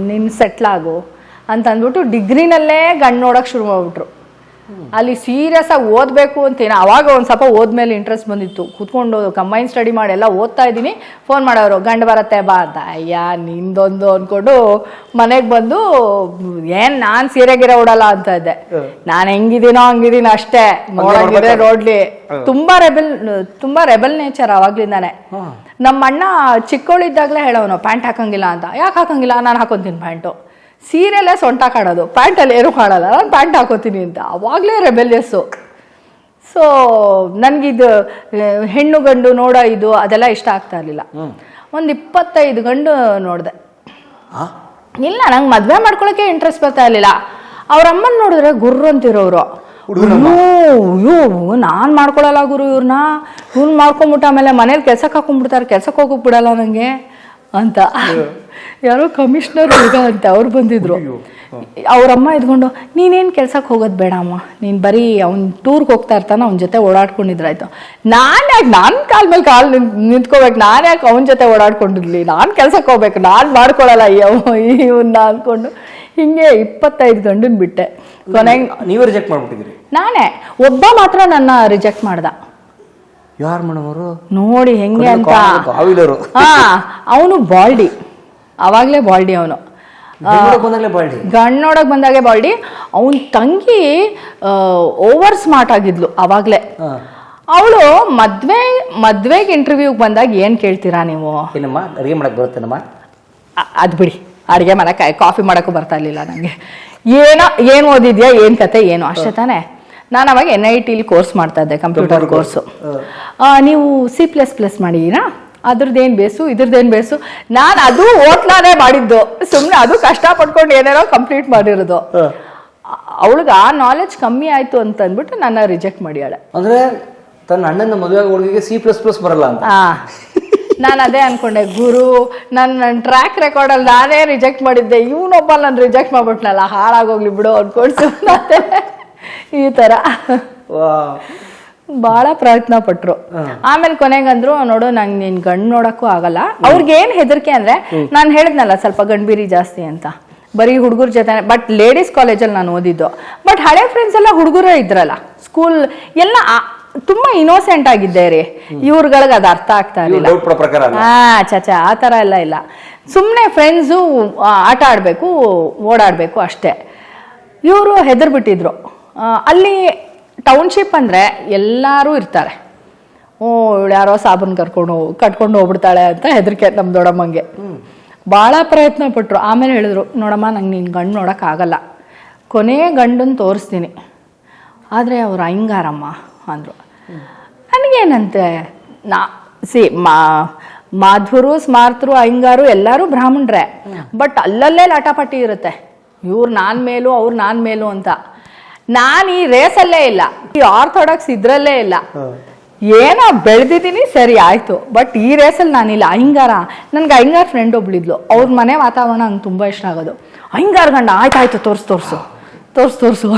Speaker 4: ನೀನು ಸೆಟ್ಲಾಗು ಅಂತ ಅಂದ್ಬಿಟ್ಟು ಡಿಗ್ರಿನಲ್ಲೇ ಗಂಡು ನೋಡೋಕೆ ಶುರು ಮಾಡ್ಬಿಟ್ರು. ಅಲ್ಲಿ ಸೀರಿಯಸ್ ಆಗಿ ಓದಬೇಕು ಅಂತೇನು, ಅವಾಗ ಒಂದು ಸ್ವಲ್ಪ ಓದ್ಮೇಲೆ ಇಂಟ್ರೆಸ್ಟ್ ಬಂದಿತ್ತು. ಕೂತ್ಕೊಂಡು ಕಂಬೈನ್ ಸ್ಟಡಿ ಮಾಡಿ ಎಲ್ಲ ಓದ್ತಾ ಇದ್ದೀನಿ, ಫೋನ್ ಮಾಡೋರು ಗಂಡು ಬರತ್ತೆ ಬಾ ಅಂತ. ಅಯ್ಯ ನಿಂದೊಂದು ಅಂದ್ಕೊಂಡು ಮನೆಗೆ ಬಂದು ಏನು ನಾನು ಸೀರೆಗಿರ ಉಡಲ್ಲ ಅಂತ ಇದ್ದೆ. ನಾನು ಹೆಂಗಿದ್ದೀನೋ ಹಂಗಿದ್ದೀನಿ ಅಷ್ಟೇ, ನೋಡಂಗಿದ್ರೆ ನೋಡ್ಲಿ. ತುಂಬಾ ರೆಬಲ್ ನೇಚರ್ ಅವಾಗ್ಲಿಂದಾನೆ. ನಮ್ಮ ಅಣ್ಣ ಚಿಕ್ಕವಳಿದ್ದಾಗಲೇ ಹೇಳೋನು ಪ್ಯಾಂಟ್ ಹಾಕಂಗಿಲ್ಲ ಅಂತ. ಯಾಕೆ ಹಾಕಂಗಿಲ್ಲ, ನಾನು ಹಾಕೊತೀನಿ ಪ್ಯಾಂಟು. ಸೀರೆಯಲ್ಲೇ ಸೊಂಟ ಕಾಣೋದು, ಪ್ಯಾಂಟಲ್ಲಿ ಏನು ಕಾಣಲ್ಲ, ನಾನು ಪ್ಯಾಂಟ್ ಹಾಕೋತೀನಿ ಅಂತ. ಅವಾಗಲೇ ರೆಬೆಲಿಯಸ್ಸು. ಸೊ ನನಗಿದು ಹೆಣ್ಣು ಗಂಡು ನೋಡೋ ಇದು ಅದೆಲ್ಲ ಇಷ್ಟ ಆಗ್ತಾ ಇರಲಿಲ್ಲ. ಒಂದು 25 ಗಂಡು ನೋಡಿದೆ. ಇಲ್ಲ, ನಂಗೆ ಮದುವೆ ಮಾಡ್ಕೊಳಕ್ಕೆ ಇಂಟ್ರೆಸ್ಟ್ ಬರ್ತಾ ಇರಲಿಲ್ಲ. ಅವ್ರ ಅಮ್ಮನ ನೋಡಿದ್ರೆ ಗುರ್ರು ಅಂತಿರೋರು. ನಾನು ಮಾಡ್ಕೊಳಲ್ಲ ಗುರು, ಇವ್ರನ್ನ ಮಾಡ್ಕೊಂಬಿಟ್ಟು ಆಮೇಲೆ ಮನೇಲಿ ಕೆಲ್ಸಕ್ಕೆ ಹಾಕೊಂಡ್ಬಿಡ್ತಾರೆ, ಕೆಲ್ಸಕ್ಕೆ ಹೋಗಕ್ಕೆ ಬಿಡಲ್ಲ ನನಗೆ ಅಂತ. ಯಾರೋ ಕಮಿಷನರ್ ಹುಡುಗ ಅಂತ ಅವ್ರು ಬಂದಿದ್ರು. ಅವ್ರಮ್ಮ ಇದ್ಕೊಂಡು, ನೀನೇನು ಕೆಲ್ಸಕ್ಕೆ ಹೋಗೋದು ಬೇಡಮ್ಮ, ನೀನು ಬರೀ ಅವ್ನು ಟೂರ್ಗೆ ಹೋಗ್ತಾ ಇರ್ತಾನೆ, ಅವ್ನ ಜೊತೆ ಓಡಾಡ್ಕೊಂಡಿದ್ರಾಯ್ತು. ನಾನು ಯಾಕೆ ನನ್ನ ಕಾಲ ಮೇಲೆ ಕಾಲು ನಿಂತ್ಕೋಬೇಕು, ನಾನು ಯಾಕೆ ಅವನ ಜೊತೆ ಓಡಾಡ್ಕೊಂಡಿರ್ಲಿ, ನಾನು ಕೆಲ್ಸಕ್ಕೆ ಹೋಗ್ಬೇಕು, ನಾನು ಮಾಡ್ಕೊಳಲ್ಲ ಇವನ್ನ ಅಂದ್ಕೊಂಡು ಹಿಂಗೆ 25 ಗಂಡನ್ ಬಿಟ್ಟೆ. ಕೊನೆಗೆ
Speaker 5: ನೀವೇ ರಿಜೆಕ್ಟ್ ಮಾಡ್ಬಿಟ್ಟಿದ್ರಿ?
Speaker 4: ನಾನೇ ಒಬ್ಬ ಮಾತ್ರ ನನ್ನ ರಿಜೆಕ್ಟ್ ಮಾಡ್ದ.
Speaker 5: ಯಾರು ಮೇಡಮ್? ನೋಡಿ
Speaker 4: ಹೆಂಗೆ ಅಂತ. ಅವನು ಬಾಲ್ಡಿ, ಅವಾಗ್ಲೇ ಬಾಲ್ಡಿ. ಅವನು ಗಂಡ್ ನೋಡಕ್ ಬಂದಾಗೆ ಬಾಲ್ಡಿ. ಅವನ್ ತಂಗಿ ಓವರ್ ಸ್ಮಾರ್ಟ್ ಆಗಿದ್ಲು ಅವಾಗ್ಲೇ. ಅವಳು ಮದ್ವೆಗೆ ಇಂಟರ್ವ್ಯೂಗೆ ಬಂದಾಗ ಏನ್ ಕೇಳ್ತೀರಾ ನೀವು?
Speaker 5: ಅಡಿಗೆ ಮಾಡಕ್ ಬರುತ್ತೇನಮ್ಮ?
Speaker 4: ಅದ್ ಬಿಡಿ, ಅಡಿಗೆ ಮಾಡಕ್ ಕಾಫಿ ಮಾಡಕ್ಕೂ ಬರ್ತಾ ಇರ್ಲಿಲ್ಲ ನಂಗೆ. ಏನ್ ಓದಿದ್ಯಾ, ಏನ್ ಕತೆ, ಏನು ಅಷ್ಟೇ ತಾನೆ. ನಾನು ಅವಾಗ NIT ಕೋರ್ಸ್ ಮಾಡ್ತಾ ಇದ್ದೆ, ಕಂಪ್ಯೂಟರ್ ಕೋರ್ಸು. ನೀವು C++ ಮಾಡಿದ್ದೀರಾ, ಅದ್ರದ್ದೇನು ಬೇಸು, ಇದ್ರದ್ದೇನು ಬೇಸು. ನಾನು ಅದು ಓಟ್ಲಾನೇ ಮಾಡಿದ್ದು, ಸುಮ್ಮನೆ ಅದು ಕಷ್ಟಪಟ್ಕೊಂಡು ಏನೇನೋ ಕಂಪ್ಲೀಟ್ ಮಾಡಿರೋದು. ಅವಳಿಗೆ ಆ ನಾಲೆಜ್ ಕಮ್ಮಿ ಆಯ್ತು ಅಂತ ಅಂದ್ಬಿಟ್ಟು ನನ್ನ ರಿಜೆಕ್ಟ್ ಮಾಡ್ಯಾಳೆ.
Speaker 5: ಅಂದ್ರೆ ತನ್ನ ಅಣ್ಣನ ಮದುವೆ ಹುಡುಗಿಗೆ C++ ಬರಲ್ಲ ಅಂತ.
Speaker 4: ನಾನು ಅದೇ ಅನ್ಕೊಂಡೆ, ಗುರು ನನ್ನ ಟ್ರ್ಯಾಕ್ ರೆಕಾರ್ಡಲ್ಲಿ ನಾನೇ ರಿಜೆಕ್ಟ್ ಮಾಡಿದ್ದೆ, ಇವನೊಬ್ಬ ನಾನು ರಿಜೆಕ್ಟ್ ಮಾಡ್ಬಿಟ್ನಲ್ಲ, ಹಾಳಾಗೋಗ್ಲಿ ಬಿಡು ಅನ್ಕೊಂಡು ಮತ್ತೆ ಈ ಥರ ಭಾಳ ಪ್ರಯತ್ನ ಪಟ್ರು. ಆಮೇಲೆ ಕೊನೆಗಂದ್ರು, ನೋಡು ನಂಗೆ ನೀನ್ ಗಂಡು ನೋಡಕ್ಕೂ ಆಗಲ್ಲ. ಅವ್ರಿಗೇನ್ ಹೆದರಿಕೆ ಅಂದ್ರೆ, ನಾನು ಹೇಳಿದ್ನಲ್ಲ ಸ್ವಲ್ಪ ಗಂಡ್ಬೀರಿ ಜಾಸ್ತಿ ಅಂತ, ಬರೀ ಹುಡುಗರ ಜೊತೆ. ಬಟ್ ಲೇಡೀಸ್ ಕಾಲೇಜಲ್ಲಿ ನಾನು ಓದಿದ್ದು. ಬಟ್ ಹಳೆ ಫ್ರೆಂಡ್ಸ್ ಎಲ್ಲ ಹುಡುಗರೇ ಇದ್ರಲ್ಲ, ಸ್ಕೂಲ್ ಎಲ್ಲ ತುಂಬಾ ಇನೋಸೆಂಟ್ ಆಗಿದ್ದೆ ರೀ. ಇವ್ರಗಳಿಗೆ ಅದು ಅರ್ಥ ಆಗ್ತಾ ಇರಲಿಲ್ಲ. ಚಚಾ ಆ ಥರ ಎಲ್ಲ ಇಲ್ಲ. ಸುಮ್ಮನೆ ಫ್ರೆಂಡ್ಸು ಆಟ ಆಡಬೇಕು, ಓಡಾಡಬೇಕು ಅಷ್ಟೇ. ಇವರು ಹೆದರ್ಬಿಟ್ಟಿದ್ರು. ಅಲ್ಲಿ ಟೌನ್ಶಿಪ್ ಅಂದರೆ ಎಲ್ಲರೂ ಇರ್ತಾರೆ. ಯಾರೋ ಸಾಬೂನು ಕಟ್ಕೊಂಡು ಹೋಗ್ಬಿಡ್ತಾಳೆ ಅಂತ ಹೆದರಿಕೆ ನಮ್ಮ ದೊಡ್ಡಮ್ಮಂಗೆ. ಭಾಳ ಪ್ರಯತ್ನ ಪಟ್ಟರು. ಆಮೇಲೆ ಹೇಳಿದ್ರು, ನೋಡಮ್ಮ ನಂಗೆ ನೀನು ಗಂಡು ನೋಡೋಕ್ಕಾಗಲ್ಲ, ಕೊನೆ ಗಂಡನ್ನು ತೋರಿಸ್ತೀನಿ, ಆದರೆ ಅವ್ರು ಅಯ್ಯಂಗಾರಮ್ಮ ಅಂದರು. ನನಗೇನಂತೆ, ಮಾಧುರು, ಸ್ಮಾರ್ತರು, ಅಯ್ಯಂಗಾರು ಎಲ್ಲರೂ ಬ್ರಾಹ್ಮಣರೇ. ಬಟ್ ಅಲ್ಲಲ್ಲೇ ಲಾಟಾಪಟ್ಟಿ ಇರುತ್ತೆ, ಇವ್ರು ನಾನು ಮೇಲೂ ಅವ್ರು ನಾನು ಮೇಲೂ ಅಂತ. ನಾನು ಈ ರೇಸಲ್ಲೇ ಇಲ್ಲ, ಈ ಆರ್ಥೋಡಾಕ್ಸ್ ಇದ್ರಲ್ಲೇ ಇಲ್ಲ. ಏನೋ ಬೆಳೆದಿದ್ದೀನಿ, ಸರಿ ಆಯಿತು, ಬಟ್ ಈ ರೇಸಲ್ಲಿ ನಾನಿಲ್ಲ. ಅಯ್ಯಂಗಾರ, ನನಗೆ ಅಯ್ಯಂಗಾರ್ ಫ್ರೆಂಡ್ ಒಬ್ಳಿದ್ಲು, ಅವ್ರ ಮನೆ ವಾತಾವರಣ ನಂಗೆ ತುಂಬ ಇಷ್ಟ ಆಗೋದು. ಅಯ್ಯಂಗಾರ್ ಗಂಡ, ಆಯ್ತಾಯ್ತು ತೋರಿಸು ತೋರಿಸು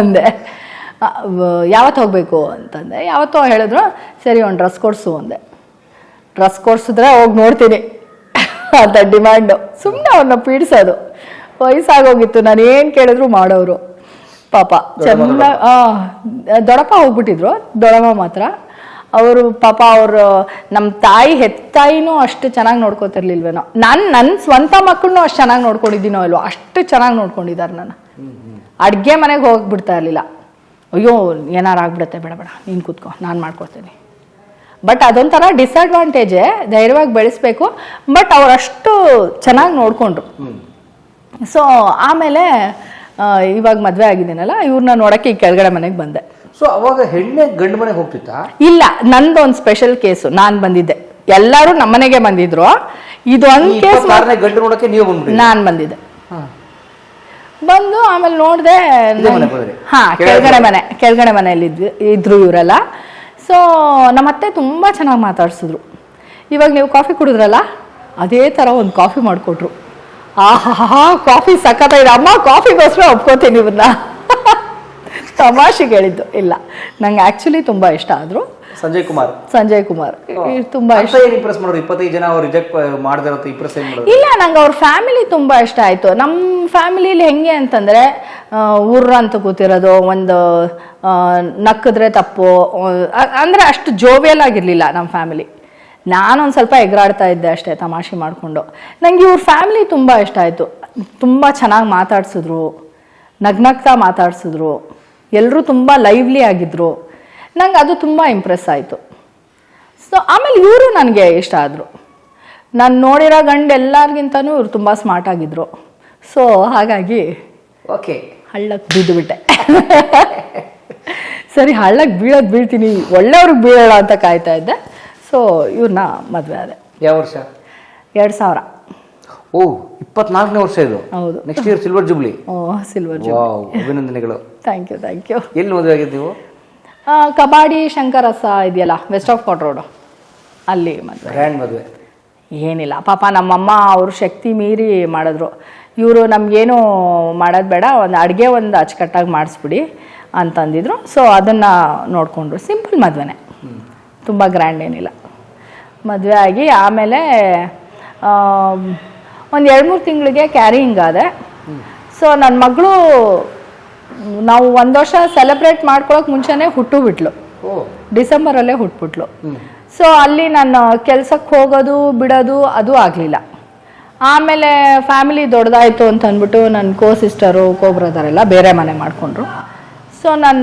Speaker 4: ಅಂದೆ. ಯಾವತ್ತು ಹೋಗಬೇಕು ಅಂತಂದೆ. ಯಾವತ್ತೋ ಹೇಳಿದ್ರು. ಸರಿ ಒಂದು ಡ್ರೆಸ್ ಕೊಡಿಸು ಅಂದೆ. ಡ್ರೆಸ್ ಕೊಡಿಸಿದ್ರೆ ಹೋಗಿ ನೋಡ್ತೀನಿ ಅಂತ ಡಿಮ್ಯಾಂಡು. ಸುಮ್ಮನೆ ಅವ್ರನ್ನ ಪೀಡಿಸೋದು. ವಯಸ್ಸಾಗೋಗಿತ್ತು, ನಾನು ಏನು ಕೇಳಿದ್ರು ಮಾಡೋರು ಪಾಪ. ಚೆನ್ನಾಗಿ ದೊಡ್ಡಪ್ಪ ಹೋಗ್ಬಿಟ್ಟಿದ್ರು, ದೊಡ್ಡಮ್ಮ ಮಾತ್ರ. ಅವರು ಪಾಪ ಅವರು ನಮ್ಮ ತಾಯಿ ಹೆತ್ತಾಯಿನೂ ಅಷ್ಟು ಚೆನ್ನಾಗಿ ನೋಡ್ಕೋತಿರ್ಲಿಲ್ವೇನೋ. ನನ್ನ ಸ್ವಂತ ಮಕ್ಕಳನ್ನೂ ಅಷ್ಟು ಚೆನ್ನಾಗಿ ನೋಡ್ಕೊಂಡಿದ್ದೀನೋ ಇಲ್ವೋ, ಅಷ್ಟು ಚೆನ್ನಾಗಿ ನೋಡ್ಕೊಂಡಿದ್ದಾರೆ. ನಾನು ಅಡುಗೆ ಮನೆಗೆ ಹೋಗ್ಬಿಡ್ತಾ ಇರಲಿಲ್ಲ. ಅಯ್ಯೋ ಏನಾರು ಆಗ್ಬಿಡುತ್ತೆ, ಬೇಡ ಬೇಡ ನೀನು ಕೂತ್ಕೊ, ನಾನು ಮಾಡ್ಕೊಡ್ತೀನಿ. ಬಟ್ ಅದೊಂಥರ ಡಿಸ್ಅಡ್ವಾಂಟೇಜೇ, ಧೈರ್ಯವಾಗಿ ಬೆಳೆಸ್ಬೇಕು. ಬಟ್ ಅವರಷ್ಟು ಚೆನ್ನಾಗಿ ನೋಡಿಕೊಂಡ್ರು. ಸೊ ಆಮೇಲೆ ಇವಾಗ ಮದುವೆ ಆಗಿದ್ದೀನಲ್ಲ, ಇವ್ರನ್ನ ನೋಡೋಕ್ಕೆ ಈ ಕೆಳಗಡೆ ಮನೆಗೆ ಬಂದೆ.
Speaker 5: ಸೊ ಅವಾಗ ಹೆಣ್ಣೆ ಗಂಡು ಮನೆಗೆ ಹೋಗ್ತಿತ್ತಾ?
Speaker 4: ಇಲ್ಲ, ನಂದೊಂದು ಸ್ಪೆಷಲ್ ಕೇಸು. ನಾನು ಬಂದಿದ್ದೆ, ಎಲ್ಲರೂ ನಮ್ಮನೆಗೆ ಬಂದಿದ್ರು. ಇದೊಂದು ಕೇಸ್
Speaker 5: ಗಂಡು ನೋಡಕ್ಕೆ ನೀವು ಬಂದ್ಬಿಡಿ?
Speaker 4: ನಾನು ಬಂದಿದ್ದೆ. ಬಂದು ಆಮೇಲೆ ನೋಡಿದೆ. ಕೆಳಗಡೆ ಮನೆಯಲ್ಲಿ ಇದ್ರು ಇವರೆಲ್ಲ. ಸೊ ನಮ್ಮತ್ತೆ ತುಂಬ ಚೆನ್ನಾಗಿ ಮಾತಾಡ್ಸಿದ್ರು. ಇವಾಗ ನೀವು ಕಾಫಿ ಕುಡಿದ್ರಲ್ಲ, ಅದೇ ಥರ ಒಂದು ಕಾಫಿ ಮಾಡಿಕೊಟ್ರು. ಆಹಾ, ಕಾಫಿ ಸಖತ್ತಾಗಿದೆ ಅಮ್ಮ, ಕಾಫಿಗೋಸ್ಕರ ಒಪ್ಕೋತೀನಿ ಇವನ್ನ. ತಮಾಷೆಗೆ ಹೇಳಿದ್ದು. ಇಲ್ಲ, ನಂಗೆ ಆ್ಯಕ್ಚುಲಿ ತುಂಬ ಇಷ್ಟ ಆದರು.
Speaker 5: ಸಂಜಯ್ ಕುಮಾರ್
Speaker 4: ತುಂಬಾ ಇಷ್ಟ.
Speaker 5: 25 ಜನ ಅವ್ರು ರಿಜೆಕ್ಟ್ ಮಾಡಿದಾರಂತ ಇಂಪ್ರೆಸ್
Speaker 4: ಇಲ್ಲ, ನಂಗೆ ಅವ್ರ ಫ್ಯಾಮಿಲಿ ತುಂಬ ಇಷ್ಟ ಆಯಿತು. ನಮ್ಮ ಫ್ಯಾಮಿಲಿಲಿ ಹೆಂಗೆ ಅಂತಂದರೆ, ಊರ್ರ ಅಂತ ಕೂತಿರೋದು, ಒಂದು ನಕ್ಕಿದ್ರೆ ತಪ್ಪು ಅಂದರೆ ಅಷ್ಟು ಜೋವಿಯಲ್ ಆಗಿರಲಿಲ್ಲ ನಮ್ಮ ಫ್ಯಾಮಿಲಿ. ನಾನೊಂದು ಸ್ವಲ್ಪ ಎಗರಾಡ್ತಾ ಇದ್ದೆ ಅಷ್ಟೇ, ತಮಾಷೆ ಮಾಡಿಕೊಂಡು. ನನಗೆ ಇವ್ರ ಫ್ಯಾಮಿಲಿ ತುಂಬ ಇಷ್ಟ ಆಯಿತು. ತುಂಬ ಚೆನ್ನಾಗಿ ಮಾತಾಡ್ಸಿದ್ರು, ನಗ್ನಗ್ತಾ ಮಾತಾಡ್ಸಿದ್ರು, ಎಲ್ಲರೂ ತುಂಬ ಲೈವ್ಲಿ ಆಗಿದ್ರು. ನಂಗೆ ಅದು ತುಂಬ ಇಂಪ್ರೆಸ್ ಆಯಿತು. ಸೊ ಆಮೇಲೆ ಇವರು ನನಗೆ ಇಷ್ಟ ಆದರು. ನಾನು ನೋಡಿರೋ ಗಂಡು ಎಲ್ಲರಿಗಿಂತನೂ ಇವ್ರು ತುಂಬ ಸ್ಮಾರ್ಟ್ ಆಗಿದ್ರು. ಸೊ ಹಾಗಾಗಿ
Speaker 5: ಓಕೆ,
Speaker 4: ಹಳ್ಳಕ್ಕೆ ಬಿದ್ದುಬಿಟ್ಟೆ. ಸರಿ, ಹಳ್ಳಕ್ಕೆ ಬೀಳ್ತೀನಿ, ಒಳ್ಳೆಯವ್ರಿಗೆ ಬೀಳೋಣ ಅಂತ ಕಾಯ್ತಾ ಇದ್ದೆ. ಸೊ ಇವ್ರನ್ನ ಮದುವೆ ಆದೆ.
Speaker 5: ಯಾವ ವರ್ಷ?
Speaker 4: 2000.
Speaker 5: ಓ, 24ನೇ ವರ್ಷ ಇದು.
Speaker 4: ಹೌದು.
Speaker 5: Next year silver jubilee.
Speaker 4: Silver jubilee.
Speaker 5: ಅಭಿನಂದನೆಗಳು.
Speaker 4: Thank you.
Speaker 5: ಎಲ್ಲಿ ಮದುವೆ ಆಗಿದ್ದು ನೀವು?
Speaker 4: ಕಬಾಡಿ ಶಂಕರಸ ಇದೆಯಲ್ಲ, ವೆಸ್ಟ್ ಆಫ್ ಕೋರ್ಟ್ ರೋಡು, ಅಲ್ಲಿ ಮದುವೆ.
Speaker 5: ಗ್ರ್ಯಾಂಡ್ ಮದುವೆ
Speaker 4: ಏನಿಲ್ಲ ಪಾಪ, ನಮ್ಮಮ್ಮ ಅವರು ಶಕ್ತಿ ಮೀರಿ ಮಾಡಿದ್ರು. ಇವರು ನಮಗೇನು ಮಾಡೋದು ಬೇಡ, ಒಂದು ಅಡುಗೆ ಒಂದು ಅಚ್ಚುಕಟ್ಟಾಗಿ ಮಾಡಿಸ್ಬಿಡಿ ಅಂತಂದಿದ್ರು. ಸೊ ಅದನ್ನು ನೋಡಿಕೊಂಡ್ರು. ಸಿಂಪಲ್ ಮದುವೆನೇ, ತುಂಬ ಗ್ರ್ಯಾಂಡ್ ಏನಿಲ್ಲ. ಮದುವೆ ಆಗಿ ಆಮೇಲೆ ಒಂದು 2-3 ತಿಂಗಳಿಗೆ ಕ್ಯಾರಿಯಿಂಗ್ ಆದೆ. ಸೊ ನನ್ನ ಮಗಳು ನಾವು 1 ವರ್ಷ ಸೆಲೆಬ್ರೇಟ್ ಮಾಡ್ಕೊಳಕ್ಕೆ ಮುಂಚೆನೇ ಹುಟ್ಟುಬಿಟ್ಲು. ಡಿಸೆಂಬರಲ್ಲೇ ಹುಟ್ಬಿಟ್ಲು. ಸೊ ಅಲ್ಲಿ ನಾನು ಕೆಲ್ಸಕ್ಕೆ ಹೋಗೋದು ಬಿಡೋದು ಅದು ಆಗಲಿಲ್ಲ. ಆಮೇಲೆ ಫ್ಯಾಮಿಲಿ ದೊಡ್ಡದಾಯಿತು ಅಂತ ಅಂದ್ಬಿಟ್ಟು ನನ್ನ ಸಿಸ್ಟರು ಬ್ರದರ್ ಎಲ್ಲ ಬೇರೆ ಮನೆ ಮಾಡಿಕೊಂಡ್ರು. ಸೊ ನಾನು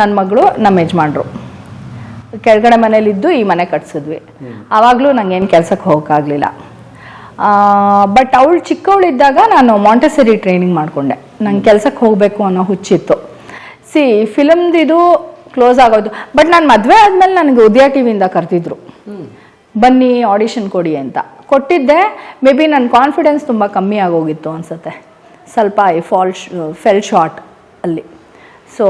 Speaker 4: ನನ್ನ ಮಗಳು ನಮ್ಮ ಯಜಮಾನ್ರು ಕೆಳಗಡೆ ಮನೇಲಿದ್ದು ಈ ಮನೆ ಕಟ್ಸಿದ್ವಿ. ಆವಾಗಲೂ ನಂಗೇನು ಕೆಲ್ಸಕ್ಕೆ ಹೋಗೋಕ್ಕಾಗಲಿಲ್ಲ. ಬಟ್ ಅವಳು ಚಿಕ್ಕವಳಿದ್ದಾಗ ನಾನು ಮಾಂಟೆಸರಿ ಟ್ರೈನಿಂಗ್ ಮಾಡಿಕೊಂಡೆ. ನಂಗೆ ಕೆಲ್ಸಕ್ಕೆ ಹೋಗಬೇಕು ಅನ್ನೋ ಹುಚ್ಚಿತ್ತು. ಫಿಲಮ್ದಿದು ಕ್ಲೋಸ್ ಆಗೋದು. ಬಟ್ ನಾನು ಮದುವೆ ಆದಮೇಲೆ ನನಗೆ ಉದಯ ಟಿವಿಯಿಂದ ಕರೆದಿದ್ರು, ಬನ್ನಿ ಆಡಿಷನ್ ಕೊಡಿ ಅಂತ. ಕೊಟ್ಟಿದ್ದೆ. ಮೇ ಬಿ ನನ್ನ ಕಾನ್ಫಿಡೆನ್ಸ್ ತುಂಬ ಕಮ್ಮಿ ಆಗೋಗಿತ್ತು ಅನಿಸುತ್ತೆ. ಸ್ವಲ್ಪ ಫೆಲ್ ಶಾರ್ಟ್ ಅಲ್ಲಿ. ಸೊ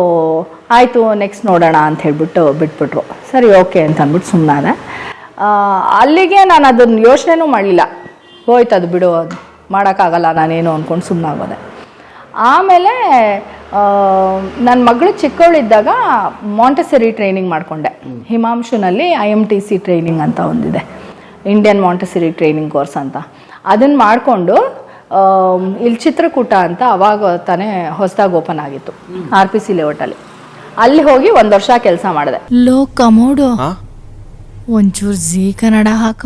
Speaker 4: ಆಯಿತು, ನೆಕ್ಸ್ಟ್ ನೋಡೋಣ ಅಂತ ಹೇಳ್ಬಿಟ್ಟು ಬಿಟ್ಬಿಟ್ರು. ಸರಿ, ಓಕೆ ಅಂತ ಅಂದ್ಬಿಟ್ಟು ಸುಮ್ಮನಾದೆ. ಅಲ್ಲಿಗೆ ನಾನು ಅದನ್ನು ಯೋಚನೆನೂ ಮಾಡಲಿಲ್ಲ. ಹೋಯ್ತು, ಅದು ಬಿಡು, ಅದು ಮಾಡೋಕ್ಕಾಗಲ್ಲ ನಾನೇನು ಅಂದ್ಕೊಂಡು ಸುಮ್ಮನಾಗೋದೆ. ಆಮೇಲೆ ನನ್ನ ಮಗಳು ಚಿಕ್ಕವಳಿದ್ದಾಗ ಮಾಂಟೆಸರಿ ಟ್ರೈನಿಂಗ್ ಮಾಡಿಕೊಂಡೆ. ಹಿಮಾಂಶುನಲ್ಲಿ IMTC ಟ್ರೈನಿಂಗ್ ಅಂತ ಒಂದಿದೆ, ಇಂಡಿಯನ್ ಮಾಂಟೆಸರಿ ಟ್ರೈನಿಂಗ್ ಕೋರ್ಸ್ ಅಂತ. ಅದನ್ನು ಮಾಡಿಕೊಂಡು ಇಲ್ಲಿ ಚಿತ್ರಕೂಟ ಅಂತ ಅವಾಗ ತಾನೇ ಹೊಸದಾಗಿ ಓಪನ್ ಆಗಿತ್ತು RPC ಲೇಔಟಲ್ಲಿ. ಅಲ್ಲಿ ಹೋಗಿ 1 ವರ್ಷ ಕೆಲಸ ಮಾಡಿದೆ.
Speaker 1: ಲೋ ಕಮೋಡು, ಒಂಚೂರು ಜೀ ಕನ್ನಡ ಹಾಕ.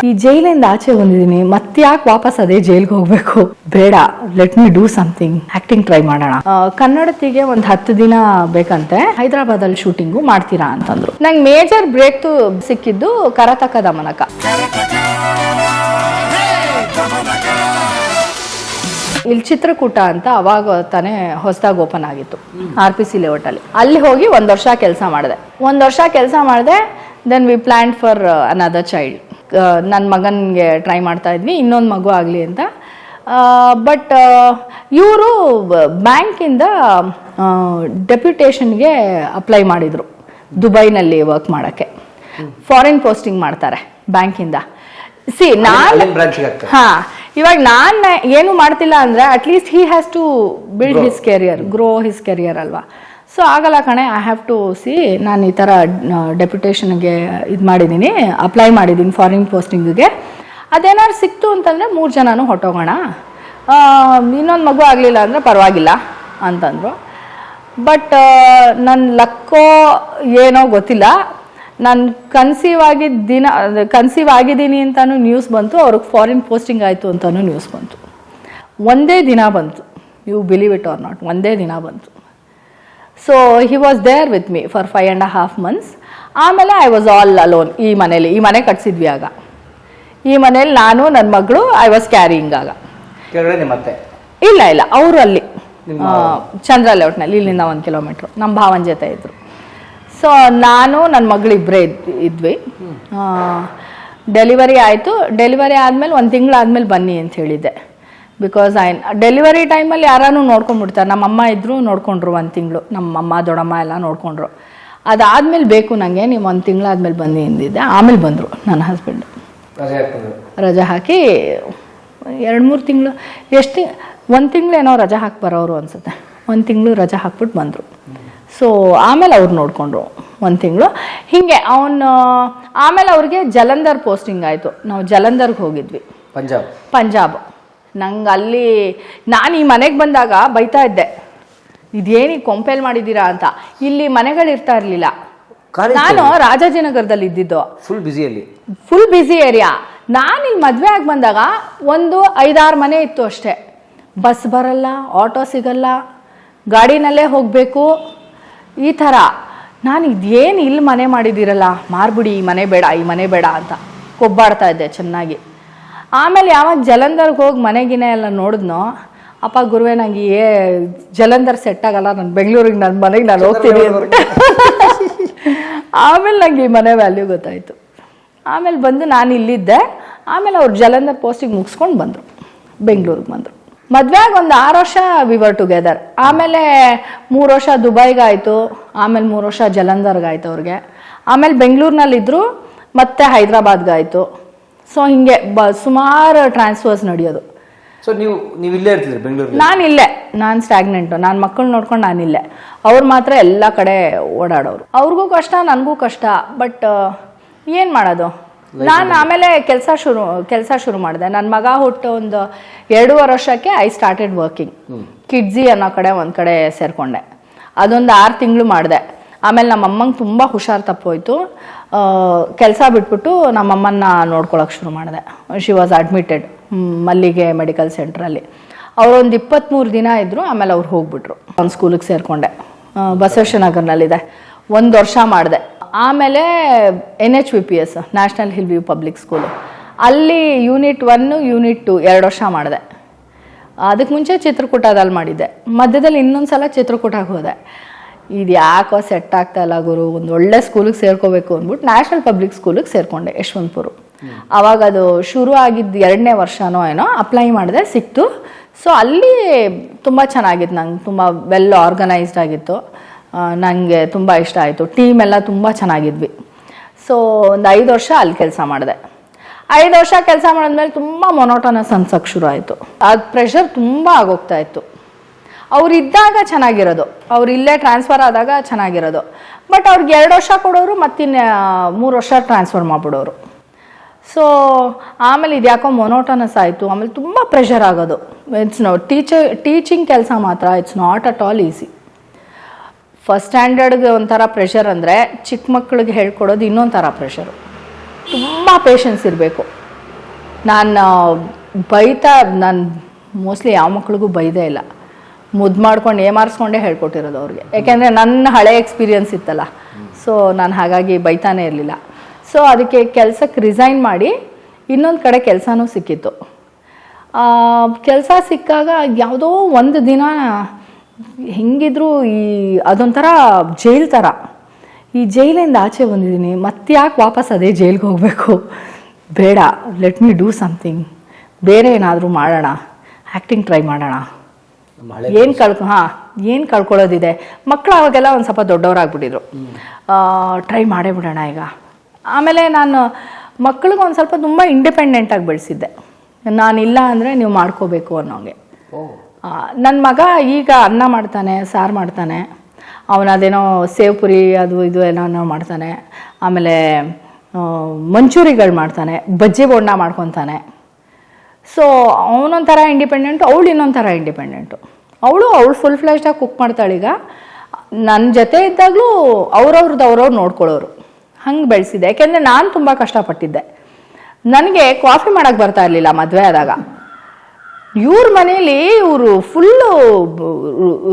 Speaker 1: ಈ ಜೈಲಿಂದ ಆಚೆ ಬಂದಿದ್ದೀನಿ, ಮತ್ತೆ ಯಾಕೆ ವಾಪಸ್ ಅದೇ ಜೈಲ್ಗೆ ಹೋಗ್ಬೇಕು? ಬೇಡ, let me do something, acting try ಮಾಡೋಣ. ಕನ್ನಡತಿಗೆ ಒಂದು 10 ದಿನ ಬೇಕಂತೆ, ಹೈದರಾಬಾದಲ್ಲಿ ಶೂಟಿಂಗು ಮಾಡ್ತೀರಾ ಅಂತಂದ್ರು. ನಂಗೆ ಮೇಜರ್ ಬ್ರೇಕ್ ಸಿಕ್ಕಿದ್ದು ಕರತಕ ದಮನಕ. ಇಲ್ಲಿ ಚಿತ್ರಕೂಟ ಅಂತ ಅವಾಗ ತಾನೇ ಹೊಸದಾಗಿ ಓಪನ್ ಆಗಿತ್ತು RPC ಲೇಔಟಲ್ಲಿ. ಅಲ್ಲಿ ಹೋಗಿ 1 ವರ್ಷ ಕೆಲಸ ಮಾಡಿದೆ. 1 ವರ್ಷ ಕೆಲಸ ಮಾಡಿದೆ. Then we plan for another child. ನನ್ನ ಮಗನಿಗೆ ಟ್ರೈ ಮಾಡ್ತಾ ಇದ್ವಿ, ಇನ್ನೊಂದು ಮಗು ಆಗಲಿ ಅಂತ. ಬಟ್ ಇವರು ಬ್ಯಾಂಕಿಂದ ಡೆಪ್ಯುಟೇಷನ್ಗೆ ಅಪ್ಲೈ ಮಾಡಿದರು ದುಬೈನಲ್ಲಿ ವರ್ಕ್ ಮಾಡೋಕ್ಕೆ. ಫಾರಿನ್ ಪೋಸ್ಟಿಂಗ್ ಮಾಡ್ತಾರೆ ಬ್ಯಾಂಕಿಂದ. ಸಿ ನಾನು ಹಾ ಇವಾಗ ನಾನು ಏನು ಮಾಡ್ತಿಲ್ಲ ಅಂದ್ರೆ at least he has to build his career, grow his career ಅಲ್ವಾ. ಸೊ ಆಗಲ್ಲ ಕಣೆ, ಐ ಹ್ಯಾವ್ ಟು ಸಿ ನಾನು ಈ ಥರ ಡೆಪ್ಯುಟೇಷನ್ಗೆ ಇದು ಮಾಡಿದ್ದೀನಿ, ಅಪ್ಲೈ ಮಾಡಿದ್ದೀನಿ ಫಾರಿನ್ ಪೋಸ್ಟಿಂಗಿಗೆ. ಅದೇನಾದ್ರು ಸಿಕ್ತು ಅಂತಂದರೆ 3 ಜನನೂ ಹೊಟ್ಟೋಗೋಣ, ಇನ್ನೊಂದು ಮಗು ಆಗಲಿಲ್ಲ ಅಂದರೆ ಪರವಾಗಿಲ್ಲ ಅಂತಂದರು. ಬಟ್ ನನ್ನ ಲಕ್ಕೋ ಏನೋ ಗೊತ್ತಿಲ್ಲ, ನಾನು ಕನ್ಸೀವ್ ಆಗಿದ್ದೀನಿ ಅಂತಲೂ ನ್ಯೂಸ್ ಬಂತು, ಅವ್ರಿಗೆ ಫಾರಿನ್ ಪೋಸ್ಟಿಂಗ್ ಆಯಿತು ಅಂತಲೂ ನ್ಯೂಸ್ ಬಂತು. ಒಂದೇ ದಿನ ಬಂತು, you believe it or not, ಒಂದೇ ದಿನ ಬಂತು. So he was there with me for 5.5 months. ಆಮೇಲೆ ಐ ವಾಸ್ ಆಲ್ ಅಲೋನ್ ಈ ಮನೇಲಿ. ಈ ಮನೆ ಕಟ್ಸಿದ್ವಿ ಆಗ. ಈ ಮನೇಲಿ ನಾನು, ನನ್ನ ಮಗಳು, ಐ ವಾಸ್ ಕ್ಯಾರಿಯಿಂಗ್ ಆಗ. ಇಲ್ಲ ಅವರು ಅಲ್ಲಿ ಚಂದ್ರ ಲೇಔಟ್ನಲ್ಲಿ, ಇಲ್ಲಿಂದ 1 kilometer ನಮ್ಮ ಭಾವನ ಜೊತೆ ಇದ್ರು. ಸೊ ನಾನು ನನ್ನ ಮಗಳಿಬ್ಬರೇ ಇದ್ವಿ. ಡೆಲಿವರಿ ಆಯಿತು. ಡೆಲಿವರಿ ಆದಮೇಲೆ 1 ತಿಂಗಳಾದ್ಮೇಲೆ ಬನ್ನಿ ಅಂತ ಹೇಳಿದ್ದೆ. ಬಿಕಾಸ್ ಡೆಲಿವರಿ ಟೈಮಲ್ಲಿ ಯಾರೂ ನೋಡ್ಕೊಂಡ್ಬಿಡ್ತಾರೆ. ನಮ್ಮಮ್ಮ ಇದ್ದರು, ನೋಡ್ಕೊಂಡ್ರು 1 ತಿಂಗಳು. ನಮ್ಮಮ್ಮ ದೊಡ್ಡಮ್ಮ ಎಲ್ಲ ನೋಡ್ಕೊಂಡ್ರು. ಅದಾದಮೇಲೆ ಬೇಕು ನನಗೆ, ನೀವು 1 ತಿಂಗಳಾದ್ಮೇಲೆ ಬನ್ನಿ ಎಂದಿದ್ದೆ. ಆಮೇಲೆ ಬಂದರು ನನ್ನ ಹಸ್ಬೆಂಡು. ರಜೆ ಹಾಕಿ 2-3 ತಿಂಗಳು, 1 ತಿಂಗಳೇನೋ ರಜೆ ಹಾಕಿ ಬರೋರು ಅನ್ಸುತ್ತೆ. 1 ತಿಂಗಳು ರಜೆ ಹಾಕ್ಬಿಟ್ಟು ಬಂದರು. ಸೊ ಆಮೇಲೆ ಅವ್ರು ನೋಡಿಕೊಂಡ್ರು 1 ತಿಂಗಳು ಹೀಗೆ. ಆಮೇಲೆ ಅವ್ರಿಗೆ ಜಲಂಧರ್ ಪೋಸ್ಟಿಂಗ್ ಆಯಿತು. ನಾವು ಜಲಂಧರ್ಗೆ ಹೋಗಿದ್ವಿ, ಪಂಜಾಬ್. ನಂಗೆ ಅಲ್ಲಿ ನಾನು ಈ ಮನೆಗೆ ಬಂದಾಗ ಬೈತಾ ಇದ್ದೆ, ಇದೇನಿಗೆ ಕೊಂಪೇಲ್ ಮಾಡಿದ್ದೀರಾ ಅಂತ. ಇಲ್ಲಿ ಮನೆಗಳಿರ್ತಾ ಇರಲಿಲ್ಲ. ನಾನು ರಾಜಾಜಿನಗರದಲ್ಲಿ ಇದ್ದಿದ್ದು, ಫುಲ್ ಬ್ಯುಸಿ ಏರಿಯಾ. ನಾನು ಇಲ್ಲಿ ಮದುವೆ ಆಗಿ ಬಂದಾಗ 5-6 ಮನೆ ಇತ್ತು ಅಷ್ಟೇ. ಬಸ್ ಬರಲ್ಲ, ಆಟೋ ಸಿಗಲ್ಲ, ಗಾಡಿನಲ್ಲೇ ಹೋಗಬೇಕು, ಈ ಥರ. ನಾನು ಇದೇನು ಇಲ್ಲಿ ಮನೆ ಮಾಡಿದ್ದೀರಲ್ಲ, ಮಾರ್ಬಿಡಿ, ಈ ಮನೆ ಬೇಡ ಅಂತ ಕೊಬ್ಬಾಡ್ತಾ ಇದ್ದೆ ಚೆನ್ನಾಗಿ. ಆಮೇಲೆ ಯಾವಾಗ ಜಲಂಧರ್ಗೆ ಹೋಗಿ ಮನೆಗಿನೇ ಎಲ್ಲ ನೋಡಿದ್ನೋ, ಅಪ್ಪ ಗುರುವೆ ನನಗೆ ಜಲಂಧರ್ ಸೆಟ್ ಆಗಲ್ಲ, ನಾನು ಬೆಂಗಳೂರಿಗೆ ನನ್ನ ಮನೆಗೆ ನಾನು ಹೋಗ್ತೀನಿ ಅಂದ್ಬಿಟ್ಟೆ. ಆಮೇಲೆ ನನಗೆ ಈ ಮನೆ ವ್ಯಾಲ್ಯೂ ಗೊತ್ತಾಯಿತು. ಆಮೇಲೆ ಬಂದು ನಾನು ಇಲ್ಲಿದ್ದೆ. ಆಮೇಲೆ ಅವ್ರು ಜಲಂಧರ್ ಪೋಸ್ಟಿಗೆ ಮುಗಿಸ್ಕೊಂಡು ಬಂದರು, ಬೆಂಗಳೂರಿಗೆ ಬಂದರು. ಮದುವೆಯಾಗಿ 6 ವರ್ಷ ವಿ ವರ್ ಟುಗೆದರ್. ಆಮೇಲೆ 3 ವರ್ಷ ದುಬೈಗಾಯಿತು, ಆಮೇಲೆ 3 ವರ್ಷ ಜಲಂಧರ್ಗಾಯ್ತು ಅವ್ರಿಗೆ. ಆಮೇಲೆ ಬೆಂಗಳೂರಿನಲ್ಲಿದ್ದರು, ಮತ್ತೆ ಹೈದ್ರಾಬಾದ್ಗಾಯಿತು. ಸೊ ಹಿಂಗೆ ಸುಮಾರು ಟ್ರಾನ್ಸ್ಫರ್ಸ್ ನಡೆಯೋದು.
Speaker 5: ಸೊ ನೀವು ಇಲ್ಲೇ ಇರ್ತಿದ್ರಿ ಬೆಂಗಳೂರು? ನಾನು ಸ್ಟ್ಯಾಗ್ನೆಂಟು. ನಾನು ಮಕ್ಕಳು ನೋಡ್ಕೊಂಡು ನಾನಿಲ್ಲೇ. ಅವ್ರು ಮಾತ್ರ ಎಲ್ಲ ಕಡೆ ಓಡಾಡೋರು. ಅವ್ರಿಗೂ ಕಷ್ಟ, ನನಗೂ ಕಷ್ಟ. ಬಟ್ ಏನು ಮಾಡೋದು. ನಾನು ಆಮೇಲೆ ಕೆಲಸ ಶುರು ಮಾಡಿದೆ. ನನ್ನ ಮಗ ಹುಟ್ಟು 1.5 ವರ್ಷಕ್ಕೆ ಐ ಸ್ಟಾರ್ಟೆಡ್ ವರ್ಕಿಂಗ್. ಕಿಡ್ಜಿ ಅನ್ನೋ ಕಡೆ ಒಂದು ಕಡೆ ಸೇರಿಕೊಂಡೆ. ಅದೊಂದು 6 ತಿಂಗಳು ಮಾಡಿದೆ. ಆಮೇಲೆ ನಮ್ಮಮ್ಮಂಗೆ ತುಂಬ ಹುಷಾರು ತಪ್ಪೋಯ್ತು. ಕೆಲಸ ಬಿಟ್ಬಿಟ್ಟು ನಮ್ಮಮ್ಮನ್ನ ನೋಡ್ಕೊಳಕ್ಕೆ ಶುರು ಮಾಡಿದೆ. ಶಿ ವಾಸ್ ಅಡ್ಮಿಟೆಡ್ ಮಲ್ಲಿಗೆ ಮೆಡಿಕಲ್ ಸೆಂಟ್ರಲ್ಲಿ. ಅವರೊಂದು 23 ದಿನ ಇದ್ದರು. ಆಮೇಲೆ ಅವ್ರು ಹೋಗ್ಬಿಟ್ರು. ಒಂದು ಸ್ಕೂಲಿಗೆ ಸೇರಿಕೊಂಡೆ, ಬಸವೇಶ್ವರ ನಗರ್ನಲ್ಲಿದೆ. 1 ವರ್ಷ ಮಾಡಿದೆ. ಆಮೇಲೆ NHVPS, national hill view public school, ಅಲ್ಲಿ ಯೂನಿಟ್ 1, ಯೂನಿಟ್ 2 2 ವರ್ಷ ಮಾಡಿದೆ. ಅದಕ್ಕೆ ಮುಂಚೆ ಚಿತ್ರಕೂಟದಲ್ಲಿ ಮಾಡಿದ್ದೆ. ಮಧ್ಯದಲ್ಲಿ ಇನ್ನೊಂದು ಸಲ ಚಿತ್ರಕೂಟಕ್ಕೆ ಹೋದೆ. ಇದು ಯಾಕೋ ಸೆಟ್ ಆಗ್ತಾ ಇಲ್ಲ ಗುರು, ಒಂದು ಒಳ್ಳೆ ಸ್ಕೂಲಿಗೆ ಸೇರ್ಕೋಬೇಕು ಅಂದ್ಬಿಟ್ಟು ನ್ಯಾಷನಲ್ ಪಬ್ಲಿಕ್ ಸ್ಕೂಲಿಗೆ ಸೇರಿಕೊಂಡೆ, ಯಶವಂತಪುರ. ಆವಾಗ ಅದು ಶುರು ಆಗಿದ್ದು 2ನೇ ವರ್ಷನೋ ಏನೋ ಅಪ್ಲೈ ಮಾಡಿದೆ, ಸಿಕ್ತು. ಸೊ ಅಲ್ಲಿ ತುಂಬ ಚೆನ್ನಾಗಿತ್ತು. ನಂಗೆ ತುಂಬ ವೆಲ್ ಆರ್ಗನೈಸ್ಡ್ ಆಗಿತ್ತು. ನನಗೆ ತುಂಬ ಇಷ್ಟ ಆಯಿತು. ಟೀಮ್ ಎಲ್ಲ ತುಂಬ ಚೆನ್ನಾಗಿದ್ವಿ. ಸೊ ಒಂದು 5 ವರ್ಷ ಅಲ್ಲಿ ಕೆಲಸ ಮಾಡಿದೆ. 5 ವರ್ಷ ಕೆಲಸ ಮಾಡಿದ್ಮೇಲೆ ತುಂಬ ಮೊನೋಟನಸ್ ಅನ್ಸೋಕ್ಕೆ ಶುರು ಆಯಿತು. ಅದು ಪ್ರೆಷರ್ ತುಂಬ ಆಗೋಗ್ತಾ ಇತ್ತು. ಅವರಿದ್ದಾಗ ಚೆನ್ನಾಗಿರೋದು, ಅವ್ರು ಇಲ್ಲೇ ಟ್ರಾನ್ಸ್ಫರ್ ಆದಾಗ ಚೆನ್ನಾಗಿರೋದು. ಬಟ್ ಅವ್ರಿಗೆ 2 ವರ್ಷ ಕೊಡೋರು, ಮತ್ತಿನ್ನು 3 ವರ್ಷ ಟ್ರಾನ್ಸ್ಫರ್ ಮಾಡಿಬಿಡೋರು. ಸೊ ಆಮೇಲೆ ಇದು ಯಾಕೋ ಮೊನೋಟನಸ್ ಆಯಿತು. ಆಮೇಲೆ ತುಂಬ ಪ್ರೆಷರ್ ಆಗೋದು. ಇಟ್ಸ್ ಟೀಚಿಂಗ್ ಕೆಲಸ ಮಾತ್ರ it's not at all easy. First ಸ್ಟ್ಯಾಂಡರ್ಡ್ಗೆ ಒಂಥರ ಪ್ರೆಷರ್ ಅಂದರೆ, ಚಿಕ್ಕ ಮಕ್ಕಳಿಗೆ ಹೇಳ್ಕೊಡೋದು ಇನ್ನೊಂದು ಥರ ಪ್ರೆಷರು. ತುಂಬ ಪೇಷನ್ಸ್ ಇರಬೇಕು. ನಾನು ಮೋಸ್ಟ್ಲಿ ಯಾವ ಮಕ್ಳಿಗೂ ಬೈದೇ ಇಲ್ಲ. ಮುದ್ದು ಮಾಡ್ಕೊಂಡು ಏಮಾರಿಸ್ಕೊಂಡೇ ಹೇಳ್ಕೊಟ್ಟಿರೋದು ಅವ್ರಿಗೆ. ಯಾಕೆಂದರೆ ನನ್ನ ಹಳೆ ಎಕ್ಸ್ಪೀರಿಯನ್ಸ್ ಇತ್ತಲ್ಲ. ಸೊ ನಾನು ಹಾಗಾಗಿ ಬೈತಾನೆ ಇರಲಿಲ್ಲ. ಸೊ ಅದಕ್ಕೆ ಕೆಲಸಕ್ಕೆ ರಿಸೈನ್ ಮಾಡಿ ಇನ್ನೊಂದು ಕಡೆ ಕೆಲಸನೂ ಸಿಕ್ಕಿತ್ತು. ಕೆಲಸ ಸಿಕ್ಕಾಗ ಯಾವುದೋ ಒಂದು ದಿನ ಹೆಂಗಿದ್ರು ಅದೊಂಥರ ಜೈಲ್ ಥರ. ಈ ಜೈಲಿಂದ ಆಚೆ ಬಂದಿದ್ದೀನಿ, ಮತ್ತೆ ಯಾಕೆ ವಾಪಸ್ ಅದೇ ಜೈಲ್ಗೆ ಹೋಗಬೇಕು, ಬೇಡ, ಲೆಟ್ ಮಿ ಡೂ ಸಮಥಿಂಗ್, ಬೇರೆ ಏನಾದರೂ ಮಾಡೋಣ, ಆ್ಯಕ್ಟಿಂಗ್ ಟ್ರೈ ಮಾಡೋಣ. ಏನು ಕಳ್ಕೊಳ್ಳೋದಿದೆ. ಮಕ್ಕಳು ಅವಾಗೆಲ್ಲ ಒಂದು ಸ್ವಲ್ಪ ದೊಡ್ಡವರಾಗ್ಬಿಟ್ಟಿದ್ರು. ಟ್ರೈ ಮಾಡೇ ಬಿಡೋಣ ಈಗ. ಆಮೇಲೆ ನಾನು
Speaker 1: ಮಕ್ಳಿಗೆ ಒಂದು ಸ್ವಲ್ಪ ತುಂಬ ಇಂಡಿಪೆಂಡೆಂಟಾಗಿ ಬೆಳೆಸಿದ್ದೆ. ನಾನಿಲ್ಲ ಅಂದರೆ ನೀವು ಮಾಡ್ಕೋಬೇಕು ಅನ್ನೋಂಗೆ. ನನ್ನ ಮಗ ಈಗ ಅನ್ನ ಮಾಡ್ತಾನೆ, ಸಾರು ಮಾಡ್ತಾನೆ, ಅವನದೇನೋ ಸೇವ್ ಪುರಿ ಅದು ಇದು ಏನೋ ಮಾಡ್ತಾನೆ, ಆಮೇಲೆ ಮಂಚೂರಿಗಳು ಮಾಡ್ತಾನೆ, ಬಜ್ಜಿ ಬೋಂಡ ಮಾಡ್ಕೊತಾನೆ. ಸೊ ಅವನೊಂಥರ ಇಂಡಿಪೆಂಡೆಂಟು, ಅವಳು ಇನ್ನೊಂಥರ ಇಂಡಿಪೆಂಡೆಂಟು. ಅವಳು ಫುಲ್ ಫ್ಲೆಜ್ಡಾಗಿ ಕುಕ್ ಮಾಡ್ತಾಳೀಗ. ನನ್ನ ಜೊತೆ ಇದ್ದಾಗಲೂ ಅವ್ರವ್ರು ನೋಡ್ಕೊಳ್ಳೋರು. ಹಂಗೆ ಬೆಳೆಸಿದೆ. ಯಾಕೆಂದರೆ ನಾನು ತುಂಬ ಕಷ್ಟಪಟ್ಟಿದ್ದೆ. ನನಗೆ ಕಾಫಿ ಮಾಡೋಕ್ಕೆ ಬರ್ತಾ ಇರಲಿಲ್ಲ ಮದುವೆ ಆದಾಗ. ಇವ್ರ ಮನೇಲಿ ಇವರು ಫುಲ್ಲು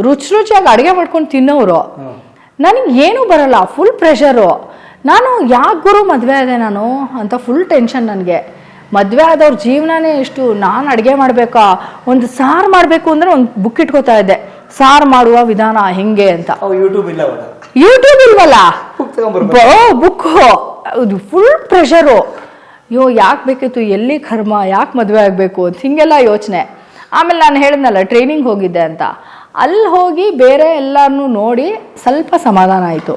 Speaker 1: ರುಚಿಯಾಗಿ ಅಡುಗೆ ಮಾಡ್ಕೊಂಡು ತಿನ್ನೋರು. ನನಗೆ ಏನೂ ಬರಲ್ಲ, ಫುಲ್ ಪ್ರೆಷರು. ನಾನು ಯಾಕೆ ಗುರು ಮದುವೆ ಆದೆ ನಾನು ಅಂತ ಫುಲ್ ಟೆನ್ಷನ್ ನನಗೆ. ಮದುವೆ ಆದವ್ರ ಜೀವನನೇ ಎಷ್ಟು, ನಾನು ಅಡುಗೆ ಮಾಡಬೇಕಾ, ಒಂದು ಸಾರು ಮಾಡಬೇಕು ಅಂದರೆ ಒಂದು ಬುಕ್ ಇಟ್ಕೋತಾ ಇದ್ದೆ, ಸಾರು ಮಾಡುವ ವಿಧಾನ ಹೆಂಗೆ ಅಂತ. ಯೂಟ್ಯೂಬ್ ಇಲ್ವಲ್ಲ, ಬುಕ್ಕು. ಅದು ಫುಲ್ ಪ್ರೆಷರು. ಯಾಕೆ ಬೇಕಿತ್ತು, ಎಲ್ಲಿ ಕರ್ಮ, ಯಾಕೆ ಮದುವೆ ಆಗಬೇಕು ಅಂತ ಹೀಗೆಲ್ಲ ಯೋಚನೆ. ಆಮೇಲೆ ನಾನು ಹೇಳಿದ್ನಲ್ಲ ಟ್ರೈನಿಂಗ್ ಹೋಗಿದ್ದೆ ಅಂತ, ಅಲ್ಲಿ ಹೋಗಿ ಬೇರೆ ಎಲ್ಲನೂ ನೋಡಿ ಸ್ವಲ್ಪ ಸಮಾಧಾನ ಆಯಿತು.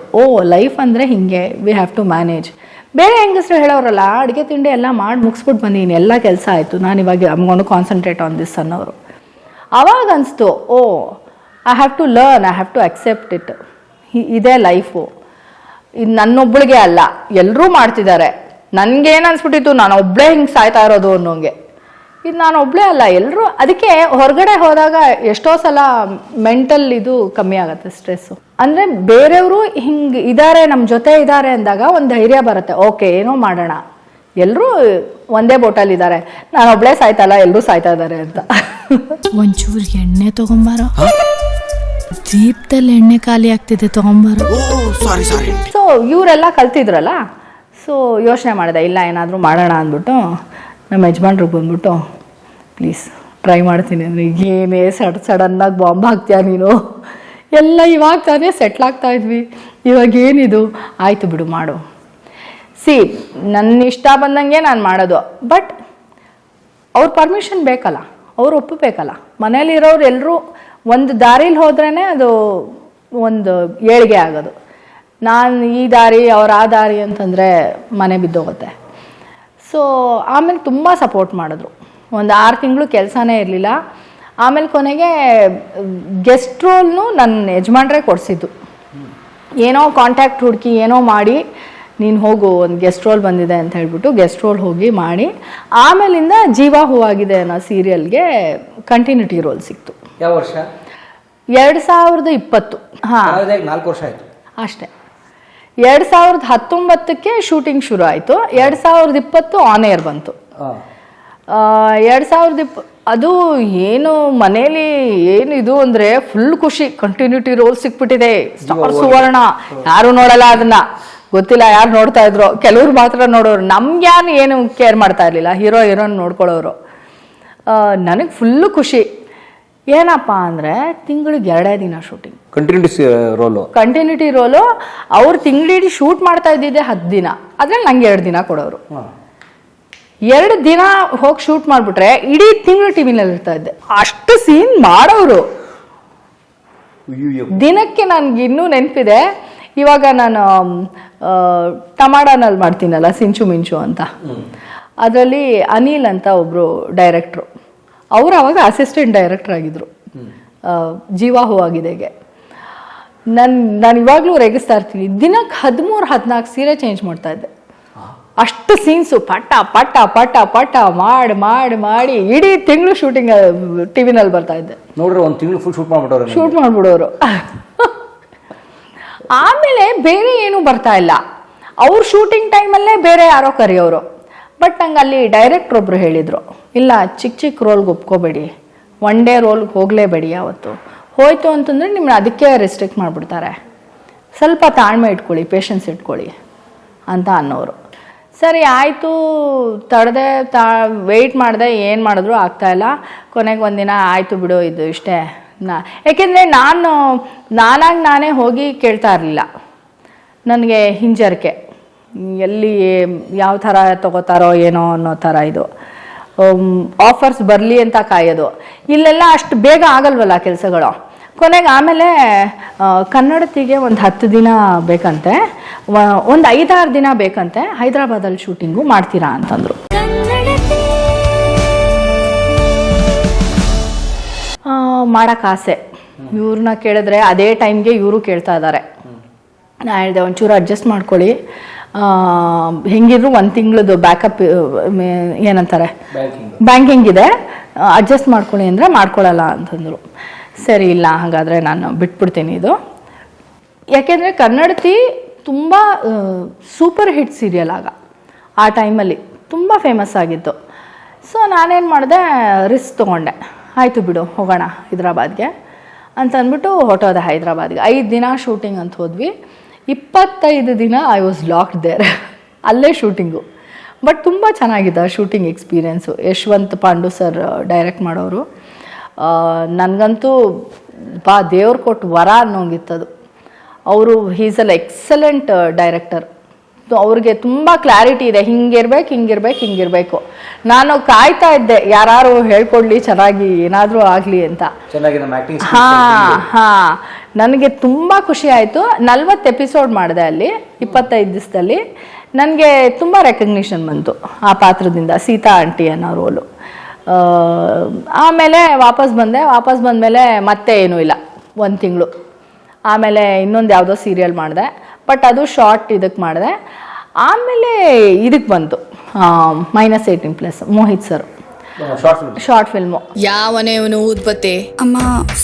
Speaker 1: ಲೈಫ್ ಅಂದರೆ ಹೀಗೆ, ವಿ ಹ್ಯಾವ್ ಟು ಮ್ಯಾನೇಜ್. ಬೇರೆ ಹೆಂಗಸರು ಹೇಳೋರಲ್ಲ, ಅಡುಗೆ ತಿಂಡಿ ಎಲ್ಲ ಮಾಡಿ ಮುಗಿಸ್ಬಿಟ್ಟು ಬಂದೀನಿ, ಎಲ್ಲ ಕೆಲಸ ಆಯಿತು, ನಾನು ಇವಾಗ ಐ ಕಾನ್ಸಂಟ್ರೇಟ್ ಆನ್ ದಿಸ್ ಅನ್ನೋರು. ಆವಾಗ ಅನಿಸ್ತು, I have to learn, I have to accept it. ಇದೇ ಲೈಫು, ಇದು ನನ್ನೊಬ್ಬಳಿಗೆ ಅಲ್ಲ, ಎಲ್ಲರೂ ಮಾಡ್ತಿದ್ದಾರೆ. ನನಗೇನು ಅನ್ಸ್ಬಿಟ್ಟಿತ್ತು, ನಾನು ಒಬ್ಬಳೇ ಹಿಂಗೆ ಸಾಯ್ತಾ ಇರೋದು ಅನ್ನೋಂಗೆ. ಇದು ನಾನು ಒಬ್ಬಳೇ ಅಲ್ಲ, ಎಲ್ಲರೂ. ಅದಕ್ಕೆ ಹೊರಗಡೆ ಹೋದಾಗ ಎಷ್ಟೋ ಸಲ ಮೆಂಟಲ್ ಇದು ಕಮ್ಮಿ ಆಗುತ್ತೆ, ಸ್ಟ್ರೆಸ್ಸು. ಅಂದರೆ ಬೇರೆಯವರು ಹಿಂಗೆ ಇದ್ದಾರೆ, ನಮ್ಮ ಜೊತೆ ಇದ್ದಾರೆ ಅಂದಾಗ ಒಂದು ಧೈರ್ಯ ಬರುತ್ತೆ. ಓಕೆ, ಏನೋ ಮಾಡೋಣ, ಎಲ್ಲರೂ ಒಂದೇ ಬೋಟಲ್ಲಿ ಇದ್ದಾರೆ, ನಾನು ಒಬ್ಬಳೇ ಸಾಯ್ತಲ್ಲ, ಎಲ್ಲರೂ ಸಾಯ್ತಾ ಇದ್ದಾರೆ ಅಂತ.
Speaker 4: ಒಂಚೂರು ಎಣ್ಣೆ ತಗೊಂಬಾರೋ, ದೀಪದಲ್ಲಿ ಎಣ್ಣೆ ಖಾಲಿ ಆಗ್ತಿದೆ, ತಗೊಂಬಾರೋ.
Speaker 1: ಸೊ ಇವರೆಲ್ಲ ಕಲ್ತಿದ್ರಲ್ಲ, ಸೊ ಯೋಚನೆ ಮಾಡಿದೆ, ಇಲ್ಲ ಏನಾದರೂ ಮಾಡೋಣ ಅಂದ್ಬಿಟ್ಟು ನಮ್ಮ ಯಜಮಾನ್ರಿಗೆ ಬಂದ್ಬಿಟ್ಟು, ಪ್ಲೀಸ್ ಟ್ರೈ ಮಾಡ್ತೀನಿ ಅಂದರೆ, ಏನೇ ಸಡನ್ನಾಗಿ ಬಾಂಬ್ ಹಾಕ್ತೀಯ ನೀನು, ಎಲ್ಲ ಇವಾಗ ತಾನೇ ಸೆಟ್ಲಾಗ್ತಾ ಇದ್ವಿ, ಇವಾಗ ಏನಿದು, ಆಯಿತು ಬಿಡು ಮಾಡು. ನನ್ನ ಇಷ್ಟ ಬಂದಂಗೆ ನಾನು ಮಾಡೋದು. ಬಟ್ ಅವ್ರ ಪರ್ಮಿಷನ್ ಬೇಕಲ್ಲ, ಅವ್ರು ಒಪ್ಪಬೇಕಲ್ಲ. ಮನೇಲಿರೋರು ಎಲ್ಲರೂ ಒಂದು ದಾರಿಲಿ ಹೋದ್ರೇ ಅದು ಒಂದು ಏಳಿಗೆ ಆಗೋದು. ನಾನು ಈ ದಾರಿ, ಅವ್ರು ಆ ದಾರಿ ಅಂತಂದರೆ ಮನೆ ಬಿದ್ದೋಗುತ್ತೆ. ಸೊ ಆಮೇಲೆ ತುಂಬ ಸಪೋರ್ಟ್ ಮಾಡಿದ್ರು. ಒಂದು 6 ತಿಂಗಳು ಕೆಲಸನೇ ಇರಲಿಲ್ಲ. ಆಮೇಲೆ ಕೊನೆಗೆ ಗೆಸ್ಟ್ ರೋಲ್ನು ನನ್ನ ಯಜಮಾನ್ರೇ ಕೊಡಿಸಿದ್ದು. ಏನೋ ಕಾಂಟ್ಯಾಕ್ಟ್ ಹುಡುಕಿ ಏನೋ ಮಾಡಿ, ನೀನು ಹೋಗು, ಒಂದು ಗೆಸ್ಟ್ ರೋಲ್ ಬಂದಿದೆ ಅಂತ ಹೇಳ್ಬಿಟ್ಟು ಗೆಸ್ಟ್ ರೋಲ್ ಹೋಗಿ ಮಾಡಿ, ಆಮೇಲಿಂದ ಜೀವ ಹೂವಾಗಿದೆ ಅನ್ನೋ ಸೀರಿಯಲ್ಗೆ ಕಂಟಿನ್ಯೂಟಿ ರೋಲ್ ಸಿಕ್ತು.
Speaker 5: ಯಾವ ವರ್ಷ?
Speaker 1: 2020. ಹಾಂ,
Speaker 5: 4 ವರ್ಷ ಆಯಿತು
Speaker 1: ಅಷ್ಟೇ. 2019ಕ್ಕೆ ಶೂಟಿಂಗ್ ಶುರು ಆಯಿತು. 2020 ಆನ್ ಏರ್ ಬಂತು. 2020 ಅದು ಏನು ಮನೇಲಿ ಏನು ಇದು ಅಂದರೆ ಫುಲ್ ಖುಷಿ. ಕಂಟಿನ್ಯೂಟಿ ರೋಲ್ ಸಿಕ್ಬಿಟ್ಟಿದೆ, ಸ್ಟಾರ್ ಸುವರ್ಣ. ಯಾರು ನೋಡಲ್ಲ ಅದನ್ನ, ಗೊತ್ತಿಲ್ಲ ಯಾರು ನೋಡ್ತಾ ಇದ್ರು, ಕೆಲವ್ರು ಮಾತ್ರ ನೋಡೋರು. ನಮ್ಗ್ಯಾನು ಏನು ಕೇರ್ ಮಾಡ್ತಾ ಇರಲಿಲ್ಲ, ಹೀರೋಯಿನ್ ನೋಡ್ಕೊಳ್ಳೋರು. ನನಗೆ ಫುಲ್ಲು ಖುಷಿ. ಏನಪ್ಪ ಅಂದರೆ ತಿಂಗಳಿಗೆ 2 ದಿನ ಶೂಟಿಂಗ್, ಕಂಟಿನ್ಯೂಟಿ ರೋಲು. ಅವ್ರು ತಿಂಗಳಿಡೀ ಶೂಟ್ ಮಾಡ್ತಾ ಇದ್ದಿದ್ದೆ 10 ದಿನ, ಅದ್ರಲ್ಲಿ ನಂಗೆ 2 ದಿನ ಕೊಡೋರು. 2 ದಿನ ಹೋಗಿ ಶೂಟ್ ಮಾಡಿಬಿಟ್ರೆ ಇಡೀ ತಿಂಗಳು ಟಿವಿನಲ್ಲಿ ಇರ್ತಾ ಇದ್ದೆ. ಅಷ್ಟು ಸೀನ್ ಮಾಡೋರು. ದಿನಕ್ಕೆ ನನಗೆ ಇನ್ನೂ ನೆನಪಿದೆ, ಇವಾಗ ನಾನು ಟಮಾಟಾನಲ್ಲಿ ಮಾಡ್ತೀನಲ್ಲ ಸಿಂಚು ಮಿಂಚು ಅಂತ, ಅದರಲ್ಲಿ ಅನಿಲ್ ಅಂತ ಒಬ್ಬರು ಡೈರೆಕ್ಟ್ರು, ಅವರು ಅವಾಗ ಅಸಿಸ್ಟೆಂಟ್ ಡೈರೆಕ್ಟರ್ ಆಗಿದ್ರು ಜೀವ ಹೂವಾಗಿದೆಗೆ. ನಾನು ಇವಾಗಲೂ ರೇಗಿಸ್ತಾ ಇರ್ತೀನಿ, ದಿನಕ್ಕೆ 13-14 ಸೀರೆ ಚೇಂಜ್ ಮಾಡ್ತಾ ಇದ್ದೆ. ಅಷ್ಟು ಸೀನ್ಸು ಪಟ ಪಟ ಪಟ ಪಟ ಮಾಡಿ ಮಾಡಿ ಮಾಡಿ ಇಡೀ ತಿಂಗಳು ಶೂಟಿಂಗ್ ಟಿವಿನಲ್ಲಿ ಬರ್ತಾ ಇದ್ದೆ.
Speaker 5: ನೋಡ್ರಿ, 1 ತಿಂಗಳು ಫುಲ್ ಶೂಟ್
Speaker 1: ಮಾಡ್ಬಿಡೋರು. ಆಮೇಲೆ ಬೇರೆ ಏನೂ ಬರ್ತಾ ಇಲ್ಲ. ಅವ್ರ ಶೂಟಿಂಗ್ ಟೈಮಲ್ಲೇ ಬೇರೆ ಯಾರೋ ಕರೆಯೋರು. ಬಟ್ ನಂಗೆ ಅಲ್ಲಿ ಡೈರೆಕ್ಟ್ರ್ ಒಬ್ರು ಹೇಳಿದರು, ಇಲ್ಲ ಚಿಕ್ಕ ರೋಲ್ಗೆ ಒಪ್ಕೋಬೇಡಿ, 1 ಡೇ ರೋಲ್ಗೆ ಹೋಗಲೇಬೇಡಿ. ಯಾವತ್ತು ಹೋಯ್ತು ಅಂತಂದರೆ ನಿಮ್ಮನ್ನ ಅದಕ್ಕೆ ರೆಸ್ಟ್ರಿಕ್ಟ್ ಮಾಡಿಬಿಡ್ತಾರೆ, ಸ್ವಲ್ಪ ತಾಳ್ಮೆ ಇಟ್ಕೊಳ್ಳಿ, ಪೇಷನ್ಸ್ ಇಟ್ಕೊಳ್ಳಿ ಅಂತ ಅನ್ನೋರು. ಸರಿ ಆಯಿತು, ತಡೆದೆ, ವೆಯ್ಟ್ ಮಾಡಿದೆ, ಏನು ಮಾಡಿದ್ರು ಆಗ್ತಾಯಿಲ್ಲ. ಕೊನೆಗೆ ಒಂದಿನ ಆಯಿತು ಬಿಡು, ಇದು ಇಷ್ಟೇ. ಯಾಕೆಂದರೆ ನಾನೇ ಹೋಗಿ ಕೇಳ್ತಾ ಇರಲಿಲ್ಲ. ನನಗೆ ಹಿಂಜರಿಕೆ, ಎಲ್ಲಿ ಯಾವ ಥರ ತಗೋತಾರೋ ಏನೋ ಅನ್ನೋ ಥರ ಇದು. ಆಫರ್ಸ್ ಬರಲಿ ಅಂತ ಕಾಯೋದು. ಇಲ್ಲೆಲ್ಲ ಅಷ್ಟು ಬೇಗ ಆಗಲ್ವಲ್ಲ ಕೆಲಸಗಳು. ಕೊನೆಗೆ ಆಮೇಲೆ ಕನ್ನಡತಿಗೆ ಒಂದು 10 ದಿನ ಬೇಕಂತೆ, ಒಂದು 5-6 ದಿನ ಬೇಕಂತೆ, ಹೈದರಾಬಾದಲ್ಲಿ ಶೂಟಿಂಗು ಮಾಡ್ತೀರಾ ಅಂತಂದರು. ಮಾಡೋಕ್ಕೆ ಆಸೆ. ಇವ್ರನ್ನ ಕೇಳಿದ್ರೆ ಅದೇ ಟೈಮ್ಗೆ ಇವರು ಕೇಳ್ತಾ ಇದ್ದಾರೆ. ನಾನು ಹೇಳಿದೆ ಒಂಚೂರು ಅಡ್ಜಸ್ಟ್ ಮಾಡ್ಕೊಳ್ಳಿ, ಹೆಂಗಿದ್ರು 1 ತಿಂಗಳದ್ದು ಬ್ಯಾಕಪ್ ಏನಂತಾರೆ ಬ್ಯಾಂಕಿಂಗ್ ಇದೆ, ಅಡ್ಜಸ್ಟ್ ಮಾಡ್ಕೊಳ್ಳಿ ಅಂದರೆ ಮಾಡ್ಕೊಳ್ಳಲ್ಲ ಅಂತಂದರು. ಸರಿ ಇಲ್ಲ ಹಾಗಾದರೆ ನಾನು ಬಿಟ್ಬಿಡ್ತೀನಿ ಇದು. ಯಾಕೆಂದರೆ ಕನ್ನಡತಿ ತುಂಬ ಸೂಪರ್ ಹಿಟ್ ಸೀರಿಯಲ್ ಆ ಟೈಮಲ್ಲಿ ತುಂಬ ಫೇಮಸ್ ಆಗಿತ್ತು. ಸೊ ನಾನೇನು ಮಾಡಿದೆ, ರಿಸ್ಕ್ ತೊಗೊಂಡೆ. ಆಯಿತು ಬಿಡು ಹೋಗೋಣ ಹೈದ್ರಾಬಾದ್ಗೆ ಅಂತ ಅಂದ್ಬಿಟ್ಟು ಹೊಟ್ಟೋದೆ ಹೈದ್ರಾಬಾದ್ಗೆ. 5 ದಿನ ಶೂಟಿಂಗ್ ಅಂತ ಹೋದ್ವಿ. 25 ದಿನ ಐ ವಾಸ್ ಲಾಕ್ಡ್ ದೇರ್. ಅಲ್ಲೇ ಶೂಟಿಂಗು. ಬಟ್ ತುಂಬ ಚೆನ್ನಾಗಿದೆ shooting experience. Yashwant Pandu sir direct ಮಾಡೋರು. ನನಗಂತೂ ದೇವ್ರು ಕೊಟ್ಟು ವರ ಅನ್ನೋಂಗಿತ್ತದು. ಅವರು ಹೀಸ್ ಅಲ್ ಎಕ್ಸಲೆಂಟ್ ಡೈರೆಕ್ಟರ್. ಅವ್ರಿಗೆ ತುಂಬ ಕ್ಲಾರಿಟಿ ಇದೆ, ಹಿಂಗಿರ್ಬೇಕು. ನಾನು ಕಾಯ್ತಾ ಇದ್ದೆ ಯಾರು ಹೇಳ್ಕೊಡ್ಲಿ ಚೆನ್ನಾಗಿ ಏನಾದರೂ ಆಗಲಿ ಅಂತ. ಹಾಂ ನನಗೆ ತುಂಬ ಖುಷಿ ಆಯಿತು. 40 ಎಪಿಸೋಡ್ ಮಾಡಿದೆ ಅಲ್ಲಿ 25 ದಿವಸದಲ್ಲಿ. ನನಗೆ ತುಂಬ ರೆಕಗ್ನಿಷನ್ ಬಂತು ಆ ಪಾತ್ರದಿಂದ, ಸೀತಾ ಆಂಟಿ ಅನ್ನೋ ರೋಲು. ಆಮೇಲೆ ವಾಪಸ್ ಬಂದಮೇಲೆ ಮತ್ತೆ ಏನೂ ಇಲ್ಲ, 1 ತಿಂಗಳು. ಆಮೇಲೆ ಇನ್ನೊಂದು ಯಾವುದೋ ಸೀರಿಯಲ್ ಮಾಡಿದೆ, ಬಟ್ ಅದು ಶಾರ್ಟ್ ಇದಕ್ಕೆ ಮಾಡಿದೆ. ಆಮೇಲೆ ಇದಕ್ಕೆ ಬಂತು -18+ ಮೋಹಿತ್ ಸರ್ ಶಾರ್ಟ್ ಫಿಲ್ಮು. ಯಾವನೇ ಇವನು ಊದ್ಬತ್ತೆ
Speaker 4: ಅಮ್ಮ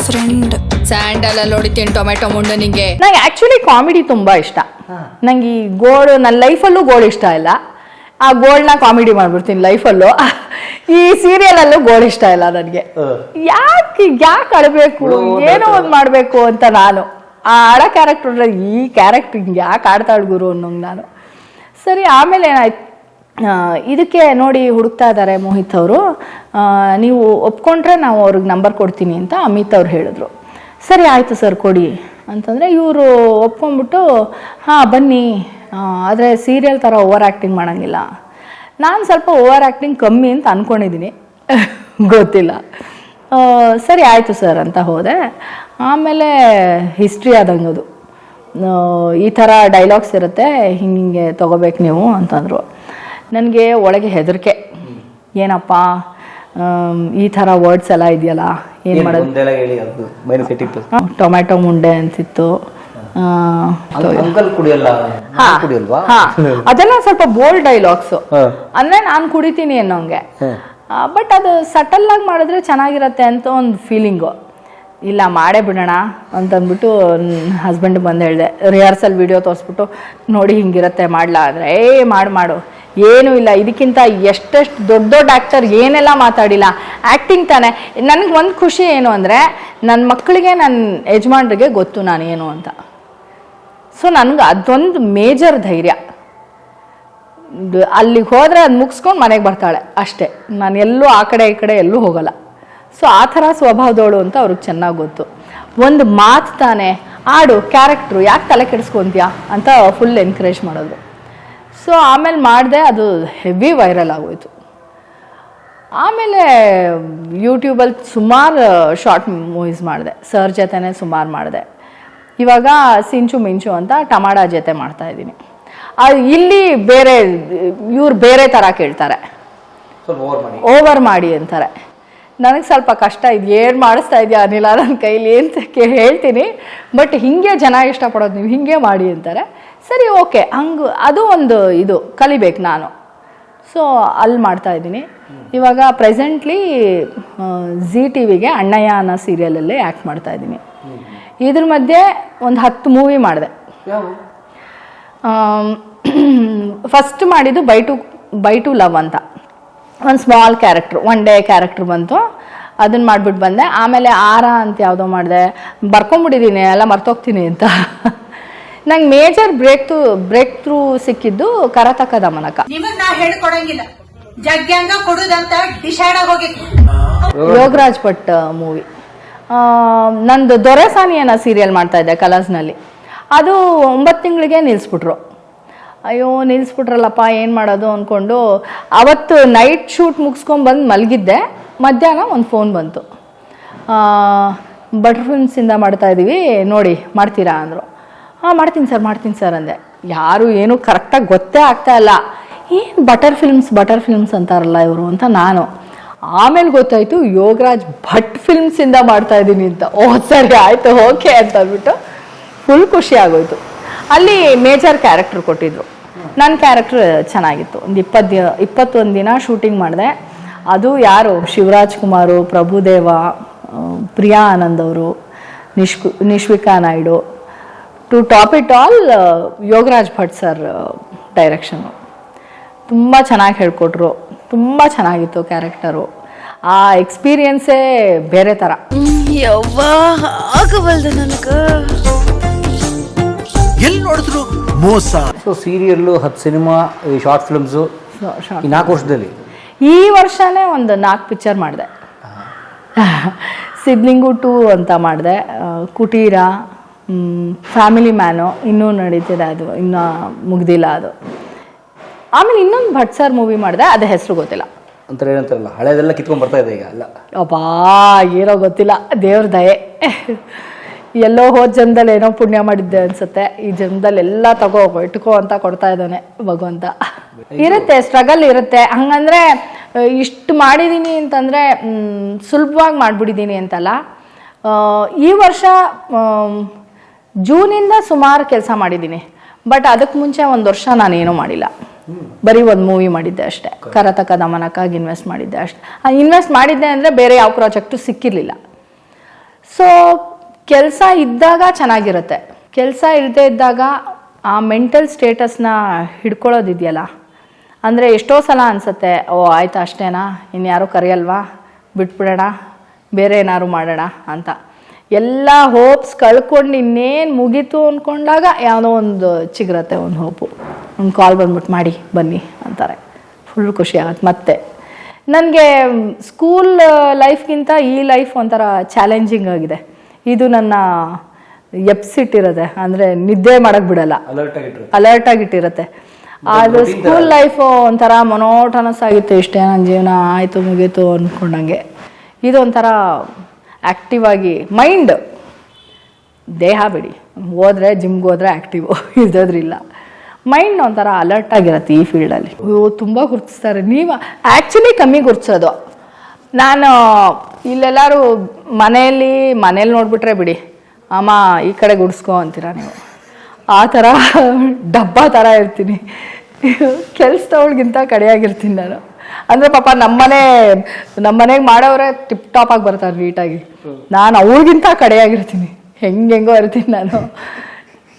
Speaker 4: ಫ್ರೆಂಡ್
Speaker 1: ಸ್ಯಾಂಡಲ್ ಅಲ್ಲಿ ಹೊಡಿತೀನಿ ಟೊಮೆಟೊ ಮುಂಡನಿಗೆ. ನಂಗೆ ಆ್ಯಕ್ಚುಲಿ ಕಾಮಿಡಿ ತುಂಬ ಇಷ್ಟ. ನಂಗೆ ಈ ನನ್ನ ಲೈಫಲ್ಲೂ ಗೋಳು ಇಷ್ಟ ಇಲ್ಲ. ಆ ಗೋಲ್ನ ಕಾಮಿಡಿ ಮಾಡ್ಬಿಡ್ತೀನಿ ಲೈಫಲ್ಲೂ. ಈ ಸೀರಿಯಲಲ್ಲೂ ಗೋಳು ಇಷ್ಟ ಇಲ್ಲ ನನಗೆ. ಯಾಕೆ ಅಳಬೇಕು, ಏನೋ ಒಂದು ಮಾಡಬೇಕು ಅಂತ ನಾನು ಆ ಆಡೋ ಕ್ಯಾರೆಕ್ಟರ್, ಈ ಕ್ಯಾರೆಕ್ಟರ್ ಹಿಂಗೆ ಯಾಕೆ ಆಡ್ತಾಳು ಗುರು ಅನ್ನೋಂಗೆ ನಾನು. ಸರಿ ಆಮೇಲೆ ಏನಾಯ್ತು, ಇದಕ್ಕೆ ನೋಡಿ ಹುಡುಕ್ತಾ ಇದ್ದಾರೆ ಮೋಹಿತ್ ಅವರು, ನೀವು ಒಪ್ಕೊಂಡ್ರೆ ನಾವು ಅವ್ರಿಗೆ ನಂಬರ್ ಕೊಡ್ತೀನಿ ಅಂತ ಅಮಿತ್ ಅವ್ರು ಹೇಳಿದ್ರು. ಸರಿ ಆಯಿತು ಸರ್ ಕೊಡಿ ಅಂತಂದರೆ ಇವರು ಒಪ್ಕೊಂಡ್ಬಿಟ್ಟು ಹಾಂ ಬನ್ನಿ, ಆದರೆ ಸೀರಿಯಲ್ ಥರ ಓವರ್ ಆ್ಯಕ್ಟಿಂಗ್ ಮಾಡೋಂಗಿಲ್ಲ. ನಾನು ಸ್ವಲ್ಪ ಓವರ್ ಆ್ಯಕ್ಟಿಂಗ್ ಕಮ್ಮಿ ಅಂತ ಅಂದ್ಕೊಂಡಿದ್ದೀನಿ, ಗೊತ್ತಿಲ್ಲ. ಸರಿ ಆಯಿತು ಸರ್ ಅಂತ ಹೋದೆ. ಆಮೇಲೆ ಹಿಸ್ಟ್ರಿ ಆದಂಗೆ ಅದು, ಈ ಥರ ಡೈಲಾಗ್ಸ್ ಇರುತ್ತೆ, ಹಿಂಗೆ ತೊಗೋಬೇಕು ನೀವು ಅಂತಂದರು. ನನಗೆ ಒಳಗೆ ಹೆದರಿಕೆ, ಏನಪ್ಪ ಈ ಥರ ವರ್ಡ್ಸ್ ಎಲ್ಲ ಇದೆಯಲ್ಲ, ಏನು ಮಾಡೋದು. ಟೊಮ್ಯಾಟೊ ಮುಂಡೆ ಅಂತಿತ್ತು. ಅದೆಲ್ಲ ಸ್ವಲ್ಪ ಬೋಲ್ಡ್ ಡೈಲಾಗ್ಸು, ಅಂದರೆ ನಾನು ಕುಡಿತೀನಿ ಅನ್ನೋಂಗೆ. ಬಟ್ ಅದು ಸಟಲ್ ಆಗಿ ಮಾಡಿದ್ರೆ ಚೆನ್ನಾಗಿರತ್ತೆ ಅಂತ ಒಂದು ಫೀಲಿಂಗು. ಇಲ್ಲ ಮಾಡೇ ಬಿಡೋಣ ಅಂತಂದ್ಬಿಟ್ಟು ಹಸ್ಬೆಂಡ್ಗೆ ಬಂದು ಹೇಳಿದೆ. ರಿಹರ್ಸಲ್ ವಿಡಿಯೋ ತೋರಿಸ್ಬಿಟ್ಟು ನೋಡಿ ಹಿಂಗಿರತ್ತೆ ಮಾಡಲಾ ಅಂದರೆ, ಮಾಡು ಏನೂ ಇಲ್ಲ, ಇದಕ್ಕಿಂತ ಎಷ್ಟೆಷ್ಟು ದೊಡ್ಡ ಆ್ಯಕ್ಟರ್ ಏನೆಲ್ಲ ಮಾತಾಡಿಲ್ಲ, ಆ್ಯಕ್ಟಿಂಗ್ ತಾನೆ. ನನಗೆ ಒಂದು ಖುಷಿ ಏನು ಅಂದರೆ ನನ್ನ ಮಕ್ಕಳಿಗೆ ನನ್ನ ಯಜಮಾನ್ರಿಗೆ ಗೊತ್ತು ನಾನು ಏನು ಅಂತ. ಸೊ ನನಗೆ ಅದೊಂದು ಮೇಜರ್ ಧೈರ್ಯ. ಅಲ್ಲಿಗೆ ಹೋದರೆ ಅದು ಮುಗಿಸ್ಕೊಂಡು ಮನೆಗೆ ಬರ್ತಾಳೆ ಅಷ್ಟೇ, ನಾನು ಎಲ್ಲೂ ಆ ಕಡೆ ಈ ಕಡೆ ಎಲ್ಲೂ ಹೋಗಲ್ಲ. ಸೊ ಆ ಥರ ಸ್ವಭಾವದವಳು ಅಂತ ಅವ್ರಿಗೆ ಚೆನ್ನಾಗಿ ಗೊತ್ತು. ಒಂದು ಮಾತು ತಾನೆ, ಆಡು, ಕ್ಯಾರೆಕ್ಟ್ರು, ಯಾಕೆ ತಲೆ ಕೆಡಿಸ್ಕೊಂತೀಯಾ ಅಂತ ಫುಲ್ ಎನ್ಕರೇಜ್ ಮಾಡೋದು. ಸೊ ಆಮೇಲೆ ಮಾಡಿದೆ, ಅದು ಹೆವಿ ವೈರಲ್ ಆಗೋಯ್ತು. ಆಮೇಲೆ ಯೂಟ್ಯೂಬಲ್ಲಿ ಸುಮಾರು ಶಾರ್ಟ್ ಮೂವೀಸ್ ಮಾಡಿದೆ, ಸರ್ ಜೊತೆನೇ ಸುಮಾರು ಮಾಡಿದೆ. ಇವಾಗ ಸಿಂಚು ಮಿಂಚು ಅಂತ ಟಮಾಟ ಜೊತೆ ಮಾಡ್ತಾಯಿದ್ದೀನಿ. ಇಲ್ಲಿ ಇವ್ರು ಬೇರೆ ಥರ ಕೇಳ್ತಾರೆ, ಓವರ್ ಮಾಡಿ ಅಂತಾರೆ. ನನಗೆ ಸ್ವಲ್ಪ ಕಷ್ಟ ಇದು, ಏನು ಮಾಡಿಸ್ತಾ ಇದೆಯಾ ಅನಿಲ ನನ್ನ ಕೈಲಿ ಅಂತ ಹೇಳ್ತೀನಿ. ಬಟ್ ಹಿಂಗೆ ಜನ ಇಷ್ಟಪಡೋದು, ನೀವು ಹಿಂಗೆ ಮಾಡಿ ಅಂತಾರೆ. ಸರಿ ಓಕೆ, ಹಂಗೆ ಅದು ಒಂದು ಇದು ಕಲಿಬೇಕು ನಾನು. ಸೊ ಅಲ್ಲಿ ಮಾಡ್ತಾಯಿದ್ದೀನಿ. ಇವಾಗ ಪ್ರೆಸೆಂಟ್ಲಿ ಜಿ ಟಿ ವಿಗೆ ಅಣ್ಣಯ್ಯ ಅನ್ನೋ ಸೀರಿಯಲಲ್ಲಿ ಆ್ಯಕ್ಟ್ ಮಾಡ್ತಾಯಿದ್ದೀನಿ. ಇದ್ರ ಮಧ್ಯೆ ಒಂದು 10 ಮೂವಿ ಮಾಡಿದೆ. ಫಸ್ಟ್ ಮಾಡಿದ್ದು ಬೈ ಟು ಲವ್ ಅಂತ ಒಂದು ಸ್ಮಾಲ್ ಕ್ಯಾರೆಕ್ಟ್ರು, 1 ಡೇ ಕ್ಯಾರೆಕ್ಟ್ರ್ ಬಂತು, ಅದನ್ನು ಮಾಡಿಬಿಟ್ಟು ಬಂದೆ. ಆಮೇಲೆ ಆರ ಅಂತ ಯಾವುದೋ ಮಾಡಿದೆ, ಬರ್ಕೊಂಬಿಟ್ಟಿದ್ದೀನಿ ಎಲ್ಲ ಮರ್ತೋಗ್ತೀನಿ ಅಂತ. ನಂಗೆ ಮೇಜರ್ ಬ್ರೇಕ್ ಥ್ರೂ ಸಿಕ್ಕಿದ್ದು ಕರತಕ ದಮನಕ. ಯೋಗರಾಜ್ ಭಟ್ ಮೂವಿ. ನಂದು ದೊರೆಸಾನಿ ಅನ್ನೋ ಸೀರಿಯಲ್ ಮಾಡ್ತಾ ಇದ್ದೆ ಕಲರ್ಸ್ನಲ್ಲಿ. ಅದು 9 ತಿಂಗಳಿಗೆ ನಿಲ್ಲಿಸ್ಬಿಟ್ರು. ಅಯ್ಯೋ ನಿಲ್ಲಿಸ್ಬಿಟ್ರಲ್ಲಪ್ಪ, ಏನು ಮಾಡೋದು ಅಂದ್ಕೊಂಡು ಅವತ್ತು ನೈಟ್ ಶೂಟ್ ಮುಗಿಸ್ಕೊಂಡ್ಬಂದು ಮಲಗಿದ್ದೆ. ಮಧ್ಯಾಹ್ನ ಒಂದು ಫೋನ್ ಬಂತು, ಬಟರ್ ಫಿಲ್ಮ್ಸಿಂದ ಮಾಡ್ತಾ ಇದ್ದೀವಿ ನೋಡಿ ಮಾಡ್ತೀರಾ ಅಂದರು. ಹಾಂ ಮಾಡ್ತೀನಿ ಸರ್ ಅಂದೆ. ಯಾರು ಏನು ಕರೆಕ್ಟಾಗಿ ಗೊತ್ತೇ ಆಗ್ತಾ ಇಲ್ಲ, ಏನು ಬಟರ್ ಫಿಲ್ಮ್ಸ್ ಅಂತಾರಲ್ಲ ಇವರು ಅಂತ ನಾನು. ಆಮೇಲೆ ಗೊತ್ತಾಯಿತು ಯೋಗರಾಜ್ ಭಟ್ ಫಿಲ್ಮ್ಸಿಂದ ಮಾಡ್ತಾ ಇದ್ದೀನಿ ಅಂತ. ಓ ಸರಿ ಆಯಿತು ಓಕೆ ಅಂತ ಅಂದ್ಬಿಟ್ಟು ಫುಲ್ ಖುಷಿ ಆಗೋಯ್ತು. ಅಲ್ಲಿ ಮೇಜರ್ ಕ್ಯಾರೆಕ್ಟ್ರ್ ಕೊಟ್ಟಿದ್ರು. ನನ್ನ ಕ್ಯಾರೆಕ್ಟ್ರ್ ಚೆನ್ನಾಗಿತ್ತು. ಒಂದು 21 ದಿನ ಶೂಟಿಂಗ್ ಮಾಡಿದೆ. ಅದು ಯಾರು, ಶಿವರಾಜ್ ಕುಮಾರು, ಪ್ರಭುದೇವ, ಪ್ರಿಯಾ ಆನಂದ್ ಅವರು, Nishvika Naidu. To top it all Yogaraj Bhat sir ಡೈರೆಕ್ಷನ್ನು. ತುಂಬ ಚೆನ್ನಾಗಿ ಹೇಳ್ಕೊಟ್ರು, ತುಂಬ ಚೆನ್ನಾಗಿತ್ತು ಕ್ಯಾರೆಕ್ಟರು. ಆ ಎಕ್ಸ್ಪೀರಿಯನ್ಸೇ ಬೇರೆ ಥರ.
Speaker 7: ಎಲ್ಲಿ ನೋಡಿದ್ರು ಮೋಸ.
Speaker 5: ಸೊ ಸೀರಿಯಲ್ಲು, 10 ಸಿನಿಮಾ, ಈ ಶಾರ್ಟ್ ಫಿಲ್ಮ್ಸು, ಈ 4 ವರ್ಷದಲ್ಲಿ
Speaker 1: ಈ ವರ್ಷನೇ ಒಂದು 4 ಪಿಕ್ಚರ್ ಮಾಡಿದೆ. ಸಿದ್ಲಿಂಗು 2 ಅಂತ ಮಾಡಿದೆ, ಕುಟೀರ, ಫ್ಯಾಮಿಲಿ ಮ್ಯಾನು ಇನ್ನೂ ನಡೀತಿದೆ, ಅದು ಇನ್ನೂ ಮುಗ್ದಿಲ್ಲ ಅದು. ಆಮೇಲೆ ಇನ್ನೊಂದು ಭಟ್ ಸರ್ ಮೂವಿ ಮಾಡಿದೆ, ಅದು ಹೆಸರು ಗೊತ್ತಿಲ್ಲ.
Speaker 5: ಅಂತಾರೆ ಏನಂತಾರಲ್ಲ, ಹಳೆದೆಲ್ಲ ಕಿತ್ಕೊಂಡು ಬರ್ತಾ ಇದೆ ಈಗ ಎಲ್ಲ.
Speaker 1: ಅಬ್ಬಾ ಏನೋ ಗೊತ್ತಿಲ್ಲ, ದೇವ್ರ ದಯೆ. ಎಲ್ಲೋ ಹೋದ ಜನ್ಮದಲ್ಲಿ ಏನೋ ಪುಣ್ಯ ಮಾಡಿದ್ದೆ ಅನ್ಸುತ್ತೆ, ಈ ಜನ್ಮದಲ್ಲಿ ಎಲ್ಲ ಇಟ್ಕೋ ಅಂತ ಕೊಡ್ತಾ ಇದ್ದಾನೆ ಭಗವಂತ. ಇರುತ್ತೆ, ಸ್ಟ್ರಗಲ್ ಇರುತ್ತೆ. ಹಂಗಂದ್ರೆ ಇಷ್ಟು ಮಾಡಿದ್ದೀನಿ ಅಂತಂದರೆ ಸುಲಭವಾಗಿ ಮಾಡಿಬಿಟ್ಟಿದ್ದೀನಿ ಅಂತಲ್ಲ. ಈ ವರ್ಷ ಜೂನಿಂದ ಸುಮಾರು ಕೆಲಸ ಮಾಡಿದ್ದೀನಿ. ಬಟ್ ಅದಕ್ಕೆ ಮುಂಚೆ 1 ವರ್ಷ ನಾನೇನೂ ಮಾಡಿಲ್ಲ, ಬರೀ ಒಂದು ಮೂವಿ ಮಾಡಿದ್ದೆ ಅಷ್ಟೇ. ಕರತಕ ದಮನಕ್ಕಾಗಿ ಇನ್ವೆಸ್ಟ್ ಮಾಡಿದ್ದೆ ಅಷ್ಟೇ. ಇನ್ವೆಸ್ಟ್ ಮಾಡಿದ್ದೆ ಅಂದರೆ ಬೇರೆ ಯಾವ ಪ್ರಾಜೆಕ್ಟು ಸಿಕ್ಕಿರಲಿಲ್ಲ. ಸೊ ಕೆಲಸ ಇದ್ದಾಗ ಚೆನ್ನಾಗಿರುತ್ತೆ, ಕೆಲಸ ಇಲ್ಲದೆ ಇದ್ದಾಗ ಆ ಮೆಂಟಲ್ ಸ್ಟೇಟಸ್ನ ಹಿಡ್ಕೊಳ್ಳೋದಿದೆಯಲ್ಲ, ಅಂದರೆ ಎಷ್ಟೋ ಸಲ ಅನಿಸುತ್ತೆ, ಓ ಆಯ್ತಾ ಅಷ್ಟೇನಾ, ಇನ್ಯಾರೂ ಕರೆಯಲ್ವಾ, ಬಿಟ್ಬಿಡೋಣ, ಬೇರೆ ಏನಾದ್ರು ಮಾಡೋಣ ಅಂತ. ಎಲ್ಲ ಹೋಪ್ಸ್ ಕಳ್ಕೊಂಡು ಇನ್ನೇನು ಮುಗೀತು ಅಂದ್ಕೊಂಡಾಗ ಯಾವುದೋ ಒಂದು ಚಿಗುರತ್ತೆ, ಒಂದು ಹೋಪು, ಒಂದು ಕಾಲ್ ಬಂದ್ಬಿಟ್ಟು ಮಾಡಿ ಬನ್ನಿ ಅಂತಾರೆ. ಫುಲ್ ಖುಷಿ ಆಗುತ್ತೆ. ಮತ್ತೆ ನನಗೆ ಸ್ಕೂಲ್ ಲೈಫ್ಗಿಂತ ಈ ಲೈಫ್ ಒಂಥರ ಚಾಲೆಂಜಿಂಗ್ ಆಗಿದೆ. ಇದು ನನ್ನ ಎಪ್ಸಿಟ್ಟಿರುತ್ತೆ, ಅಂದರೆ ನಿದ್ದೆ ಮಾಡೋಕ್ಕೆ ಬಿಡಲ್ಲ, ಅಲರ್ಟ್ ಆಗಿಟ್ಟಿರುತ್ತೆ. ಅದು ಸ್ಕೂಲ್ ಲೈಫು ಒಂಥರ ಮೊನೋಟನಸ್ ಆಗಿತ್ತು, ಇಷ್ಟೇ ನನ್ನ ಜೀವನ ಆಯಿತು ಮುಗೀತು ಅಂದ್ಕೊಂಡಂಗೆ. ಇದೊಂಥರ ಆ್ಯಕ್ಟಿವ್ ಆಗಿ, ಮೈಂಡ್, ದೇಹ ಬಿಡಿ, ಹೋದರೆ ಜಿಮ್ಗೆ ಹೋದರೆ ಆ್ಯಕ್ಟಿವು, ಇದ್ದೋದ್ರಿಲ್ಲ. ಮೈಂಡ್ ಒಂಥರ ಅಲರ್ಟ್ ಆಗಿರುತ್ತೆ ಈ ಫೀಲ್ಡಲ್ಲಿ. ತುಂಬ ಗುರ್ತಿಸ್ತಾರೆ. ನೀವು ಆ್ಯಕ್ಚುಲಿ ಕಮ್ಮಿ ಗುರ್ತಿಸೋದು. ನಾನು ಇಲ್ಲೆಲ್ಲರೂ ಮನೇಲಿ ನೋಡ್ಬಿಟ್ರೆ ಬಿಡಿ, ಅಮ್ಮ ಈ ಕಡೆ ಗುಡಿಸ್ಕೊ ಅಂತೀರ ನೀವು. ಆ ಥರ ಡಬ್ಬ ಥರ ಇರ್ತೀನಿ, ಕೆಲ್ಸದವಳಿಗಿಂತ ಕಡೆಯಾಗಿರ್ತೀನಿ ನಾನು. ಅಂದರೆ ಪಾಪ ನಮ್ಮನೆಗೆ ಮಾಡೋರೆ ಟಿಪ್ ಟಾಪ್ ಆಗಿ ಬರ್ತಾರೆ ನೀಟಾಗಿ, ನಾನು ಅವ್ರಿಗಿಂತ ಕಡೆಯಾಗಿರ್ತೀನಿ, ಹೆಂಗೆಂಗೋ ಇರ್ತೀನಿ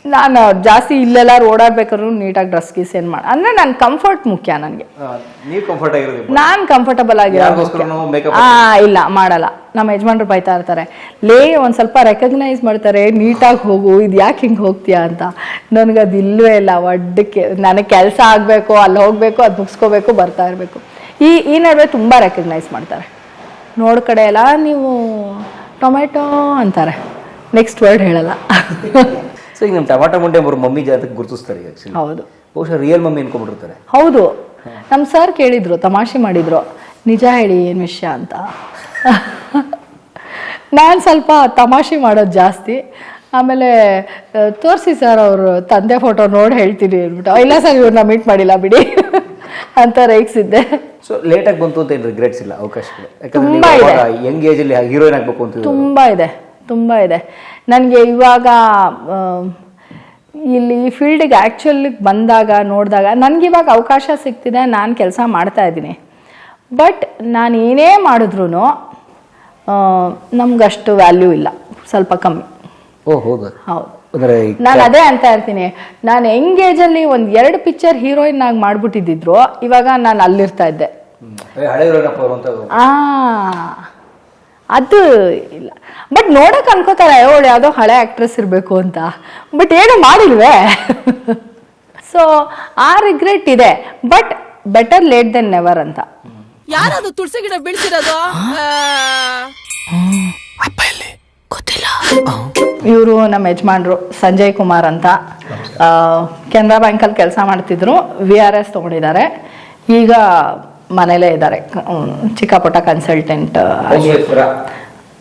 Speaker 1: ನಾನು ಜಾಸ್ತಿ. ಇಲ್ಲೆಲ್ಲರೂ ಓಡಾಡ್ಬೇಕಾದ್ರು ನೀಟಾಗಿ ಡ್ರೆಸ್ ಗೀಸ್ ಏನು ಮಾಡಿ, ಅಂದರೆ ನನ್ನ ಕಂಫರ್ಟ್ ಮುಖ್ಯ ನನಗೆ. ನಾನು ಕಂಫರ್ಟಬಲ್ ಇಲ್ಲ ಮಾಡಲ್ಲ. ನಮ್ಮ ಯಜಮಾನ್ರು ಬೈತಾ ಇರ್ತಾರೆ, ಒಂದು ಸ್ವಲ್ಪ ರೆಕಗ್ನೈಸ್ ಮಾಡ್ತಾರೆ, ನೀಟಾಗಿ ಹೋಗು, ಇದು ಯಾಕೆ ಹಿಂಗೆ ಹೋಗ್ತೀಯಾ ಅಂತ. ನನಗದು ಇಲ್ಲವೇ ಇಲ್ಲ, ಒಡ್ಡಕ್ಕೆ ನನಗೆ ಕೆಲಸ ಆಗಬೇಕು, ಅಲ್ಲಿ ಹೋಗಬೇಕು, ಅದು ಮುಗಿಸ್ಕೋಬೇಕು, ಬರ್ತಾ ಇರಬೇಕು. ಈ ನಡುವೆ ತುಂಬ ರೆಕಗ್ನೈಸ್ ಮಾಡ್ತಾರೆ. ನೋಡ್ ಕಡೆ ಎಲ್ಲ ನೀವು ಟೊಮೆಟೊ ಅಂತಾರೆ, ನೆಕ್ಸ್ಟ್ ವರ್ಡ್ ಹೇಳಲ್ಲ.
Speaker 5: ಸೊ ಈಗ ನಮ್ಮ ಟಮಾಟೋ ಮುಂಡೆ ಅವ್ರ ಮಮ್ಮಿ ಜಾತಕ್ಕೆ ಗುರುತಿಸ್ತಾರೆ ಆ್ಯಕ್ಚುಲಿ.
Speaker 1: ಹೌದು,
Speaker 5: ಬಹುಶಃ ರಿಯಲ್ ಮಮ್ಮಿ ಅನ್ಕೊಂಡ್ಬಿಟ್ಟಿರ್ತಾರೆ.
Speaker 1: ಹೌದು, ನಮ್ಮ ಸರ್ ಕೇಳಿದ್ರು, ತಮಾಷೆ ಮಾಡಿದ್ರು, ನಿಜ ಹೇಳಿ ಏನು ವಿಷಯ ಅಂತ. ನಾನು ಸ್ವಲ್ಪ ತಮಾಷೆ ಮಾಡೋದು ಜಾಸ್ತಿ. ಆಮೇಲೆ ತೋರಿಸಿ ಸರ್ ಅವರು ತಂದೆ ಫೋಟೋ ನೋಡಿ ಹೇಳ್ತೀನಿ ಅಂದ್ಬಿಟ್ಟು, ಇಲ್ಲ ಸರ್ ಇವ್ರನ್ನ ಮೀಟ್ ಮಾಡಿಲ್ಲ ಬಿಡಿ ಅಂತ ರೇಗಿಸಿದ್ದೆ.
Speaker 5: ಸೊ ಲೇಟಾಗಿ ಬಂತು ಅಂತ ಏನು ರಿಗ್ರೆಟ್ಸ್ ಇಲ್ಲ, ಅವಕಾಶಗಳು?
Speaker 1: ತುಂಬ ಇದೆ,
Speaker 5: ಯಂಗ್ ಏಜಲ್ಲಿ ಹೀರೋಯಿನ್ ಆಗಬೇಕು ಅಂತ
Speaker 1: ತುಂಬ ಇದೆ ನನಗೆ. ಇವಾಗ ಇಲ್ಲಿ ಈ ಫೀಲ್ಡಿಗೆ ಆ್ಯಕ್ಚುಲಿಗೆ ಬಂದಾಗ ನೋಡಿದಾಗ ನನಗಿವಾಗ ಅವಕಾಶ ಸಿಗ್ತಿದೆ, ನಾನು ಕೆಲಸ ಮಾಡ್ತಾ ಇದ್ದೀನಿ. ಬಟ್ ನಾನು ಏನೇ ಮಾಡಿದ್ರು ನಮ್ಗಷ್ಟು ವ್ಯಾಲ್ಯೂ ಇಲ್ಲ, ಸ್ವಲ್ಪ ಕಮ್ಮಿ.
Speaker 5: ಹೌದು.
Speaker 1: ನಾನು ಅದೇ ಅಂತ ಇರ್ತೀನಿ, ನಾನು ಯಂಗ್ ಏಜಲ್ಲಿ 1-2 ಪಿಕ್ಚರ್ ಹೀರೋಯಿನ್ ಆಗಿ ಮಾಡ್ಬಿಟ್ಟಿದ್ರು, ಇವಾಗ ನಾನು ಅಲ್ಲಿರ್ತಾ ಇದ್ದೆ. ಅದು ಇಲ್ಲ. ಬಟ್ ನೋಡಕ್ ಅನ್ಕೋತಾರೆ, ಅವಳು ಯಾವುದೋ ಹಳೆ ಆಕ್ಟ್ರೆಸ್ ಇರಬೇಕು ಅಂತ, ಬಟ್ ಏನು ಮಾಡಿಲ್ವೇ. ಸೊ ಆ ರಿಗ್ರೆಟ್ ಇದೆ, but better late than never ಅಂತ.
Speaker 8: ಯಾರದು ತುಳಸಿ ಗಿಡ ಬೆಳೆಸಿರೋದು?
Speaker 1: ಇವರು ನಮ್ಮ ಯಜಮಾನ್ರು ಸಂಜಯ್ ಕುಮಾರ್ ಅಂತ, ಕೆನರಾ ಬ್ಯಾಂಕಲ್ಲಿ ಕೆಲಸ ಮಾಡ್ತಿದ್ರು, VRS ತಗೊಂಡಿದ್ದಾರೆ. ಈಗ ಮನೇಲೇ ಇದ್ದಾರೆ, ಚಿಕ್ಕ ಪುಟ್ಟ ಕನ್ಸಲ್ಟೆಂಟ್.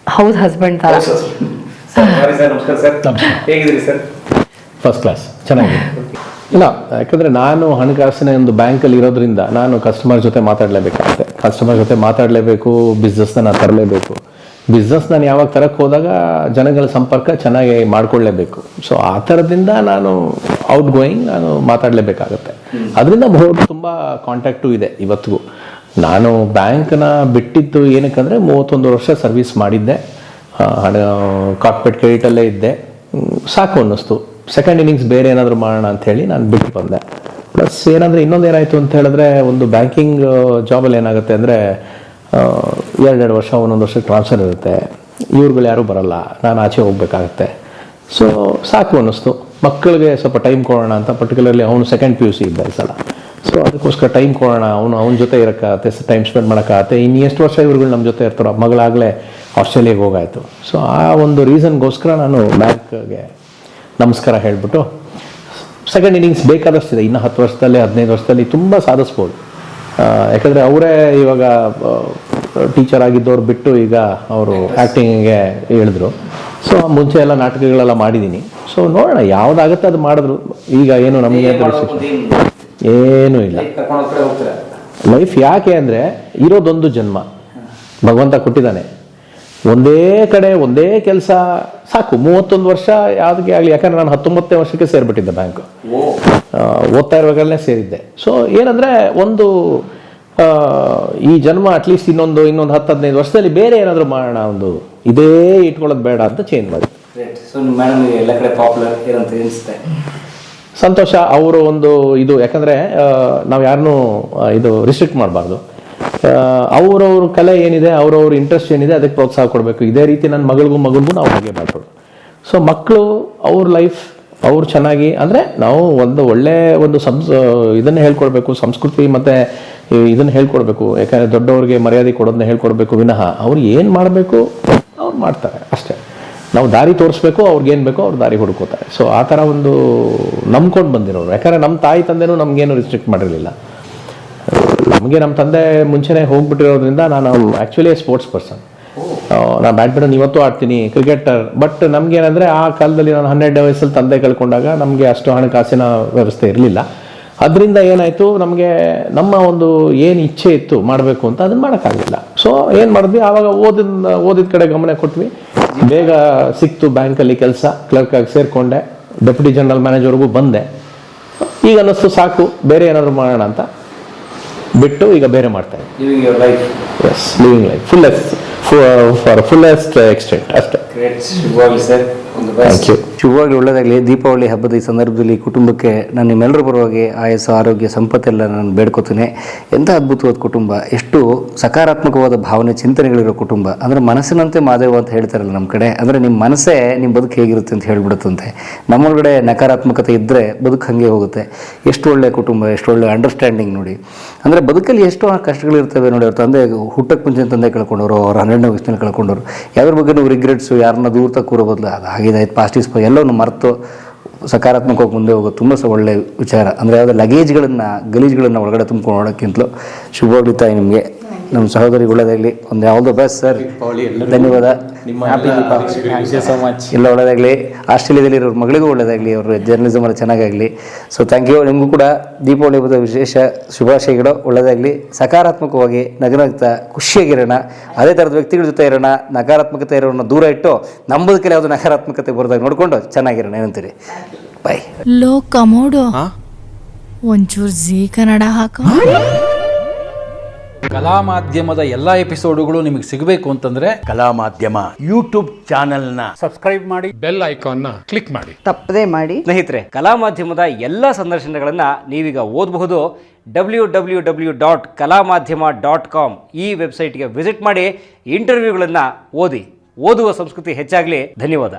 Speaker 1: ಹೌಸ್ ಹಸ್ಬೆಂಡ್ ಥರ.
Speaker 5: ನಮಸ್ಕಾರ ಸರ್. ಹೇಗಿದ್ದೀರಿ ಸರ್?
Speaker 9: ಫಸ್ಟ್ ಕ್ಲಾಸ್, ಚೆನ್ನಾಗಿದೆ. ಇಲ್ಲ, ಯಾಕಂದರೆ ನಾನು ಹಣಕಾಸಿನ ಒಂದು ಬ್ಯಾಂಕಲ್ಲಿ ಇರೋದ್ರಿಂದ ನಾನು ಕಸ್ಟಮರ್ ಜೊತೆ ಮಾತಾಡಲೇಬೇಕಾಗುತ್ತೆ. ಕಸ್ಟಮರ್ ಜೊತೆ ಮಾತಾಡಲೇಬೇಕು, ಬಿಸ್ನೆಸ್ನ ನಾನು ತರಲೇಬೇಕು. ಬಿಸ್ನೆಸ್ ನಾನು ಯಾವಾಗ ತರಕ್ಕೆ ಹೋದಾಗ ಜನಗಳ ಸಂಪರ್ಕ ಚೆನ್ನಾಗಿ ಮಾಡ್ಕೊಳ್ಳೇಬೇಕು. ಸೊ ಆ ಥರದಿಂದ ನಾನು ಔಟ್ ಗೋಯಿಂಗ್ ನಾನು ಮಾತಾಡಲೇಬೇಕಾಗತ್ತೆ. ಅದರಿಂದ ತುಂಬ ಕಾಂಟ್ಯಾಕ್ಟು ಇದೆ ಇವತ್ತಿಗೂ. ನಾನು ಬ್ಯಾಂಕ್ನ ಬಿಟ್ಟಿದ್ದು ಏನಕ್ಕಂದರೆ 31 ವರ್ಷ ಸರ್ವಿಸ್ ಮಾಡಿದ್ದೆ, ಕಾರ್ಪೊರೇಟ್ ಕ್ರೆಡಿಟಲ್ಲೇ ಇದ್ದೆ. ಸಾಕು ಅನ್ನಿಸ್ತು. ಸೆಕೆಂಡ್ ಇನ್ನಿಂಗ್ಸ್ ಬೇರೆ ಏನಾದರೂ ಮಾಡೋಣ ಅಂಥೇಳಿ ನಾನು ಬಿಟ್ಟು ಬಂದೆ. ಪ್ಲಸ್ ಏನಂದರೆ ಇನ್ನೊಂದು ಏನಾಯಿತು ಅಂತ ಹೇಳಿದ್ರೆ, ಒಂದು ಬ್ಯಾಂಕಿಂಗ್ ಜಾಬಲ್ಲಿ ಏನಾಗುತ್ತೆ ಅಂದರೆ 2 ವರ್ಷ 1 ವರ್ಷಕ್ಕೆ ಟ್ರಾನ್ಸ್ಫರ್ ಇರುತ್ತೆ, ಇವ್ರುಗಳು ಯಾರೂ ಬರಲ್ಲ, ನಾನು ಆಚೆ ಹೋಗ್ಬೇಕಾಗತ್ತೆ. ಸೊ ಸಾಕು ಅನ್ನಿಸ್ತು. ಮಕ್ಕಳಿಗೆ ಸ್ವಲ್ಪ ಟೈಮ್ ಕೊಡೋಣ ಅಂತ, ಪರ್ಟಿಕ್ಯುಲರ್ಲಿ ಅವನು ಸೆಕೆಂಡ್ PUC ಇದ್ದ ಈ ಸಲ. ಸೊ ಅದಕ್ಕೋಸ್ಕರ ಟೈಮ್ ಕೊಡೋಣ, ಅವನ ಜೊತೆ ಇರೋಕ್ಕಾಗತ್ತೆ, ಟೈಮ್ ಸ್ಪೆಂಡ್ ಮಾಡೋಕ್ಕಾಗತ್ತೆ. ಇನ್ನು ಎಷ್ಟು ವರ್ಷ ಇವ್ರುಗಳು ನಮ್ಮ ಜೊತೆ ಇರ್ತಾರೋ, ಮಗಳಾಗಲೇ ಆಸ್ಟ್ರೇಲಿಯಾಗೆ ಹೋಗಾಯಿತು. ಸೊ ಆ ಒಂದು ರೀಸನ್ಗೋಸ್ಕರ ನಾನು ಬ್ಯಾಂಕ್ಗೆ ನಮಸ್ಕಾರ ಹೇಳಿಬಿಟ್ಟು ಸೆಕೆಂಡ್ ಇನ್ನಿಂಗ್ಸ್ ಬೇಕಾದಷ್ಟಿದೆ. ಇನ್ನು 10 ವರ್ಷದಲ್ಲಿ 15 ವರ್ಷದಲ್ಲಿ ತುಂಬ ಸಾಧಿಸ್ಬೋದು. ಯಾಕಂದರೆ ಅವರೇ ಇವಾಗ ಟೀಚರ್ ಆಗಿದ್ದವ್ರು ಬಿಟ್ಟು ಈಗ ಅವರು ಆ್ಯಕ್ಟಿಂಗಿಗೆ ಹೇಳಿದ್ರು. ಸೊ ಮುಂಚೆ ಎಲ್ಲ ನಾಟಕಗಳೆಲ್ಲ ಮಾಡಿದ್ದೀನಿ. ಸೊ ನೋಡೋಣ ಯಾವುದಾಗುತ್ತೆ ಅದು ಮಾಡಿದ್ರು. ಈಗ ಏನು ನಮಗೆ ಏನೂ ಇಲ್ಲ. ಲೈಫ್ ಯಾಕೆ ಅಂದರೆ ಇರೋದೊಂದು ಜನ್ಮ ಭಗವಂತ ಕೊಟ್ಟಿದ್ದಾನೆ. ಒಂದೇ ಕಡೆ ಒಂದೇ ಕೆಲಸ ಸಾಕು. 31 ವರ್ಷ ಯಾವುದಕ್ಕೆ ಆಗಲಿ. ಯಾಕಂದರೆ ನಾನು 19ನೇ ವರ್ಷಕ್ಕೆ ಸೇರಿಬಿಟ್ಟಿದ್ದೆ ಬ್ಯಾಂಕು. ಓದ್ತಾ ಇರುವಾಗಲೇ ಸೇರಿದ್ದೆ. ಸೊ ಏನಂದರೆ ಒಂದು ಈ ಜನ್ಮ ಅಟ್ಲೀಸ್ಟ್ ಇನ್ನೊಂದು 10-15 ವರ್ಷದಲ್ಲಿ ಬೇರೆ ಏನಾದರೂ ಮಾಡೋಣ, ಒಂದು ಇದೇ ಇಟ್ಕೊಳ್ಳೋದು ಬೇಡ ಅಂತ ಚೇಂಜ್ ಮಾಡಿ.
Speaker 5: ಎಲ್ಲ ಕಡೆ ಪಾಪ್ಯುಲರ್ ಏನಂತ ಅನಿಸುತ್ತೆ.
Speaker 9: ಸಂತೋಷ. ಅವರು ಒಂದು ಇದು, ಯಾಕಂದರೆ ನಾವು ಯಾರನ್ನೂ ಇದು ರಿಸ್ಟ್ರಿಕ್ಟ್ ಮಾಡಬಾರ್ದು. ಅವ್ರವ್ರ ಕಲೆ ಏನಿದೆ, ಅವ್ರವ್ರ ಇಂಟ್ರೆಸ್ಟ್ ಏನಿದೆ ಅದಕ್ಕೆ ಪ್ರೋತ್ಸಾಹ ಕೊಡಬೇಕು. ಇದೇ ರೀತಿ ನನ್ನ ಮಗಳಿಗೂ ನಾವು ಹಾಗೆ ಮಾಡ್ಬೋದು. ಸೊ ಮಕ್ಕಳು ಅವ್ರ ಲೈಫ್ ಅವ್ರು ಚೆನ್ನಾಗಿ, ಅಂದರೆ ನಾವು ಒಂದು ಒಳ್ಳೆ ಒಂದು ಇದನ್ನು ಹೇಳ್ಕೊಡ್ಬೇಕು, ಸಂಸ್ಕೃತಿ ಮತ್ತು ಇದನ್ನು ಹೇಳ್ಕೊಡ್ಬೇಕು. ಯಾಕಂದರೆ ದೊಡ್ಡವ್ರಿಗೆ ಮರ್ಯಾದೆ ಕೊಡೋದನ್ನ ಹೇಳ್ಕೊಡ್ಬೇಕು ವಿನಃ ಅವ್ರು ಏನು ಮಾಡಬೇಕು ಅವ್ರು ಮಾಡ್ತಾರೆ ಅಷ್ಟೇ. ನಾವು ದಾರಿ ತೋರಿಸ್ಬೇಕು, ಅವ್ರಿಗೇನು ಬೇಕೋ ಅವ್ರು ದಾರಿ ಹುಡುಕೋತಾರೆ. ಸೊ ಆ ಥರ ಒಂದು ನಂಬ್ಕೊಂಡು ಬಂದಿರೋರು. ಯಾಕಂದರೆ ನಮ್ಮ ತಾಯಿ ತಂದೆನೂ ನಮಗೇನು ರಿಸ್ಟ್ರಿಕ್ಟ್ ಮಾಡಿರಲಿಲ್ಲ. ನಮಗೆ ನಮ್ಮ ತಂದೆ ಮುಂಚೆನೇ ಹೋಗ್ಬಿಟ್ಟಿರೋದ್ರಿಂದ ನಾನು ಆ್ಯಕ್ಚುಲಿ ಸ್ಪೋರ್ಟ್ಸ್ ಪರ್ಸನ್. ನಾನು ಬ್ಯಾಡ್ಮಿಂಟನ್ ಇವತ್ತು ಆಡ್ತೀನಿ, ಕ್ರಿಕೆಟರ್. ಬಟ್ ನಮಗೇನಂದರೆ ಆ ಕಾಲದಲ್ಲಿ ನಾನು 12 ವಯಸ್ಸಲ್ಲಿ ತಂದೆ ಕಳ್ಕೊಂಡಾಗ ನಮಗೆ ಅಷ್ಟು ಹಣಕಾಸಿನ ವ್ಯವಸ್ಥೆ ಇರಲಿಲ್ಲ. ಅದರಿಂದ ಏನಾಯಿತು, ನಮಗೆ ನಮ್ಮ ಒಂದು ಏನು ಇಚ್ಛೆ ಇತ್ತು ಮಾಡಬೇಕು ಅಂತ ಅದನ್ನು ಮಾಡೋಕ್ಕಾಗಲಿಲ್ಲ. ಸೊ ಏನು ಮಾಡಿದ್ವಿ, ಆವಾಗ ಓದಿದ ಕಡೆ ಗಮನ ಕೊಟ್ವಿ. ಬೇಗ ಸಿಕ್ತು ಬ್ಯಾಂಕಲ್ಲಿ ಕೆಲಸ, ಕ್ಲರ್ಕಾಗಿ ಸೇರಿಕೊಂಡೆ. ಡೆಪ್ಯೂಟಿ ಜನರಲ್ ಮ್ಯಾನೇಜರ್ಗೂ ಬಂದೆ. ಈಗ ಅನ್ನಿಸ್ತು ಸಾಕು, ಬೇರೆ ಏನಾದರೂ ಮಾಡೋಣ ಅಂತ ಬಿಟ್ಟು ಈಗ ಬೇರೆ ಮಾಡ್ತಾ ಇದ್ದೀನಿ. ಲಿವಿಂಗ್ ಲೈಫ್ ಫುಲ್ಲೆಸ್ಟ್ ಎಕ್ಸ್ಟೆಂಟ್ ಅಷ್ಟೇ.
Speaker 5: ಶುಭವಾಗಿ ಒಳ್ಳೆಯದಾಗಲಿ. ದೀಪಾವಳಿ ಹಬ್ಬದ ಈ ಸಂದರ್ಭದಲ್ಲಿ ಕುಟುಂಬಕ್ಕೆ ನಾನು ನಿಮ್ಮೆಲ್ಲರ ಪರವಾಗಿ ಆಯಸ್ಸು, ಆರೋಗ್ಯ, ಸಂಪತ್ತೆಲ್ಲ ನಾನು ಬೇಡ್ಕೋತೀನಿ. ಎಂಥ ಅದ್ಭುತವಾದ ಕುಟುಂಬ, ಎಷ್ಟು ಸಕಾರಾತ್ಮಕವಾದ ಭಾವನೆ, ಚಿಂತನೆಗಳಿರೋ ಕುಟುಂಬ. ಅಂದರೆ ಮನಸ್ಸಿನಂತೆ ಮಾದೇವ ಅಂತ ಹೇಳ್ತಾರಲ್ಲ ನಮ್ಮ ಕಡೆ. ಅಂದರೆ ನಿಮ್ಮ ಮನಸ್ಸೇ ನಿಮ್ಮ ಬದುಕು ಹೇಗಿರುತ್ತೆ ಅಂತ ಹೇಳ್ಬಿಡುತ್ತಂತೆ. ನಮ್ಮೊಳಗಡೆ ನಕಾರಾತ್ಮಕತೆ ಇದ್ದರೆ ಬದುಕು ಹಾಗೆ ಹೋಗುತ್ತೆ. ಎಷ್ಟು ಒಳ್ಳೆಯ ಕುಟುಂಬ, ಎಷ್ಟು ಒಳ್ಳೆಯ ಅಂಡರ್ಸ್ಟ್ಯಾಂಡಿಂಗ್ ನೋಡಿ. ಅಂದರೆ ಬದುಕಲ್ಲಿ ಎಷ್ಟೋ ಕಷ್ಟಗಳಿರ್ತವೆ ನೋಡಿ. ಅವ್ರ ತಂದೆ ಹುಟ್ಟಕ್ಕೆ ಮುಂಚೆ ತಂದೆ ಕಳ್ಕೊಂಡವರು, ಅವ್ರು 12ನೇ ವಯಸ್ಸಿನಲ್ಲಿ ಕಳ್ಕೊಂಡವರು. ಯಾವ್ದ್ರ ಬಗ್ಗೆ ನಾವು ರಿಗ್ರೆಟ್ಸು, ಯಾರನ್ನ ದೂರ ಕೂರೋ ಬದಲು ಅದು ಆಗಿದೆ ಪಾಸ್ಟ್ ಇಸ್ ಎಲ್ಲವನ್ನು ಮರೆತು ಸಕಾರಾತ್ಮಕವಾಗಿ ಮುಂದೆ ಹೋಗೋದು ತುಂಬ ಒಳ್ಳೆಯ ವಿಚಾರ. ಅಂದರೆ ಯಾವುದೇ ಲಗೇಜ್ಗಳನ್ನು ಗಲೀಜ್ಗಳನ್ನು ಒಳಗಡೆ ತುಂಬ್ಕೊಂಡು ನೋಡೋಕ್ಕಿಂತಲೂ. ಶುಭವಾಗಲಿ ತಾಯಿ ನಿಮಗೆ, ನಮ್ಮ ಸಹೋದರಿ ಒಳ್ಳೆಯದಾಗಲಿ. ಒಂದು ಆಲ್ ದ ಬೆಸ್ಟ್ ಸರ್. ಧನ್ಯವಾದ.
Speaker 3: So much.
Speaker 5: ಎಲ್ಲ ಒಳ್ಳೆಯದಾಗಲಿ. ಆಸ್ಟ್ರೇಲಿಯಾದಲ್ಲಿರೋ ಮಗಳಿಗೂ ಒಳ್ಳೆಯದಾಗಲಿ, ಅವ್ರ ಜರ್ನಲಿಸಮ್ ಎಲ್ಲ ಚೆನ್ನಾಗಾಗಲಿ. So thank you. ನಿಮಗೂ ಕೂಡ ದೀಪಾವಳಿ ಹಬ್ಬದ ವಿಶೇಷ ಶುಭಾಶಯಗಳು. ಒಳ್ಳೆಯದಾಗಲಿ. ಸಕಾರಾತ್ಮಕವಾಗಿ ನಗನಗ್ತಾ ಖುಷಿಯಾಗಿರೋಣ. ಅದೇ ಥರದ ವ್ಯಕ್ತಿಗಳ ಜೊತೆ ಇರೋಣ. ನಕಾರಾತ್ಮಕತೆ ಇರೋಣ ದೂರ ಇಟ್ಟು ನಮ್ಮ ಬದುಕಲ್ಲಿ ಯಾವುದು ನಕಾರಾತ್ಮಕತೆ ಬರೋದಾಗ ನೋಡಿಕೊಂಡು ಚೆನ್ನಾಗಿರೋಣ. ಏನಂತೀರಿ? ಬಾಯ್.
Speaker 8: ಲೋ ಕಮೋಡು ಒಂಚೂರು ಜೀ ಕನ್ನಡ ಹಾಕ.
Speaker 7: ಕಲಾ ಮಾಧ್ಯಮದ ಎಲ್ಲಾ ಎಪಿಸೋಡುಗಳು ನಿಮಗೆ ಸಿಗಬೇಕು ಅಂತಂದ್ರೆ ಕಲಾ ಮಾಧ್ಯಮ ಯೂಟ್ಯೂಬ್ ಚಾನೆಲ್ನ ಸಬ್ಸ್ಕ್ರೈಬ್ ಮಾಡಿ, ಬೆಲ್ ಐಕಾನ್ನ ಕ್ಲಿಕ್ ಮಾಡಿ,
Speaker 10: ತಪ್ಪದೇ ಮಾಡಿ.
Speaker 5: ಸ್ನೇಹಿತರೆ, ಕಲಾ ಮಾಧ್ಯಮದ ಎಲ್ಲ ಸಂದರ್ಶನಗಳನ್ನು ನೀವೀಗ ಓದಬಹುದು. www.kalamadhyama.com ಈ ವೆಬ್ಸೈಟ್ಗೆ ವಿಸಿಟ್ ಮಾಡಿ ಇಂಟರ್ವ್ಯೂಗಳನ್ನು ಓದಿ. ಓದುವ ಸಂಸ್ಕೃತಿ ಹೆಚ್ಚಾಗಲಿ. ಧನ್ಯವಾದ.